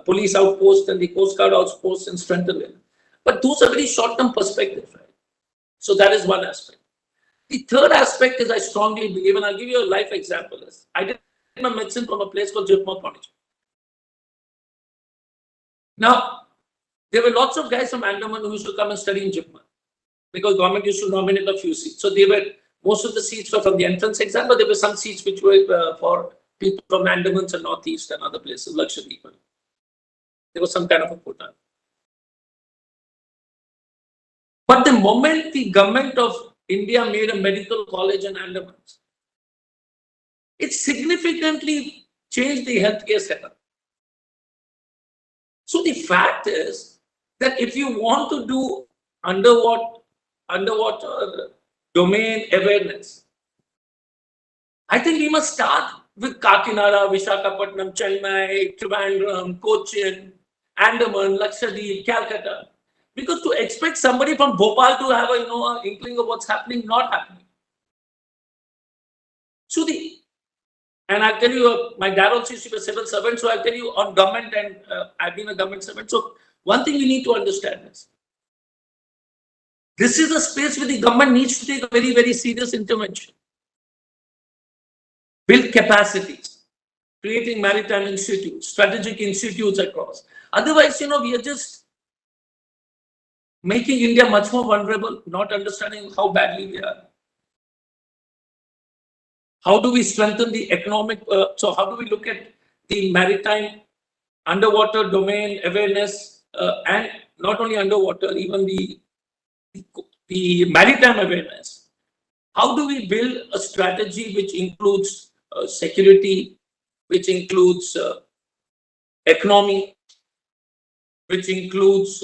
police outposts and the Coast Guard outposts and strengthened them. But those are very short-term perspectives, right? So that is one aspect. The third aspect is I strongly believe, and I'll give you a life example. I did my medicine from a place called Jipma, Pondicherry. Now, There were lots of guys from Andaman who used to come and study in Jipman because government used to nominate a few seats. So most of the seats were from the entrance exam, but there were some seats which were for people from Andamans and Northeast and other places, Lakshadweep. There was some kind of a quota. But the moment the government of India made a medical college in Andamans, it significantly changed the healthcare setup. So the fact is that if you want to do underwater domain awareness, I think we must start with Kakinada, Visakhapatnam, Chennai, Trivandrum, Cochin, Andaman, Lakshadweep, Calcutta. Because to expect somebody from Bhopal to have an inkling of what's happening, not happening. So and I'll tell you, my dad also used to be a civil servant, so I'll tell you on government, and I've been a government servant. So one thing we need to understand is, this is a space where the government needs to take a very, very serious intervention. Build capacities, creating maritime institutes, strategic institutes across. Otherwise, we are just making India much more vulnerable, not understanding how badly we are. How do we strengthen the economic? So how do we look at the maritime underwater domain awareness and not only underwater, even the maritime awareness? How do we build a strategy which includes security, which includes economy, which includes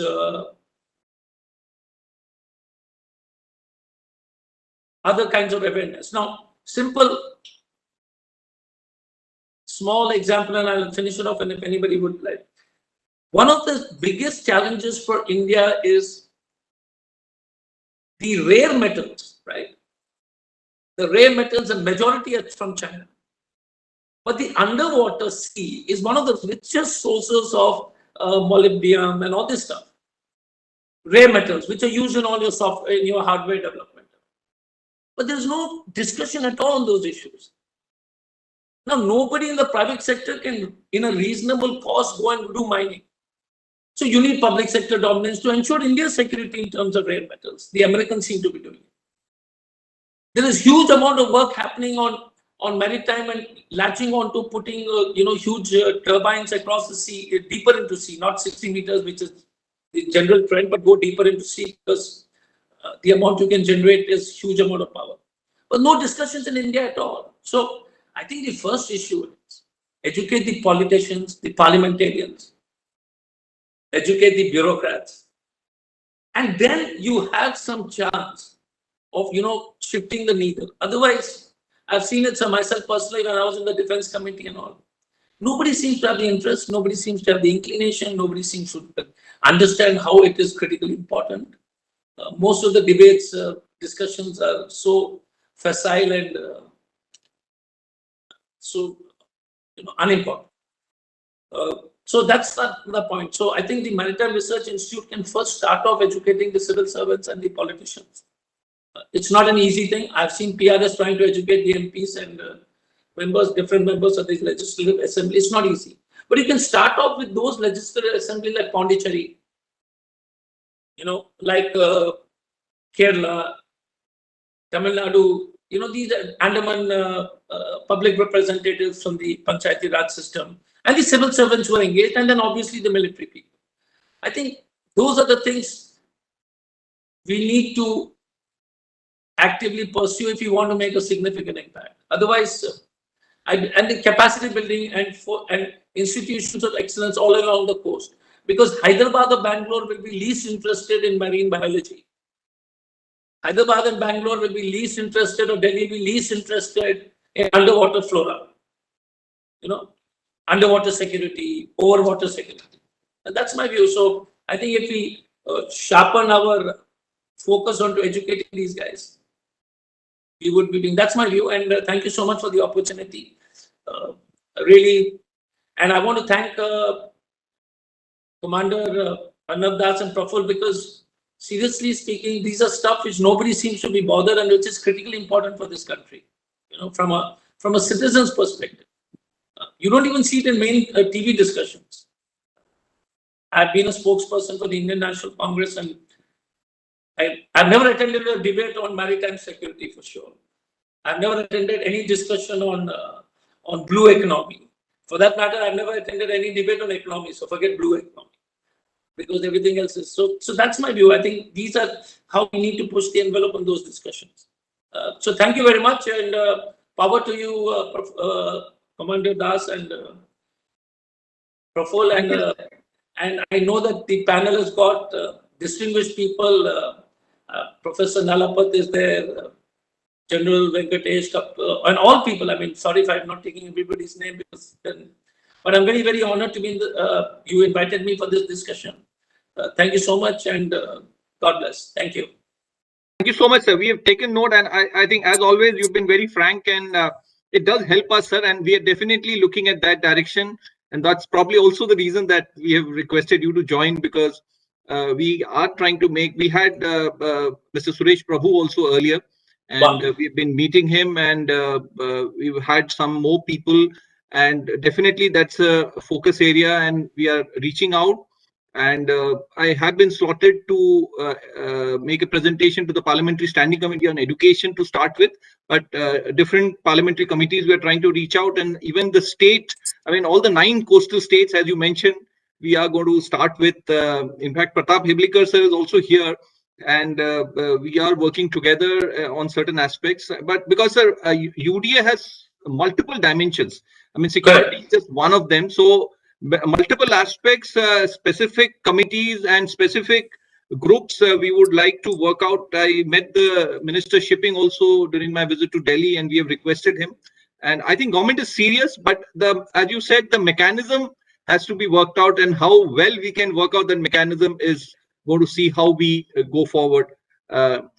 other kinds of awareness? Now, small example, and I'll finish it off, and if anybody would like. One of the biggest challenges for India is the rare metals, right? The rare metals, the majority are from China. But the underwater sea is one of the richest sources of molybdenum and all this stuff. Rare metals, which are used in all your software, in your hardware development. But there's no discussion at all on those issues. Now, nobody in the private sector can, in a reasonable cost, go and do mining. So you need public sector dominance to ensure India's security in terms of rare metals. The Americans seem to be doing it. There is huge amount of work happening on maritime and latching on to putting huge turbines across the sea, deeper into sea, not 60 meters, which is the general trend, but go deeper into sea because the amount you can generate is huge amount of power. But no discussions in India at all. So I think the first issue is educate the politicians, the parliamentarians, educate the bureaucrats, and then you have some chance of shifting the needle. Otherwise, I've seen it myself personally when I was in the defense committee and all. Nobody seems to have the interest, nobody seems to have the inclination, nobody seems to understand how it is critically important. Most of the debates, discussions are so facile and so unimportant. So that's the point. So I think the Maritime Research Institute can first start off educating the civil servants and the politicians. It's not an easy thing. I've seen PRS trying to educate the MPs and different members of the legislative assembly. It's not easy. But you can start off with those legislative assemblies like Pondicherry, like Kerala, Tamil Nadu, these are Andaman public representatives from the Panchayati Raj system, and the civil servants who are engaged, and then obviously the military people. I think those are the things we need to actively pursue if you want to make a significant impact. Otherwise, and the capacity building and institutions of excellence all along the coast, because Hyderabad or Bangalore will be least interested in marine biology. Hyderabad and Bangalore will be least interested, or Delhi will be least interested in underwater flora, underwater security, overwater security. And that's my view. So I think if we sharpen our focus on to educating these guys, we would be doing. That's my view. And thank you so much for the opportunity. Really, and I want to thank Commander Arnab Das and Praful, because seriously speaking, these are stuff which nobody seems to be bothered and which is critically important for this country. From a citizen's perspective, you don't even see it in main TV discussions. I've been a spokesperson for the Indian National Congress, and I've never attended a debate on maritime security for sure. I've never attended any discussion on blue economy. For that matter, I've never attended any debate on economy, so forget blue economy, because everything else is so. So that's my view. I think these are how we need to push the envelope on those discussions. So thank you very much, and power to you, Commander Das and Praful, and I know that the panel has got distinguished people. Professor Nalapat is there, General Venkatesh, and all people. I mean, sorry if I'm not taking everybody's name, because then, but I'm very, very honored to be in the, you invited me for this discussion. Thank you so much, and God bless. Thank you. Thank you so much, sir. We have taken note, and I think, as always, you've been very frank, and it does help us, sir. And we are definitely looking at that direction. And that's probably also the reason that we have requested you to join, because we are trying to make. We had Mr. Suresh Prabhu also earlier, and we've been meeting him, and we've had some more people, and definitely that's a focus area, and we are reaching out. And I have been slotted to make a presentation to the Parliamentary Standing Committee on Education to start with, but different parliamentary committees we are trying to reach out, and even the state, I mean, all the 9 coastal states, as you mentioned, we are going to start with. In fact, Pratap Hiblikar sir is also here, and we are working together on certain aspects. But because, sir, UDA has multiple dimensions. I mean, security is just one of them. So multiple aspects, specific committees and specific groups we would like to work out. I met the Minister Shipping also during my visit to Delhi, and we have requested him. And I think government is serious, but as you said, the mechanism has to be worked out, and how well we can work out that mechanism is going to see how we go forward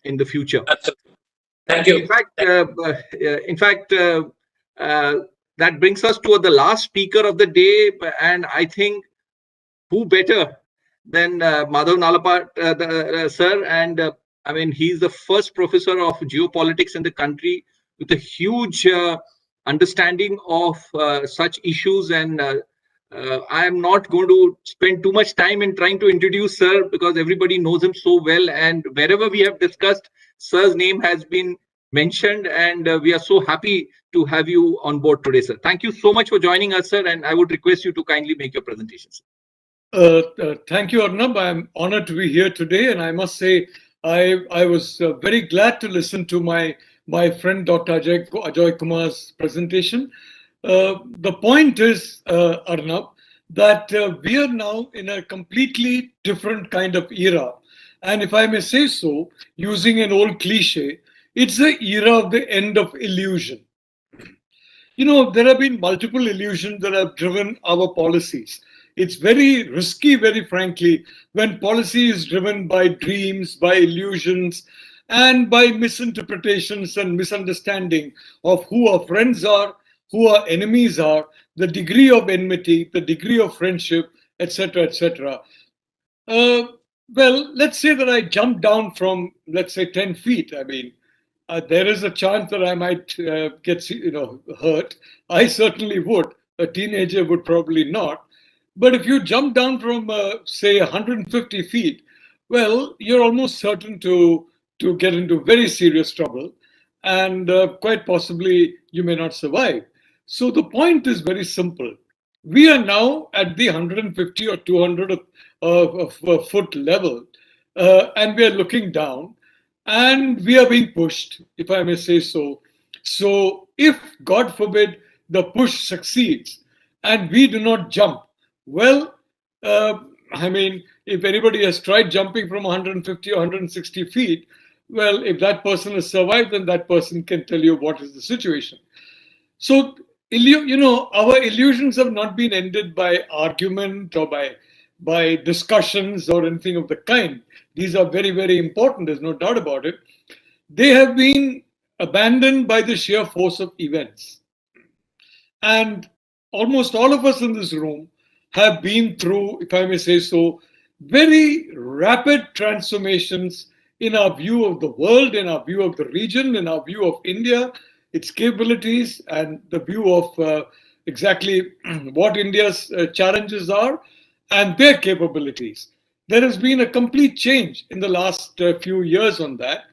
in the future. Absolutely. Thank you. In fact, that brings us to the last speaker of the day, and I think who better than Madhav Nalapat sir, and I mean, he's the first professor of geopolitics in the country with a huge understanding of such issues, and I am not going to spend too much time in trying to introduce sir, because everybody knows him so well, and wherever we have discussed, sir's name has been mentioned, and we are so happy to have you on board today, sir. Thank you so much for joining us, sir, and I would request you to kindly make your presentations. Thank you, Arnab. I'm honored to be here today, and I must say I was very glad to listen to my friend Dr. Ajoy Kumar's presentation. The point is, Arnab, that we are now in a completely different kind of era. And if I may say so, using an old cliche, it's the era of the end of illusion. You know, there have been multiple illusions that have driven our policies. It's very risky, very frankly, when policy is driven by dreams, by illusions, and by misinterpretations and misunderstanding of who our friends are, who our enemies are, the degree of enmity, the degree of friendship, etc., etc. Well, let's say that I jump down from, let's say, 10 feet. I mean, there is a chance that I might get, hurt. I certainly would. A teenager would probably not. But if you jump down from, say, 150 feet, well, you're almost certain to get into very serious trouble, and quite possibly you may not survive. So the point is very simple. We are now at the 150 or 200 foot level, and we are looking down, and we are being pushed, if I may say so. So if, God forbid, the push succeeds and we do not jump, well, I mean, if anybody has tried jumping from 150 or 160 feet, well, if that person has survived, then that person can tell you what is the situation. So, our illusions have not been ended by argument or by discussions or anything of the kind. These are very, very important. There's no doubt about it. They have been abandoned by the sheer force of events. And almost all of us in this room have been through, if I may say so, very rapid transformations in our view of the world, in our view of the region, in our view of India, its capabilities, and the view of exactly what India's challenges are. and their capabilities. There has been a complete change in the last few years on that.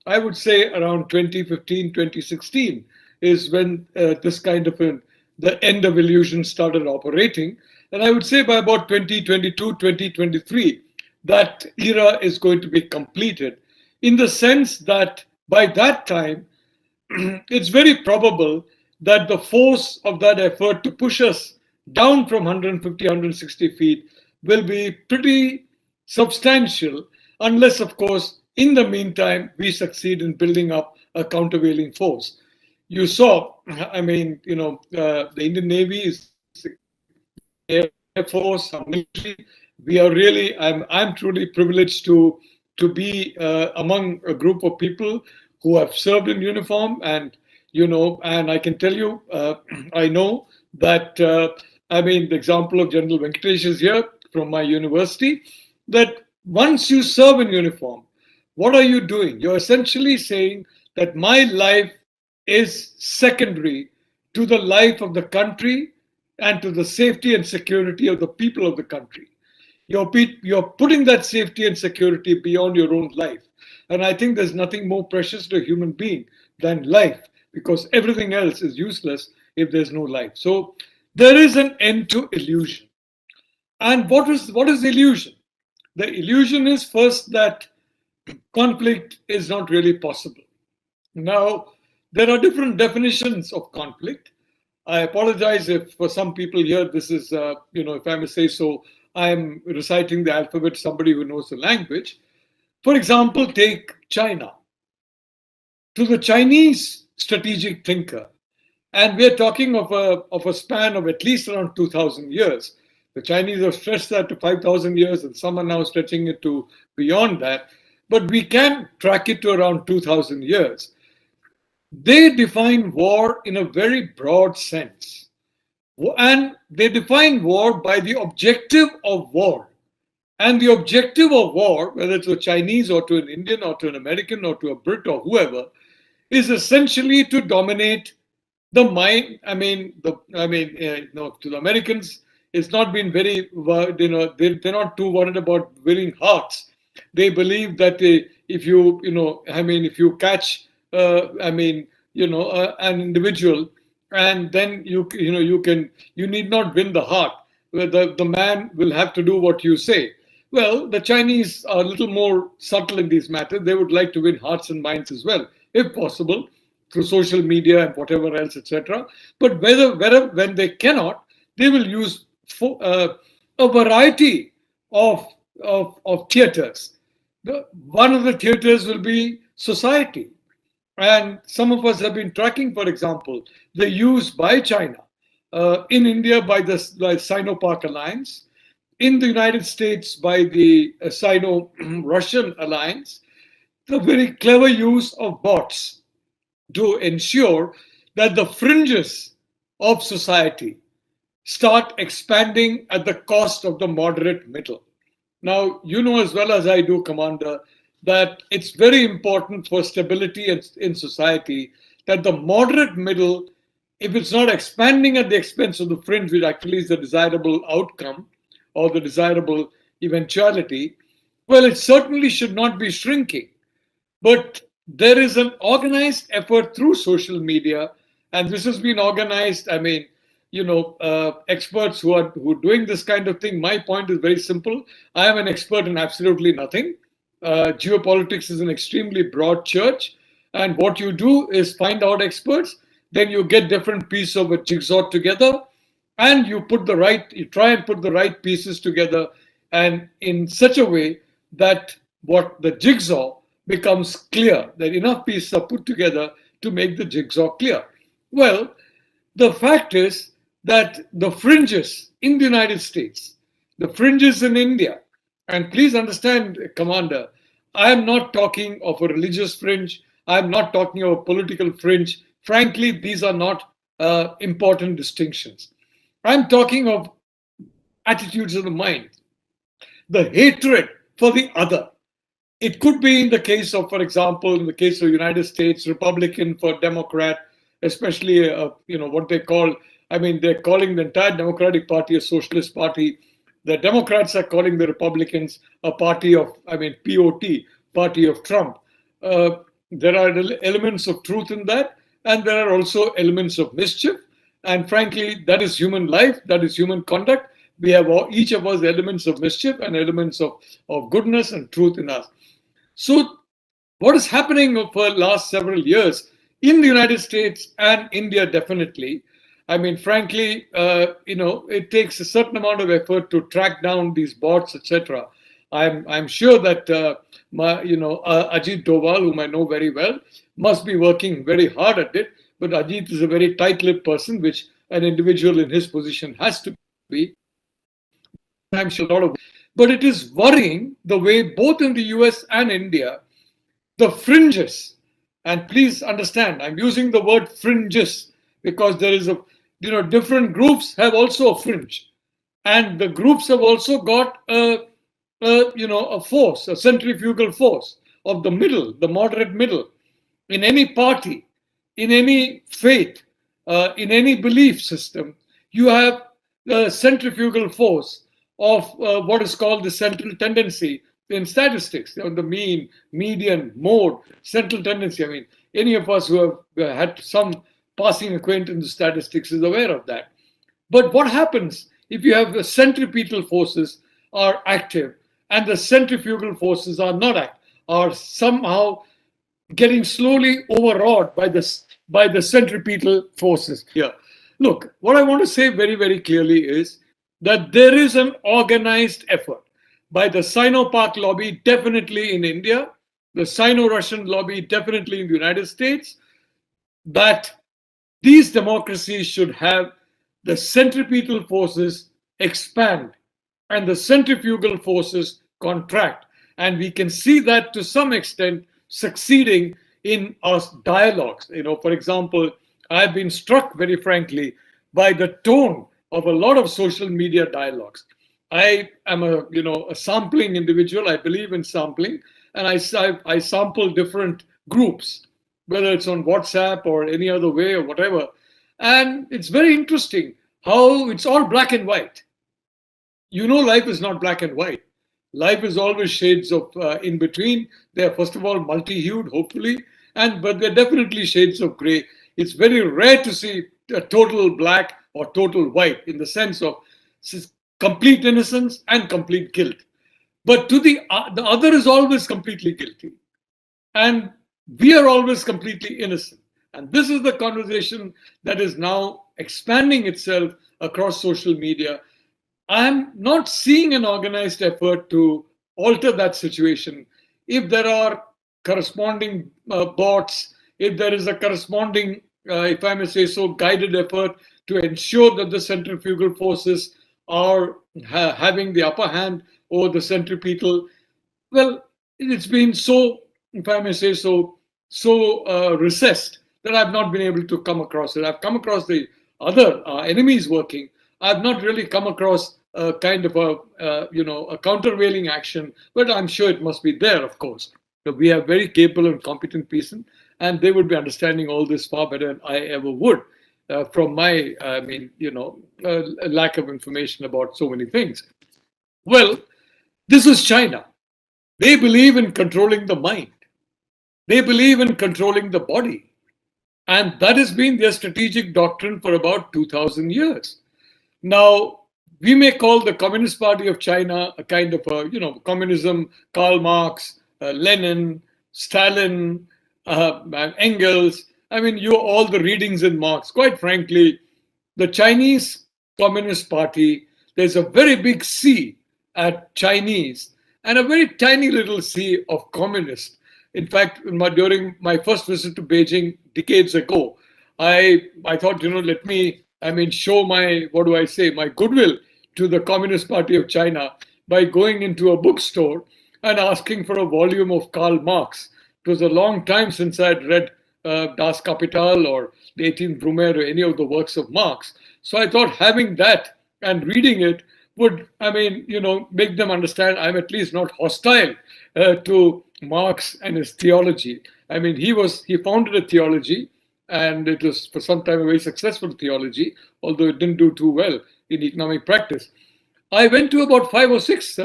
I would say around 2015, 2016 is when this kind of the end of illusion started operating. And I would say by about 2022, 2023, that era is going to be completed, in the sense that by that time, it's very probable that the force of that effort to push us down from 150, 160 feet will be pretty substantial, unless, of course, in the meantime, we succeed in building up a countervailing force. You saw, I mean, the Indian Navy is Air Force, our military. We are really, I'm truly privileged to be among a group of people who have served in uniform, and and I can tell you, I know that I mean, the example of General Venkatesh is here from my university, that once you serve in uniform, what are you doing? You're essentially saying that my life is secondary to the life of the country and to the safety and security of the people of the country. You're putting that safety and security beyond your own life. And I think there's nothing more precious to a human being than life, because everything else is useless if there's no life. So there is an end to illusion. And what is illusion? The illusion is first that conflict is not really possible. Now, there are different definitions of conflict. I apologize if for some people here, this is, if I may say so, I'm reciting the alphabet, somebody who knows the language. For example, take China. To the Chinese strategic thinker, and we're talking of a span of at least around 2,000 years. The Chinese have stretched that to 5,000 years, and some are now stretching it to beyond that. But we can track it to around 2,000 years. They define war in a very broad sense. And they define war by the objective of war. And the objective of war, whether to a Chinese or to an Indian or to an American or to a Brit or whoever, is essentially to dominate the mind. To the Americans, it's not been very, they're not too worried about winning hearts. They believe that if you catch, an individual, and then you need not win the heart. The man will have to do what you say. Well, the Chinese are a little more subtle in these matters. They would like to win hearts and minds as well, if possible, through social media and whatever else, etc. But when they cannot, they will use a variety of theaters. One of the theaters will be society. And some of us have been tracking, for example, the use by China in India by the Sino-Pak Alliance, in the United States by the Sino-Russian Alliance, the very clever use of bots to ensure that the fringes of society start expanding at the cost of the moderate middle. Now, you know as well as I do, Commander, that it's very important for stability in society that the moderate middle, if it's not expanding at the expense of the fringe, which actually is the desirable outcome or the desirable eventuality, well, it certainly should not be shrinking. But there is an organized effort through social media, and this has been organized. Experts who are doing this kind of thing. My point is very simple. I am an expert in absolutely nothing. Geopolitics is an extremely broad church, and what you do is find out experts, then you get different pieces of a jigsaw together, and you try and put the right pieces together, and in such a way that what the jigsaw becomes clear, that enough pieces are put together to make the jigsaw clear. Well, the fact is that the fringes in the United States, the fringes in India, and please understand, Commander, I am not talking of a religious fringe. I am not talking of a political fringe. Frankly, these are not important distinctions. I'm talking of attitudes of the mind, the hatred for the other. It could be in the case of, for example, in the case of the United States, Republican for Democrat, especially, what they call, they're calling the entire Democratic Party a socialist party. The Democrats are calling the Republicans a party of, POT, party of Trump. There are elements of truth in that, and there are also elements of mischief. And frankly, that is human life, that is human conduct. We have each of us elements of mischief and elements of goodness and truth in us. So what is happening for the last several years in the United States and India, definitely, frankly, it takes a certain amount of effort to track down these bots, etc. I'm sure that Ajit Doval, whom I know very well, must be working very hard at it. But Ajit is a very tight-lipped person, which an individual in his position has to be. I'm sure a lot of, but it is worrying the way both in the US and India, the fringes, and please understand, I'm using the word fringes because there is different groups have also a fringe, and the groups have also got a force, a centrifugal force of the middle, the moderate middle, in any party, in any faith, in any belief system. You have the centrifugal force of what is called the central tendency in statistics, the mean, median, mode, central tendency. Any of us who have had some passing acquaintance with statistics is aware of that. But what happens if you have the centripetal forces are active and the centrifugal forces are not active, are somehow getting slowly overawed by the centripetal forces here? Look, what I want to say very, very clearly is that there is an organized effort by the Sino-Pak lobby, definitely in India, the Sino-Russian lobby, definitely in the United States, that these democracies should have the centripetal forces expand and the centrifugal forces contract. And we can see that to some extent succeeding in our dialogues. For example, I've been struck, very frankly, by the tone of a lot of social media dialogues. I am a sampling individual. I believe in sampling, and I sample different groups, whether it's on WhatsApp or any other way or whatever. And it's very interesting how it's all black and white. Life is not black and white. Life is always shades of in between. They're first of all multi-hued, hopefully, but they're definitely shades of gray. It's very rare to see a total black or total white in the sense of complete innocence and complete guilt. But to the other is always completely guilty. And we are always completely innocent. And this is the conversation that is now expanding itself across social media. I'm not seeing an organized effort to alter that situation. If there are corresponding bots, if there is a corresponding, if I may say so, guided effort to ensure that the centrifugal forces are having the upper hand over the centripetal, well, it's been so, if I may say so, recessed that I've not been able to come across it. I've come across the other enemies working. I've not really come across a kind of a countervailing action, but I'm sure it must be there, of course. So we have very capable and competent people, and they would be understanding all this far better than I ever would from my, lack of information about so many things. Well, this is China. They believe in controlling the mind. They believe in controlling the body. And that has been their strategic doctrine for about 2,000 years. Now, we may call the Communist Party of China a kind of communism, Karl Marx, Lenin, Stalin, Engels. All the readings in Marx. Quite frankly, the Chinese Communist Party, there's a very big C at Chinese and a very tiny little c of communist. In fact, during my first visit to Beijing decades ago, I thought, let me, show my, my goodwill to the Communist Party of China by going into a bookstore and asking for a volume of Karl Marx. It was a long time since I had read Das Kapital or the 18th Brumaire or any of the works of Marx. So I thought having that and reading it would, make them understand I'm at least not hostile to Marx and his theology. He founded a theology, and it was for some time a very successful theology, although it didn't do too well in economic practice. I went to about 5 or 6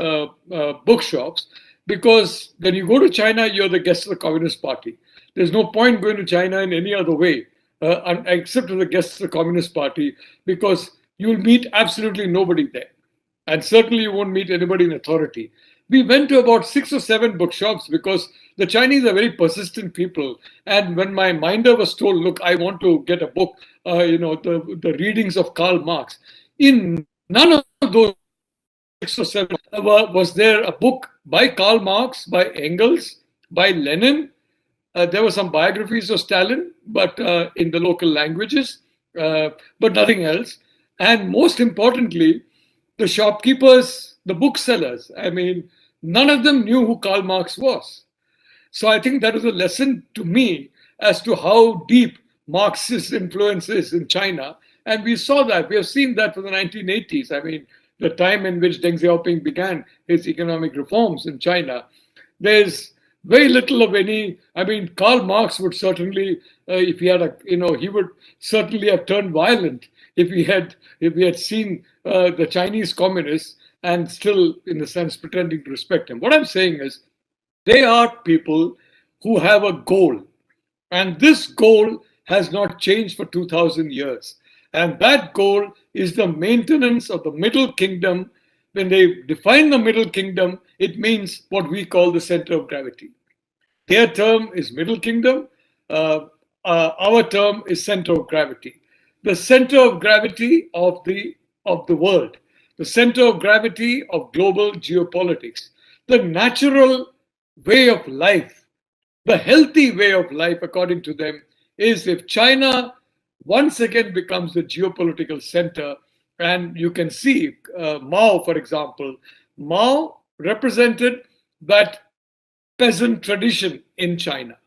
bookshops, because when you go to China, you're the guest of the Communist Party. There's no point going to China in any other way, except as a guest of the Communist Party, because you'll meet absolutely nobody there. And certainly you won't meet anybody in authority. We went to about 6 or 7 bookshops because the Chinese are very persistent people. And when my minder was told, look, I want to get a book, the readings of Karl Marx, in none of those 6 or 7 was there a book by Karl Marx, by Engels, by Lenin. There were some biographies of Stalin, but in the local languages, but nothing else. And most importantly, the shopkeepers, the booksellers, I mean, none of them knew who Karl Marx was. So I think that was a lesson to me as to how deep Marxist influence is in China. And we saw that. We have seen that for the 1980s. I mean, the time in which Deng Xiaoping began his economic reforms in China. There's very little of any. I mean, Karl Marx would certainly, if he had he would certainly have turned violent if he had seen the Chinese communists and still, in a sense, pretending to respect him. What I'm saying is, they are people who have a goal, and this goal has not changed for 2,000 years. And that goal is the maintenance of the Middle Kingdom. When they define the Middle Kingdom, it means what we call the center of gravity. Their term is Middle Kingdom. Our term is center of gravity. The center of gravity of the world, the center of gravity of global geopolitics, the natural way of life, the healthy way of life, according to them, is if China once again becomes the geopolitical center. And you can see Mao, for example. Mao represented that peasant tradition in China.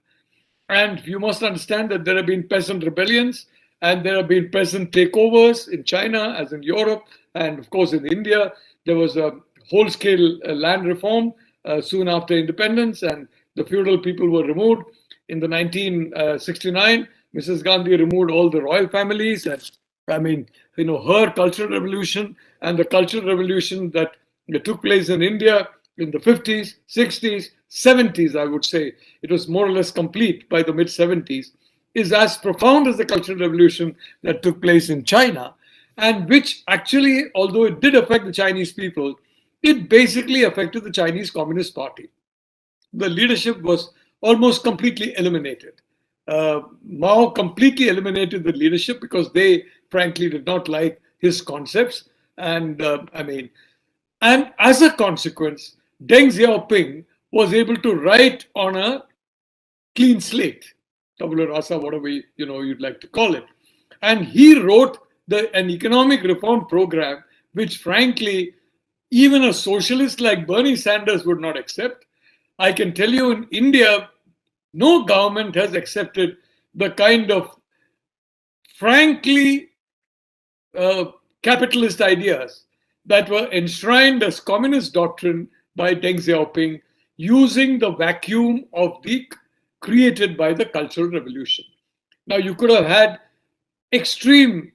And you must understand that there have been peasant rebellions and there have been peasant takeovers in China, as in Europe, and of course in India. There was a whole-scale land reform soon after independence, and the feudal people were removed. In the 1969, Mrs. Gandhi removed all the royal families. And I mean, her cultural revolution and the cultural revolution that took place in India in the 50s, 60s, 70s, I would say, it was more or less complete by the mid-70s, is as profound as the cultural revolution that took place in China, and which actually, although it did affect the Chinese people, it basically affected the Chinese Communist Party. The leadership was almost completely eliminated. Mao completely eliminated the leadership because they, frankly, did not like his concepts. And and as a consequence, Deng Xiaoping was able to write on a clean slate, tabula rasa, whatever you'd like to call it. And he wrote an economic reform program, which frankly, even a socialist like Bernie Sanders would not accept. I can tell you in India, no government has accepted the kind of frankly capitalist ideas that were enshrined as communist doctrine by Deng Xiaoping, using the vacuum of the created by the Cultural Revolution. Now, you could have had extreme,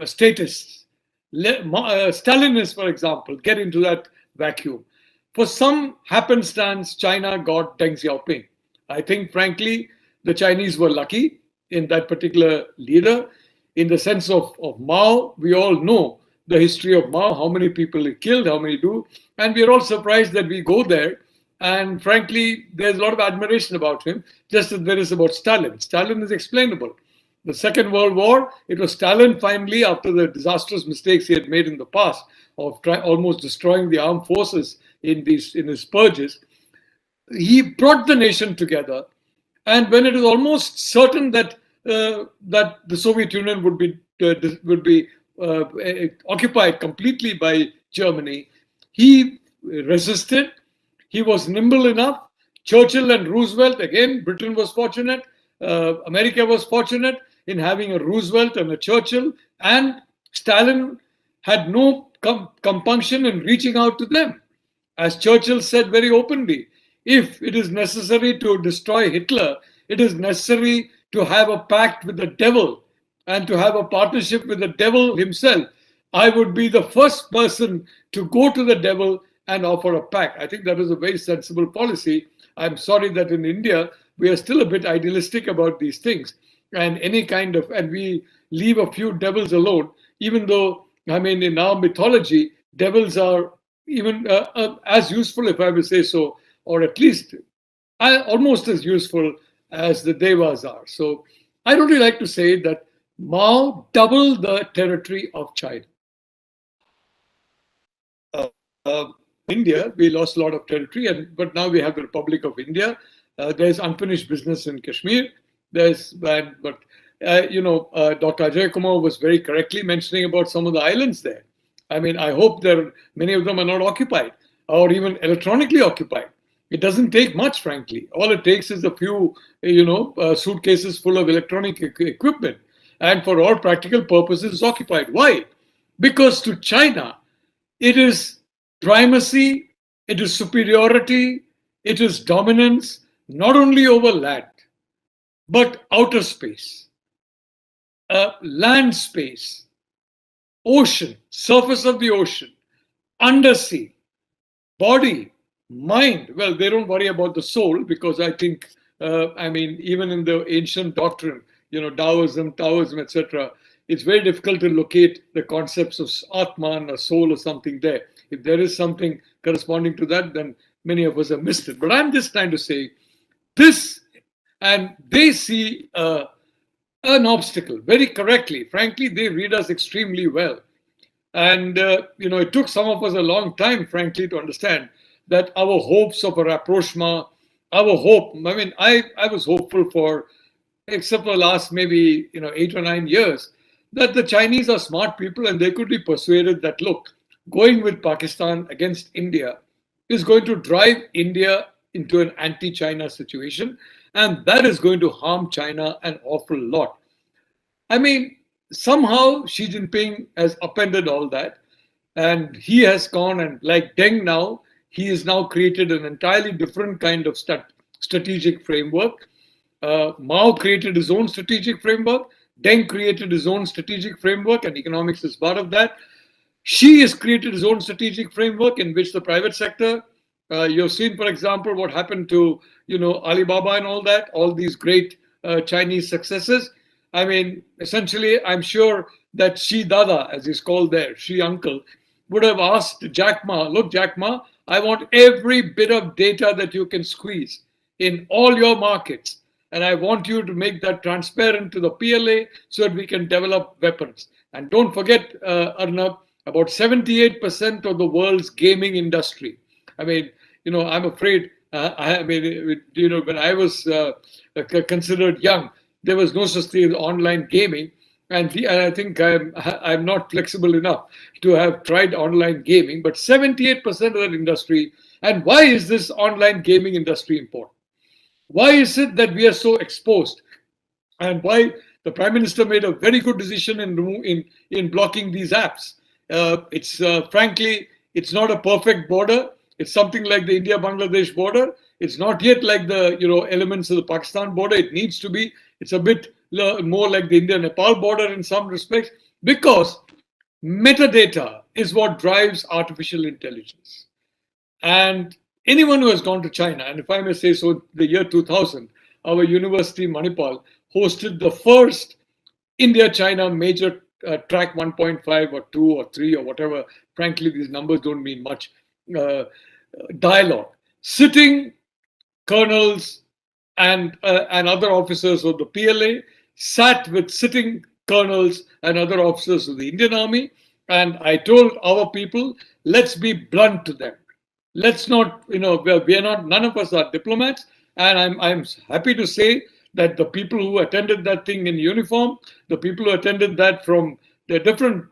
statists, Stalinists, for example, get into that vacuum. For some happenstance, China got Deng Xiaoping. I think, frankly, the Chinese were lucky in that particular leader. In the sense of Mao, we all know the history of Mao, how many people he killed, how many do. And we're all surprised that we go there. And frankly, there's a lot of admiration about him, just as there is about Stalin. Stalin is explainable. The Second World War, it was Stalin finally, after the disastrous mistakes he had made in the past of almost destroying the armed forces in his purges, he brought the nation together. And when it was almost certain that the Soviet Union would be occupied completely by Germany, he resisted. He was nimble enough. Churchill and Roosevelt, again, Britain was fortunate. America was fortunate in having a Roosevelt and a Churchill, and Stalin had no compunction in reaching out to them. As Churchill said very openly, if it is necessary to destroy Hitler, it is necessary to have a pact with the devil and to have a partnership with the devil himself. I would be the first person to go to the devil and offer a pact. I think that was a very sensible policy. I'm sorry that in India, we are still a bit idealistic about these things. And we leave a few devils alone, even though, I mean, in our mythology, devils are even as useful, if I may say so, or at least almost as useful as the devas are. So I really like to say that Mao doubled the territory of China. India, we lost a lot of territory, but now we have the Republic of India. There's unfinished business in Kashmir. Dr. Ajay Kumar was very correctly mentioning about some of the islands there. I mean, I hope many of them are not occupied or even electronically occupied. It doesn't take much, frankly. All it takes is a few, suitcases full of electronic equipment. And for all practical purposes, it's occupied. Why? Because to China, it is primacy, it is superiority, it is dominance, not only over land, but outer space, land space, ocean, surface of the ocean, undersea, body, mind. Well, they don't worry about the soul because I think, even in the ancient doctrine, Taoism, etc., it's very difficult to locate the concepts of Atman, a soul or something there. If there is something corresponding to that, then many of us have missed it. But I'm just trying to say this, and they see an obstacle very correctly. Frankly, they read us extremely well. And, it took some of us a long time, frankly, to understand that our hopes of a rapprochement, I was hopeful for, except for the last maybe 8 or 9 years, that the Chinese are smart people and they could be persuaded that, look, going with Pakistan against India is going to drive India into an anti-China situation, and that is going to harm China an awful lot. I mean, somehow Xi Jinping has upended all that, and he has gone and, like Deng now, he has now created an entirely different kind of strategic framework. Mao created his own strategic framework. Deng created his own strategic framework, and economics is part of that. Xi has created his own strategic framework in which the private sector, you've seen, for example, what happened to Alibaba and all these great Chinese successes. I mean, essentially, I'm sure that Xi Dada, as he's called there, Xi Uncle, would have asked Jack Ma, look, Jack Ma, I want every bit of data that you can squeeze in all your markets. And I want you to make that transparent to the PLA so that we can develop weapons. And don't forget, Arnab, about 78% of the world's gaming industry. I mean, I'm afraid, when I was considered young, there was no such thing as online gaming. And I think I'm not flexible enough to have tried online gaming, but 78% of that industry. And why is this online gaming industry important? Why is it that we are so exposed? And why the Prime Minister made a very good decision in blocking these apps? Frankly, it's not a perfect border. It's something like the India-Bangladesh border. It's not yet like the elements of the Pakistan border. It needs to be. It's a bit more like the India-Nepal border in some respects, because metadata is what drives artificial intelligence. And anyone who has gone to China, and if I may say so, the year 2000, our university, Manipal, hosted the first India-China major track 1.5 or 2 or 3 or whatever. Frankly, these numbers don't mean much. Dialogue. Sitting colonels and other officers of the PLA sat with sitting colonels and other officers of the Indian Army. And I told our people, let's be blunt to them. Let's not, none of us are diplomats. And I'm happy to say that the people who attended that thing in uniform, the people who attended that from the different,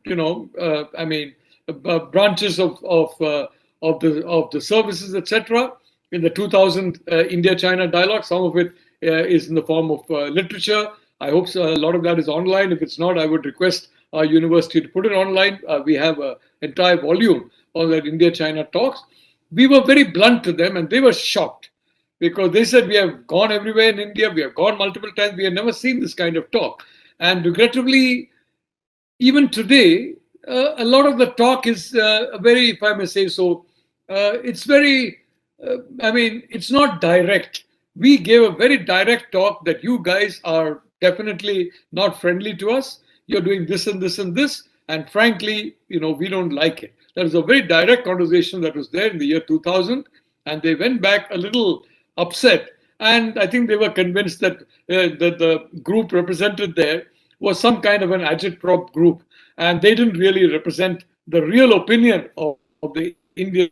branches of the services, etc., in the 2000 India-China dialogue, some of it is in the form of literature. I hope a lot of that is online. If it's not, I would request our university to put it online. We have an entire volume on that India-China talks. We were very blunt to them, and they were shocked because they said, we have gone everywhere in India. We have gone multiple times. We have never seen this kind of talk. And regrettably, even today, a lot of the talk is very, if I may say so, it's very, I mean, it's not direct. We gave a very direct talk that you guys are definitely not friendly to us. You're doing this and this and this. And frankly, we don't like it. There was a very direct conversation that was there in the year 2000. And they went back a little upset. And I think they were convinced that the group represented there was some kind of an agitprop group. And they didn't really represent the real opinion of the Indian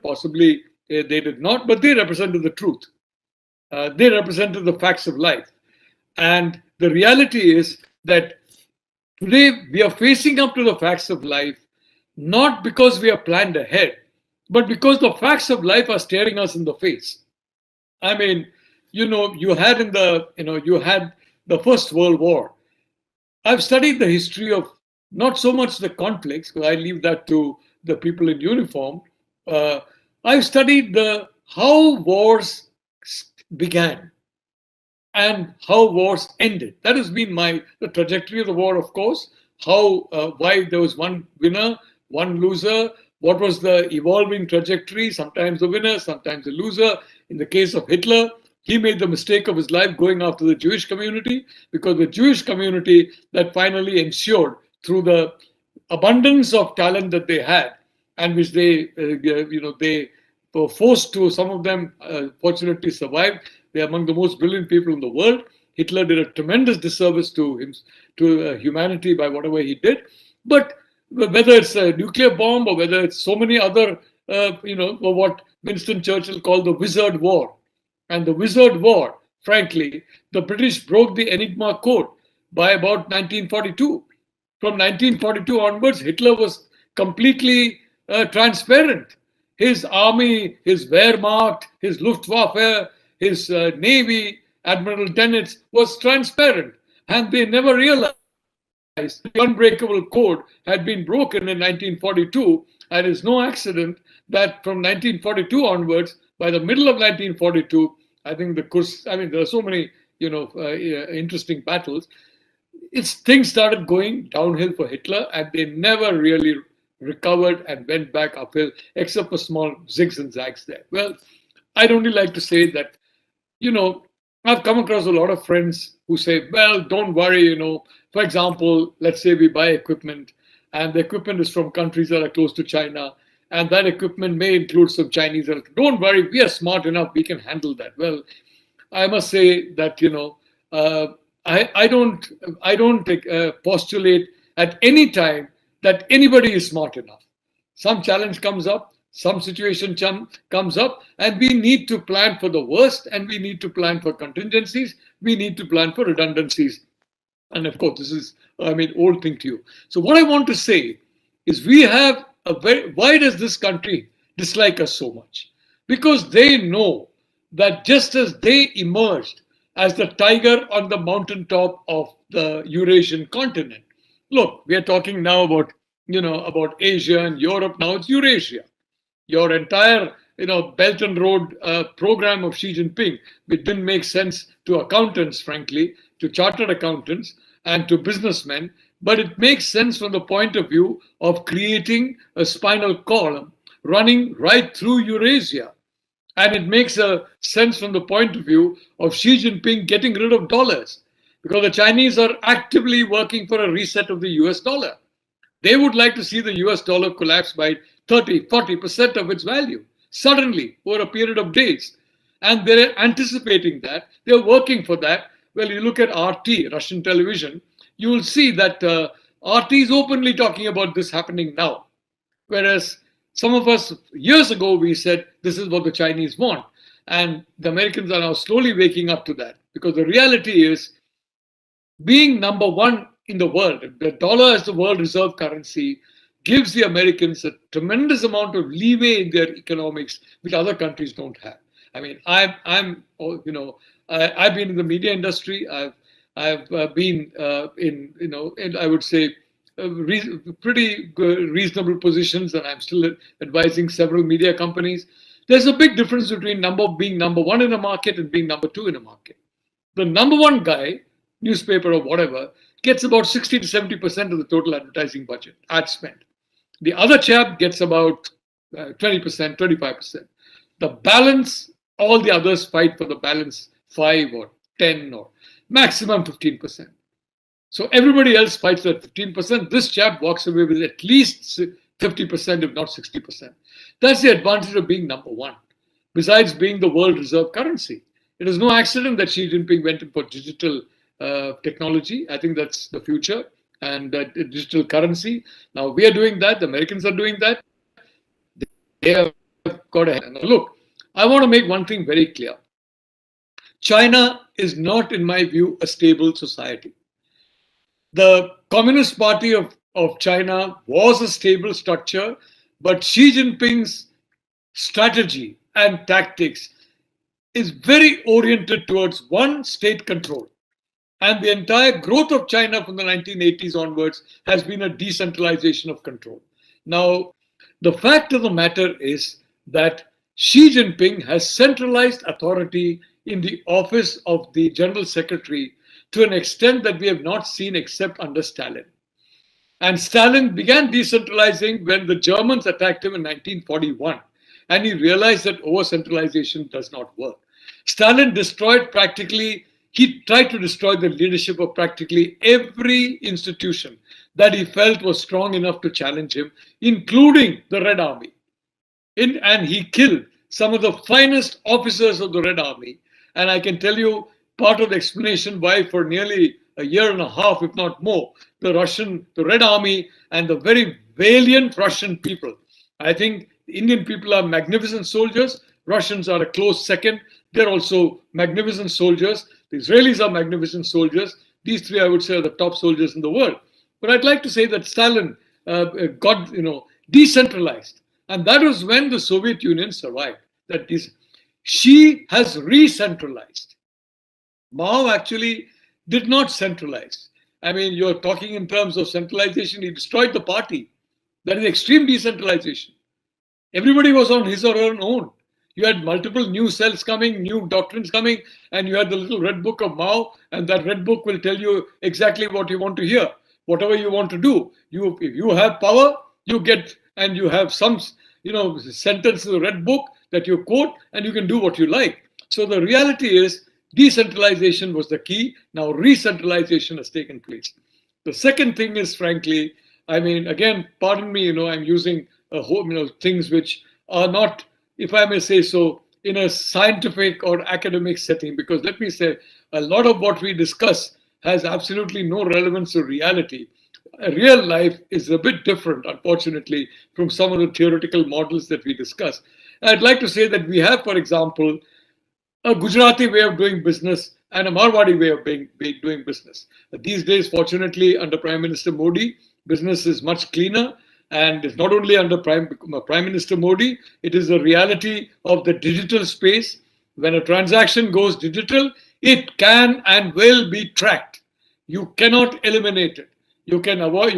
possibly they did not, but they represented the truth. They represented the facts of life. And the reality is that today we are facing up to the facts of life, not because we are planned ahead, but because the facts of life are staring us in the face. I mean, you had the First World War. I've studied the history of not so much the conflicts, because I leave that to the people in uniform. I've studied how wars began and how wars ended. That has been the trajectory of the war, of course. Why there was one winner, one loser. What was the evolving trajectory? Sometimes the winner, sometimes the loser. In the case of Hitler, he made the mistake of his life going after the Jewish community, because the Jewish community that finally ensured through the abundance of talent that they had, and which they were forced to, some of them fortunately survived. They're among the most brilliant people in the world. Hitler did a tremendous disservice to humanity by whatever he did. But whether it's a nuclear bomb or whether it's so many other, what Winston Churchill called the Wizard War. And the Wizard War, frankly, the British broke the Enigma Code by about 1942. From 1942 onwards, Hitler was completely transparent. His army, his Wehrmacht, his Luftwaffe, his navy, Admiral Dennett was transparent. And they never realized the unbreakable code had been broken in 1942. And it's no accident that from 1942 onwards, by the middle of 1942, I think there are so many, interesting battles. Things started going downhill for Hitler, and they never really recovered and went back uphill, except for small zigs and zags there. Well, I'd only like to say that, I've come across a lot of friends who say, well, don't worry, for example, let's say we buy equipment, and the equipment is from countries that are close to China, and that equipment may include some Chinese. Don't worry, we are smart enough, we can handle that. Well, I must say that, I don't postulate at any time that anybody is smart enough. Some challenge comes up, some situation comes up, and we need to plan for the worst, and we need to plan for contingencies, we need to plan for redundancies. And of course, this is, old thing to you. So what I want to say is why does this country dislike us so much? Because they know that just as they emerged as the tiger on the mountaintop of the Eurasian continent. Look, we are talking now about Asia and Europe. Now it's Eurasia. Your entire, Belt and Road program of Xi Jinping, which didn't make sense to accountants, frankly, to chartered accountants and to businessmen, but it makes sense from the point of view of creating a spinal column running right through Eurasia. And it makes a sense from the point of view of Xi Jinping getting rid of dollars, because the Chinese are actively working for a reset of the US dollar. They would like to see the US dollar collapse by 30-40% of its value suddenly over a period of days. And they're anticipating that. They're working for that. Well, you look at RT, Russian television, you will see that RT is openly talking about this happening now. Whereas some of us, years ago, we said, this is what the Chinese want. And the Americans are now slowly waking up to that. Because the reality is, being number one in the world, the dollar as the world reserve currency gives the Americans a tremendous amount of leeway in their economics, which other countries don't have. I've been in the media industry. I've been in I would say pretty reasonable positions, and I'm still advising several media companies. There's a big difference between being number one in a market and being number two in a market. The number one guy, newspaper or whatever, gets about 60 to 70% of the total advertising budget, ad spend. The other chap gets about 20%, 25%. The balance, all the others fight for the balance 5 or 10 or maximum 15%. So everybody else fights at 15%. This chap walks away with at least 50%, if not 60%. That's the advantage of being number one, besides being the world reserve currency. It is no accident that Xi Jinping went in for digital technology. I think that's the future, and digital currency. Now we are doing that. The Americans are doing that. They have got ahead. Now look, I want to make one thing very clear. China is not, in my view, a stable society. The Communist Party of China was a stable structure, but Xi Jinping's strategy and tactics is very oriented towards one, state control. And the entire growth of China from the 1980s onwards has been a decentralization of control. Now, the fact of the matter is that Xi Jinping has centralized authority in the office of the General Secretary to an extent that we have not seen except under Stalin. And Stalin began decentralizing when the Germans attacked him in 1941. And he realized that over-centralization does not work. Stalin he tried to destroy the leadership of practically every institution that he felt was strong enough to challenge him, including the Red Army. And he killed some of the finest officers of the Red Army. And I can tell you part of the explanation why for nearly a year and a half, if not more, the Red Army and the very valiant Russian people. I think the Indian people are magnificent soldiers. Russians are a close second. They're also magnificent soldiers. The Israelis are magnificent soldiers. These three, I would say, are the top soldiers in the world. But I'd like to say that Stalin got decentralized. And that was when the Soviet Union survived. She has re-centralized. Mao actually did not centralize. I mean, you're talking in terms of centralization. He destroyed the party. That is extreme decentralization. Everybody was on his or her own. You had multiple new cells coming, new doctrines coming, and you had the little red book of Mao, and that red book will tell you exactly what you want to hear, whatever you want to do. If you have power, you get, and you have some, sentence in the red book that you quote, and you can do what you like. So the reality is, decentralization was the key. Now re-centralization has taken place. The second thing is, frankly, I mean, again, pardon me, I'm using a whole, things which are not, if I may say so, in a scientific or academic setting, because let me say, a lot of what we discuss has absolutely no relevance to reality. Real life is a bit different, unfortunately, from some of the theoretical models that we discuss. I'd like to say that we have, for example, a Gujarati way of doing business and a Marwadi way of doing business. These days, fortunately, under Prime Minister Modi, business is much cleaner. And it's not only under Prime Minister Modi, it is a reality of the digital space. When a transaction goes digital, it can and will be tracked. You cannot eliminate it. You can avoid,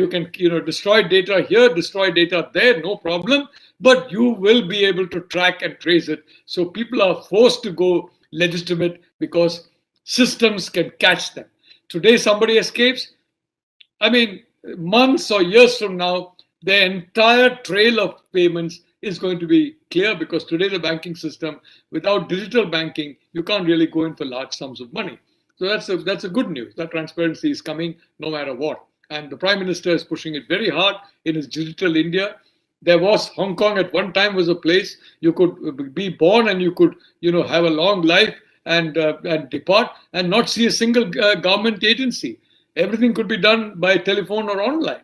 destroy data here, destroy data there, no problem. But you will be able to track and trace it. So people are forced to go legitimate because systems can catch them. Today, somebody escapes. I mean, months or years from now, the entire trail of payments is going to be clear, because today the banking system, without digital banking, you can't really go in for large sums of money. So that's a good news. That transparency is coming no matter what. And the Prime Minister is pushing it very hard in his Digital India. There was Hong Kong at one time was a place you could be born and you could have a long life and depart and not see a single government agency. Everything could be done by telephone or online.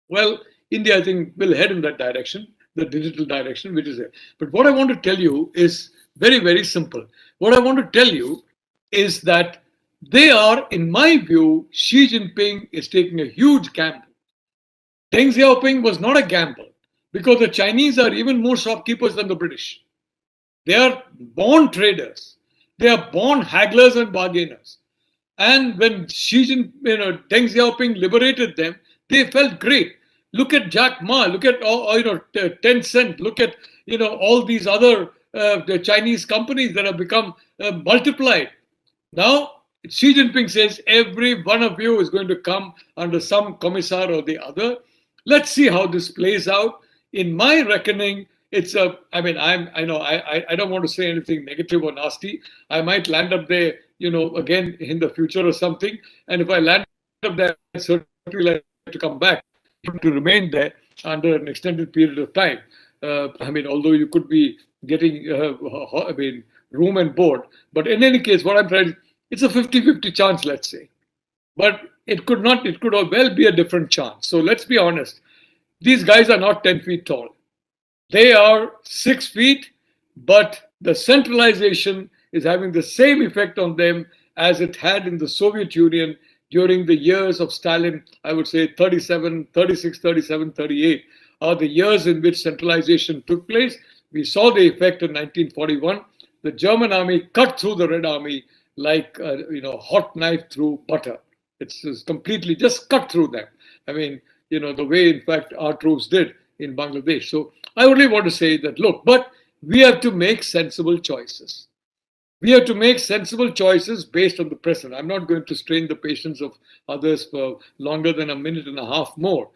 Well, India, I think, will head in that direction, the digital direction, which is there. But what I want to tell you is very, very simple. What I want to tell you is that they are, in my view, Xi Jinping is taking a huge gamble. Deng Xiaoping was not a gamble, because the Chinese are even more shopkeepers than the British. They are born traders. They are born hagglers and bargainers. And when Deng Xiaoping liberated them, they felt great. Look at Jack Ma, look at Tencent, look at all these other the Chinese companies that have become multiplied. Now Xi Jinping says every one of you is going to come under some commissar or the other. Let's see how this plays out. In my reckoning, it's a. I mean, I know I don't want to say anything negative or nasty. I might land up there, again in the future or something. And if I land up there, I'd certainly like to come back to remain there under an extended period of time. I mean, although you could be getting, room and board. But in any case, what I'm trying, it's a 50-50 chance, let's say. But it could well be a different chance. So let's be honest. These guys are not 10 feet tall. They are 6 feet, but the centralization is having the same effect on them as it had in the Soviet Union during the years of Stalin. I would say 37, 36, 37, 38 are the years in which centralization took place. We saw the effect in 1941. The German army cut through the Red Army like hot knife through butter. It's completely just cut through them. I mean, the way, in fact, our troops did in Bangladesh. So I only want to say that, look, but we have to make sensible choices. We have to make sensible choices based on the present. I'm not going to strain the patience of others for longer than a minute and a half more.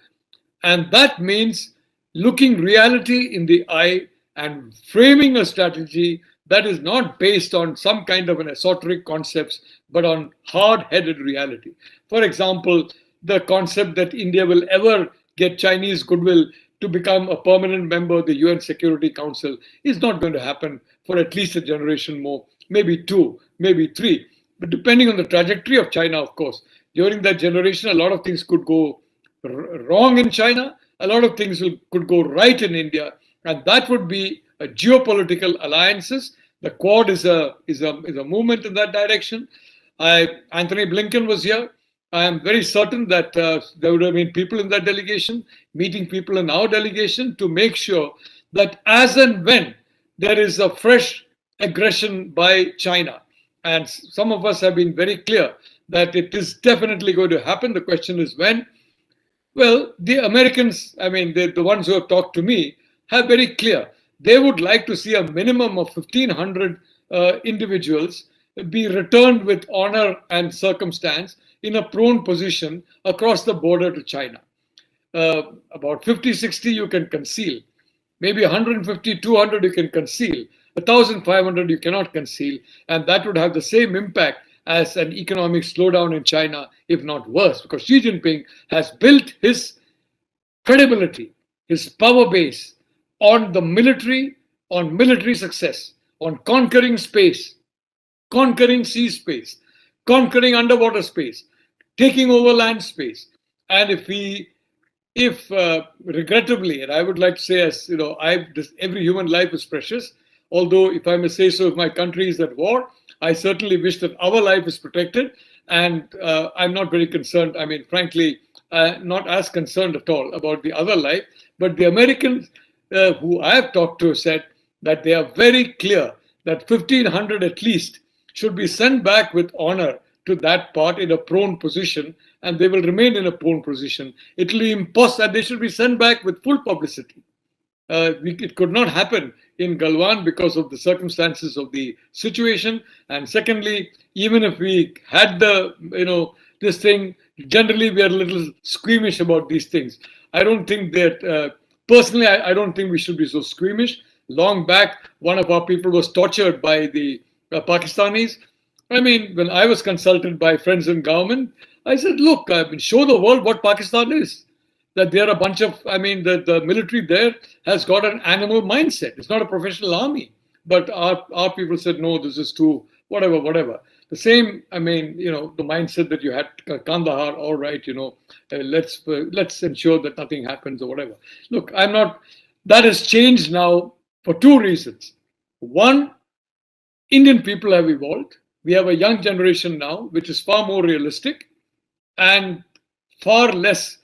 And that means looking reality in the eye and framing a strategy that is not based on some kind of an esoteric concepts, but on hard-headed reality. For example, the concept that India will ever get Chinese goodwill to become a permanent member of the UN Security Council is not going to happen for at least a generation more, maybe 2, maybe 3. But depending on the trajectory of China, of course, during that generation, a lot of things could go wrong in China, a lot of things could go right in India, and that would be a geopolitical alliances. The Quad is a movement in that direction. Anthony Blinken was here. I am very certain that there would have been people in that delegation, meeting people in our delegation to make sure that as and when there is a fresh aggression by China, and some of us have been very clear that it is definitely going to happen. The question is when. Well, the Americans, I mean, the ones who have talked to me, have very clear. They would like to see a minimum of 1,500 individuals be returned with honor and circumstance in a prone position across the border to China. About 50, 60 you can conceal. Maybe 150, 200 you can conceal. 1,500 you cannot conceal. And that would have the same impact as an economic slowdown in China, if not worse, because Xi Jinping has built his credibility, his power base on the military, on military success, on conquering space, conquering sea space, conquering underwater space, taking over land space. And if regrettably, and I would like to say, as you know, every human life is precious. Although, if I may say so, if my country is at war, I certainly wish that our life is protected. And I'm not very concerned. I mean, frankly, not as concerned at all about the other life. But the Americans who I have talked to said that they are very clear that 1,500 at least should be sent back with honor to that part in a prone position, and they will remain in a prone position. It will be impossible. They should be sent back with full publicity. It could not happen in Galwan because of the circumstances of the situation. And secondly, even if we had this thing, generally we are a little squeamish about these things. I don't think that, personally, I don't think we should be so squeamish. Long back, one of our people was tortured by the Pakistanis. I mean, when I was consulted by friends in government, I said, look, show the world what Pakistan is. That they're a bunch of, the military there has got an animal mindset. It's not a professional army. But our people said, no, this is too, whatever. The same, the mindset that you had Kandahar, all right, let's ensure that nothing happens or whatever. Look, that has changed now for 2 reasons. One, Indian people have evolved. We have a young generation now, which is far more realistic and far less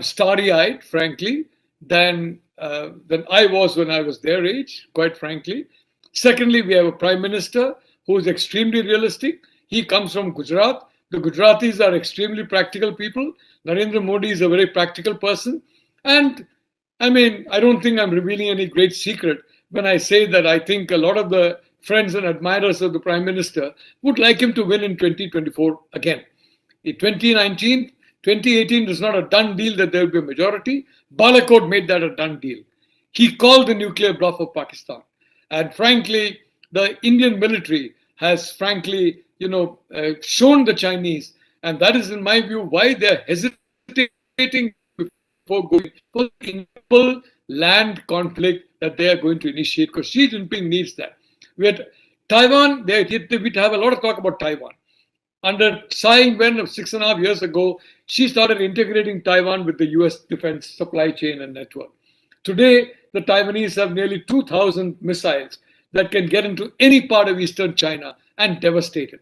starry-eyed, frankly, than I was when I was their age, quite frankly. Secondly, we have a prime minister who is extremely realistic. He comes from Gujarat. The Gujaratis are extremely practical people. Narendra Modi is a very practical person. And I don't think I'm revealing any great secret when I say that I think a lot of the friends and admirers of the Prime Minister would like him to win in 2024 again. In 2019, 2018 is not a done deal that there will be a majority. Balakot made that a done deal. He called the nuclear bluff of Pakistan. And frankly, the Indian military has frankly, shown the Chinese, and that is in my view why they're hesitating before going for the inevitable land conflict that they are going to initiate, because Xi Jinping needs that. With Taiwan, we have a lot of talk about Taiwan. Under Tsai Ing-wen of 6.5 years ago, she started integrating Taiwan with the US defense supply chain and network. Today, the Taiwanese have nearly 2,000 missiles that can get into any part of eastern China and devastate it.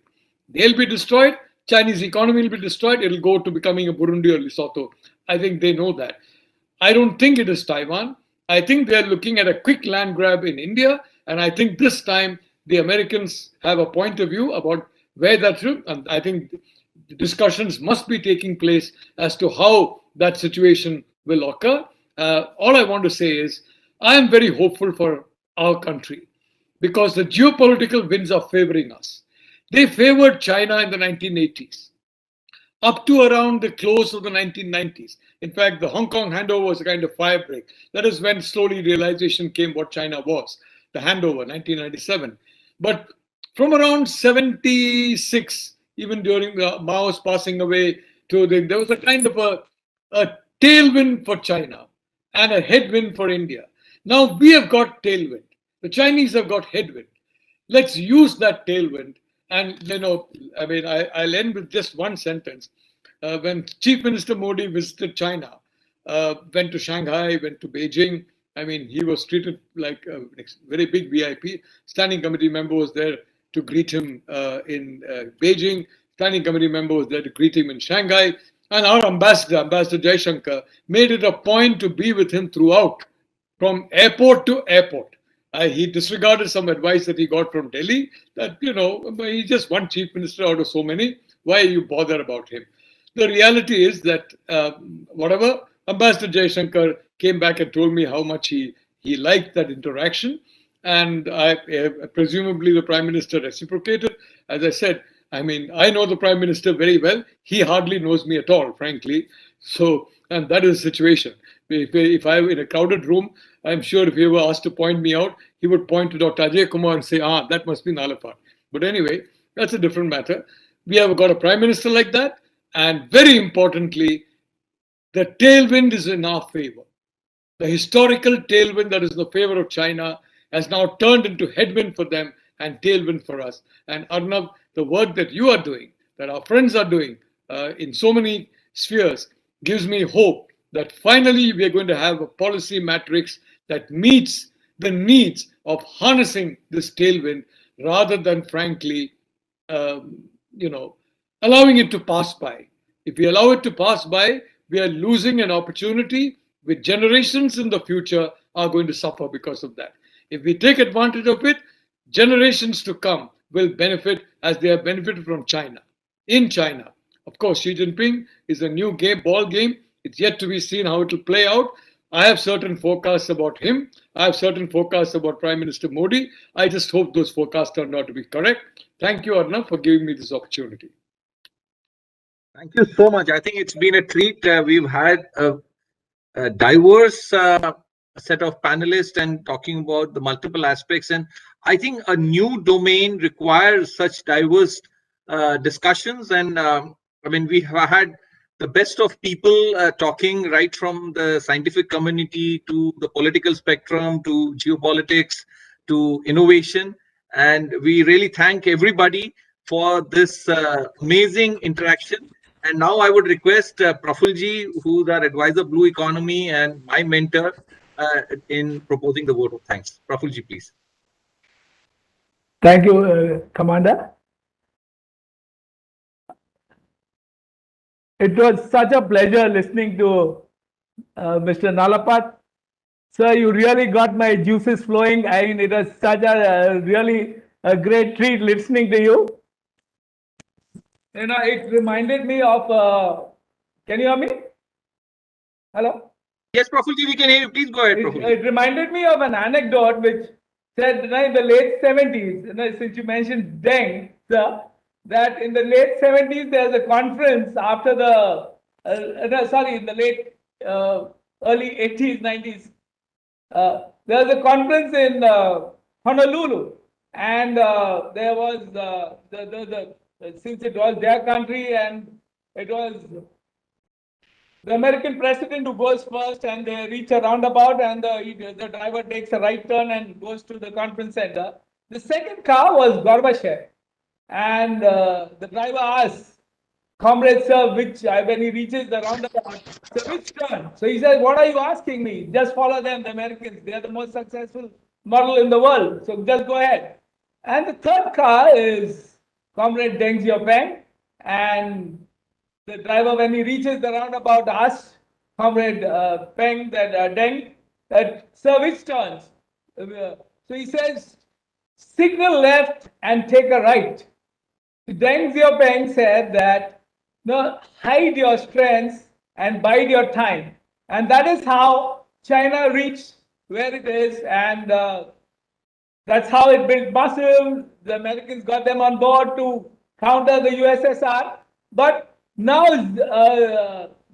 They'll be destroyed. Chinese economy will be destroyed. It'll go to becoming a Burundi or Lesotho. I think they know that. I don't think it is Taiwan. I think they're looking at a quick land grab in India. And I think this time the Americans have a point of view about where that's true. And I think discussions must be taking place as to how that situation will occur. All I want to say is I am very hopeful for our country because the geopolitical winds are favoring us. They favored China in the 1980s, up to around the close of the 1990s. In fact, the Hong Kong handover was a kind of firebreak. That is when slowly realization came what China was, the handover, 1997. But from around 76, even during the Mao's passing away, there was a kind of a tailwind for China and a headwind for India. Now we have got tailwind. The Chinese have got headwind. Let's use that tailwind. And, I'll end with just one sentence. When Chief Minister Modi visited China, went to Shanghai, went to Beijing, he was treated like a very big VIP. Standing committee member was there to greet him in Beijing. Standing committee member was there to greet him in Shanghai. And our Ambassador Jaishankar, made it a point to be with him throughout, from airport to airport. He disregarded some advice that he got from Delhi that, he's just one chief minister out of so many. Why you bother about him? The reality is that Ambassador Jaishankar came back and told me how much he liked that interaction. And presumably the Prime Minister reciprocated. As I said, I know the Prime Minister very well. He hardly knows me at all, frankly. And that is the situation. If I'm in a crowded room, I'm sure if he were asked to point me out, he would point to Dr. Ajay Kumar and say, that must be Nalapad. But anyway, that's a different matter. We have got a Prime Minister like that. And very importantly, the tailwind is in our favor. The historical tailwind that is in the favor of China has now turned into headwind for them and tailwind for us. And Arnab, the work that you are doing, that our friends are doing in so many spheres, gives me hope that finally we are going to have a policy matrix that meets the needs of harnessing this tailwind rather than, frankly, allowing it to pass by. If we allow it to pass by, we are losing an opportunity which generations in the future are going to suffer because of that. If we take advantage of it, generations to come will benefit as they have benefited from China. In China, of course, Xi Jinping is a new ball game. It's yet to be seen how it will play out. I have certain forecasts about him. I have certain forecasts about Prime Minister Modi. I just hope those forecasts turn out to be correct. Thank you, Arnab, for giving me this opportunity. Thank you so much. I think it's been a treat. We've had a diverse set of panelists and talking about the multiple aspects. And I think a new domain requires such diverse discussions. And we have had the best of people talking, right from the scientific community to the political spectrum to geopolitics to innovation. And we really thank everybody for this amazing interaction. And now I would request Prafulji, who's our advisor, Blue Economy, and my mentor in proposing the vote of thanks. Prafulji, please. Thank you, Commander. It was such a pleasure listening to Mr. Nalapat. Sir, you really got my juices flowing. It was such really a great treat listening to you. It reminded me of, can you hear me? Hello? Yes, Prafulji, we can hear you. Please go ahead, Prafulji. It reminded me of an anecdote which said in the late 70s, since you mentioned Deng, sir, that in the late 70s there's a conference after the, in the late early 80s, 90s, there was a conference in Honolulu, and there was since it was their country and it was the American president who goes first, and they reach a roundabout, and the driver takes a right turn and goes to the conference center. The second car was Gorbachev, and the driver asks, "Comrade sir, which when he reaches the roundabout, so which turn?" So he says, "What are you asking me? Just follow them, the Americans. They are the most successful model in the world. So just go ahead." And the third car is Comrade Deng Xiaoping, and the driver, when he reaches the roundabout, asks Comrade Deng, that sir, which turns? So he says, "Signal left and take a right." Deng Xiaoping said that, no, hide your strengths and bide your time. And that is how China reached where it is, and that's how it built muscle. The Americans got them on board to counter the USSR. But now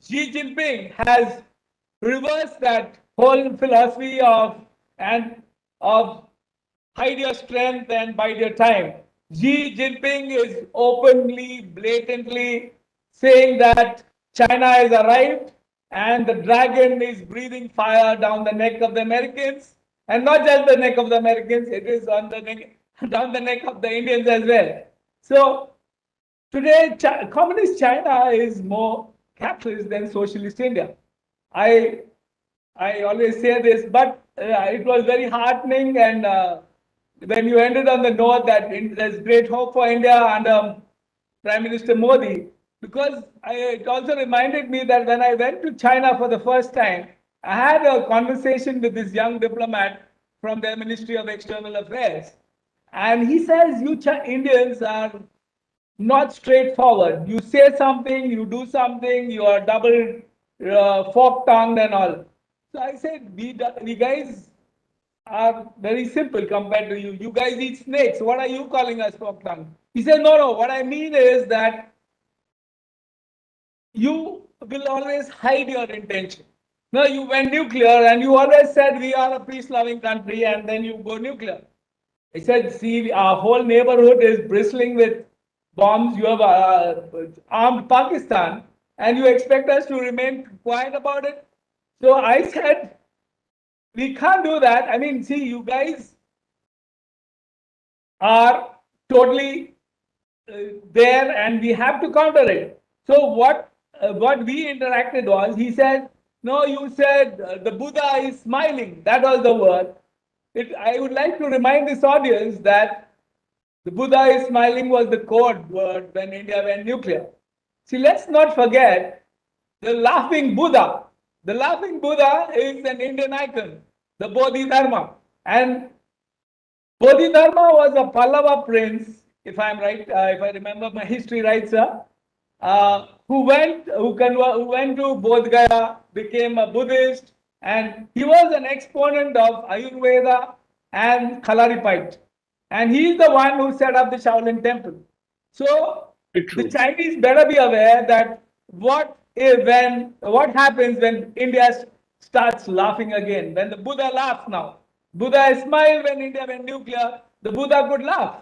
Xi Jinping has reversed that whole philosophy of hide your strength and bide your time. Xi Jinping is openly, blatantly saying that China has arrived and the dragon is breathing fire down the neck of the Americans, and not just the neck of the Americans, it is on the neck, down the neck of the Indians as well. So today, communist China is more capitalist than socialist India. I always say this, but it was very heartening, and when you ended on the note that there's great hope for India under Prime Minister Modi, because it also reminded me that when I went to China for the first time, I had a conversation with this young diplomat from their Ministry of External Affairs. And he says, "You Indians are not straightforward. You say something, you do something, you are double fork-tongued and all." So I said, we guys are very simple compared to you. You guys eat snakes. What are you calling us fork-tongued? He said, no, what I mean is that you will always hide your intention. No, you went nuclear and you always said we are a peace-loving country, and then you go nuclear. He said, see, our whole neighborhood is bristling with bombs. You have armed Pakistan, and you expect us to remain quiet about it? So I said, we can't do that. I mean, see, you guys are totally there, and we have to counter it. So what we interacted was, he said, no, you said the Buddha is smiling. That was the word. I would like to remind this audience that the Buddha is smiling was the code word when India went nuclear. See, let's not forget the laughing Buddha. The laughing Buddha is an Indian icon, the Bodhidharma. And Bodhidharma was a Pallava prince, if I'm right, if I remember my history right, sir, who went to Bodh Gaya, became a Buddhist, and he was an exponent of Ayurveda and Kalaripayat. And he is the one who set up the Shaolin Temple. So the Chinese better be aware that what happens when India starts laughing again, when the Buddha laughs now. Buddha smiled when India went nuclear. The Buddha could laugh.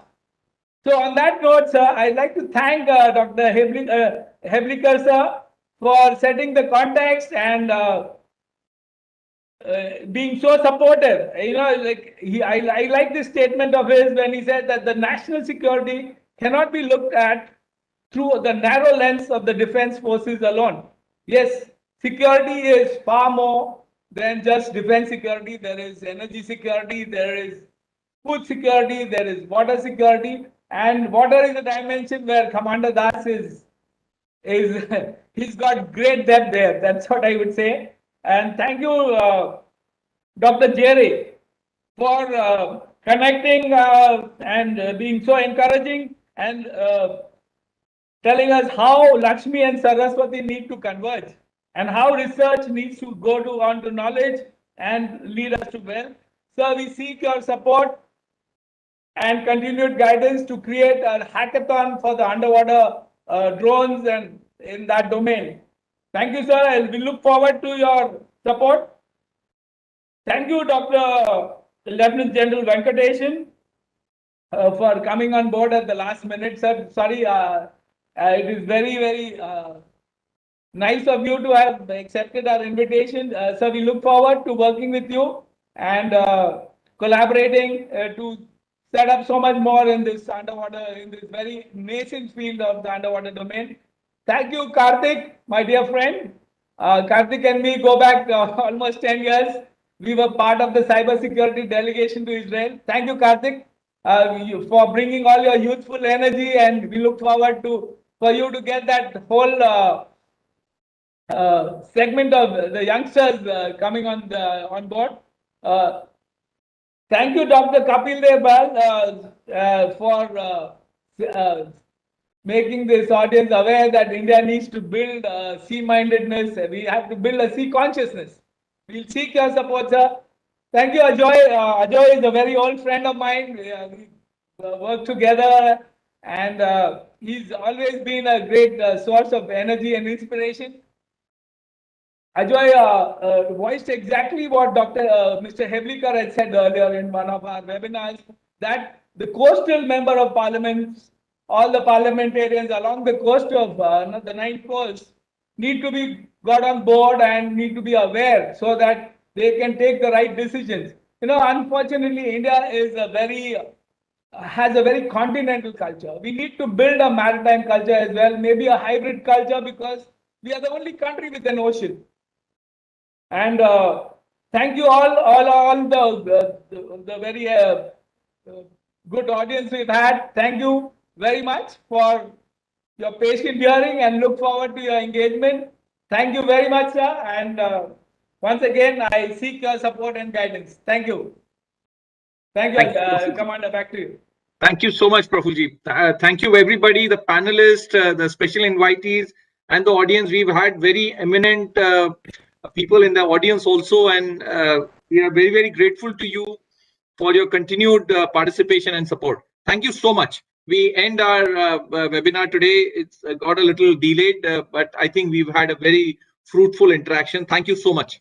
So on that note, sir, I'd like to thank Dr. Hebliker, sir, for setting the context and being so supportive. You know, like I like this statement of his when he said that the national security cannot be looked at through the narrow lens of the defense forces alone. Yes, security is far more than just defense security. There is energy security, there is food security, there is water security, and water is a dimension where Commander Das is he's got great depth there. That's what I would say. And thank you, Dr. Jerry, for connecting and being so encouraging and telling us how Lakshmi and Saraswati need to converge and how research needs to go on to knowledge and lead us to wealth. So we seek your support and continued guidance to create a hackathon for the underwater drones and in that domain. Thank you, sir. We look forward to your support. Thank you, Dr. Lieutenant General Venkatesan, for coming on board at the last minute, sir. Sorry, it is very, very nice of you to have accepted our invitation. Sir, we look forward to working with you and collaborating to set up so much more in this underwater, in this very nascent field of the underwater domain. Thank you, Karthik, my dear friend. Karthik and me go back almost 10 years. We were part of the cybersecurity delegation to Israel. Thank you, Karthik, for bringing all your youthful energy, and we look forward to for you to get that whole segment of the youngsters coming on board. Thank you, Dr. Kapil Dev for making this audience aware that India needs to build sea-mindedness. We have to build a sea consciousness. We'll seek your support, sir. Thank you, Ajoy. Ajoy is a very old friend of mine. We work together, and he's always been a great source of energy and inspiration. Ajoy voiced exactly what Mr. Hevlikar had said earlier in one of our webinars, that the coastal member of parliament, all the parliamentarians along the coast of the 9 coasts need to be got on board and need to be aware so that they can take the right decisions. You know, unfortunately, India is has a very continental culture. We need to build a maritime culture as well, maybe a hybrid culture, because we are the only country with an ocean. And thank you all the very good audience we've had. Thank you very much for your patient hearing and look forward to your engagement. Thank you very much, sir. And once again, I seek your support and guidance. Thank you. Thank you, Commander. Back to you. Thank you so much, Prafulji. Thank you, everybody, the panelists, the special invitees, and the audience. We've had very eminent people in the audience also, and we are very, very grateful to you for your continued participation and support. Thank you so much. We end our webinar today. It's got a little delayed, but I think we've had a very fruitful interaction. Thank you so much.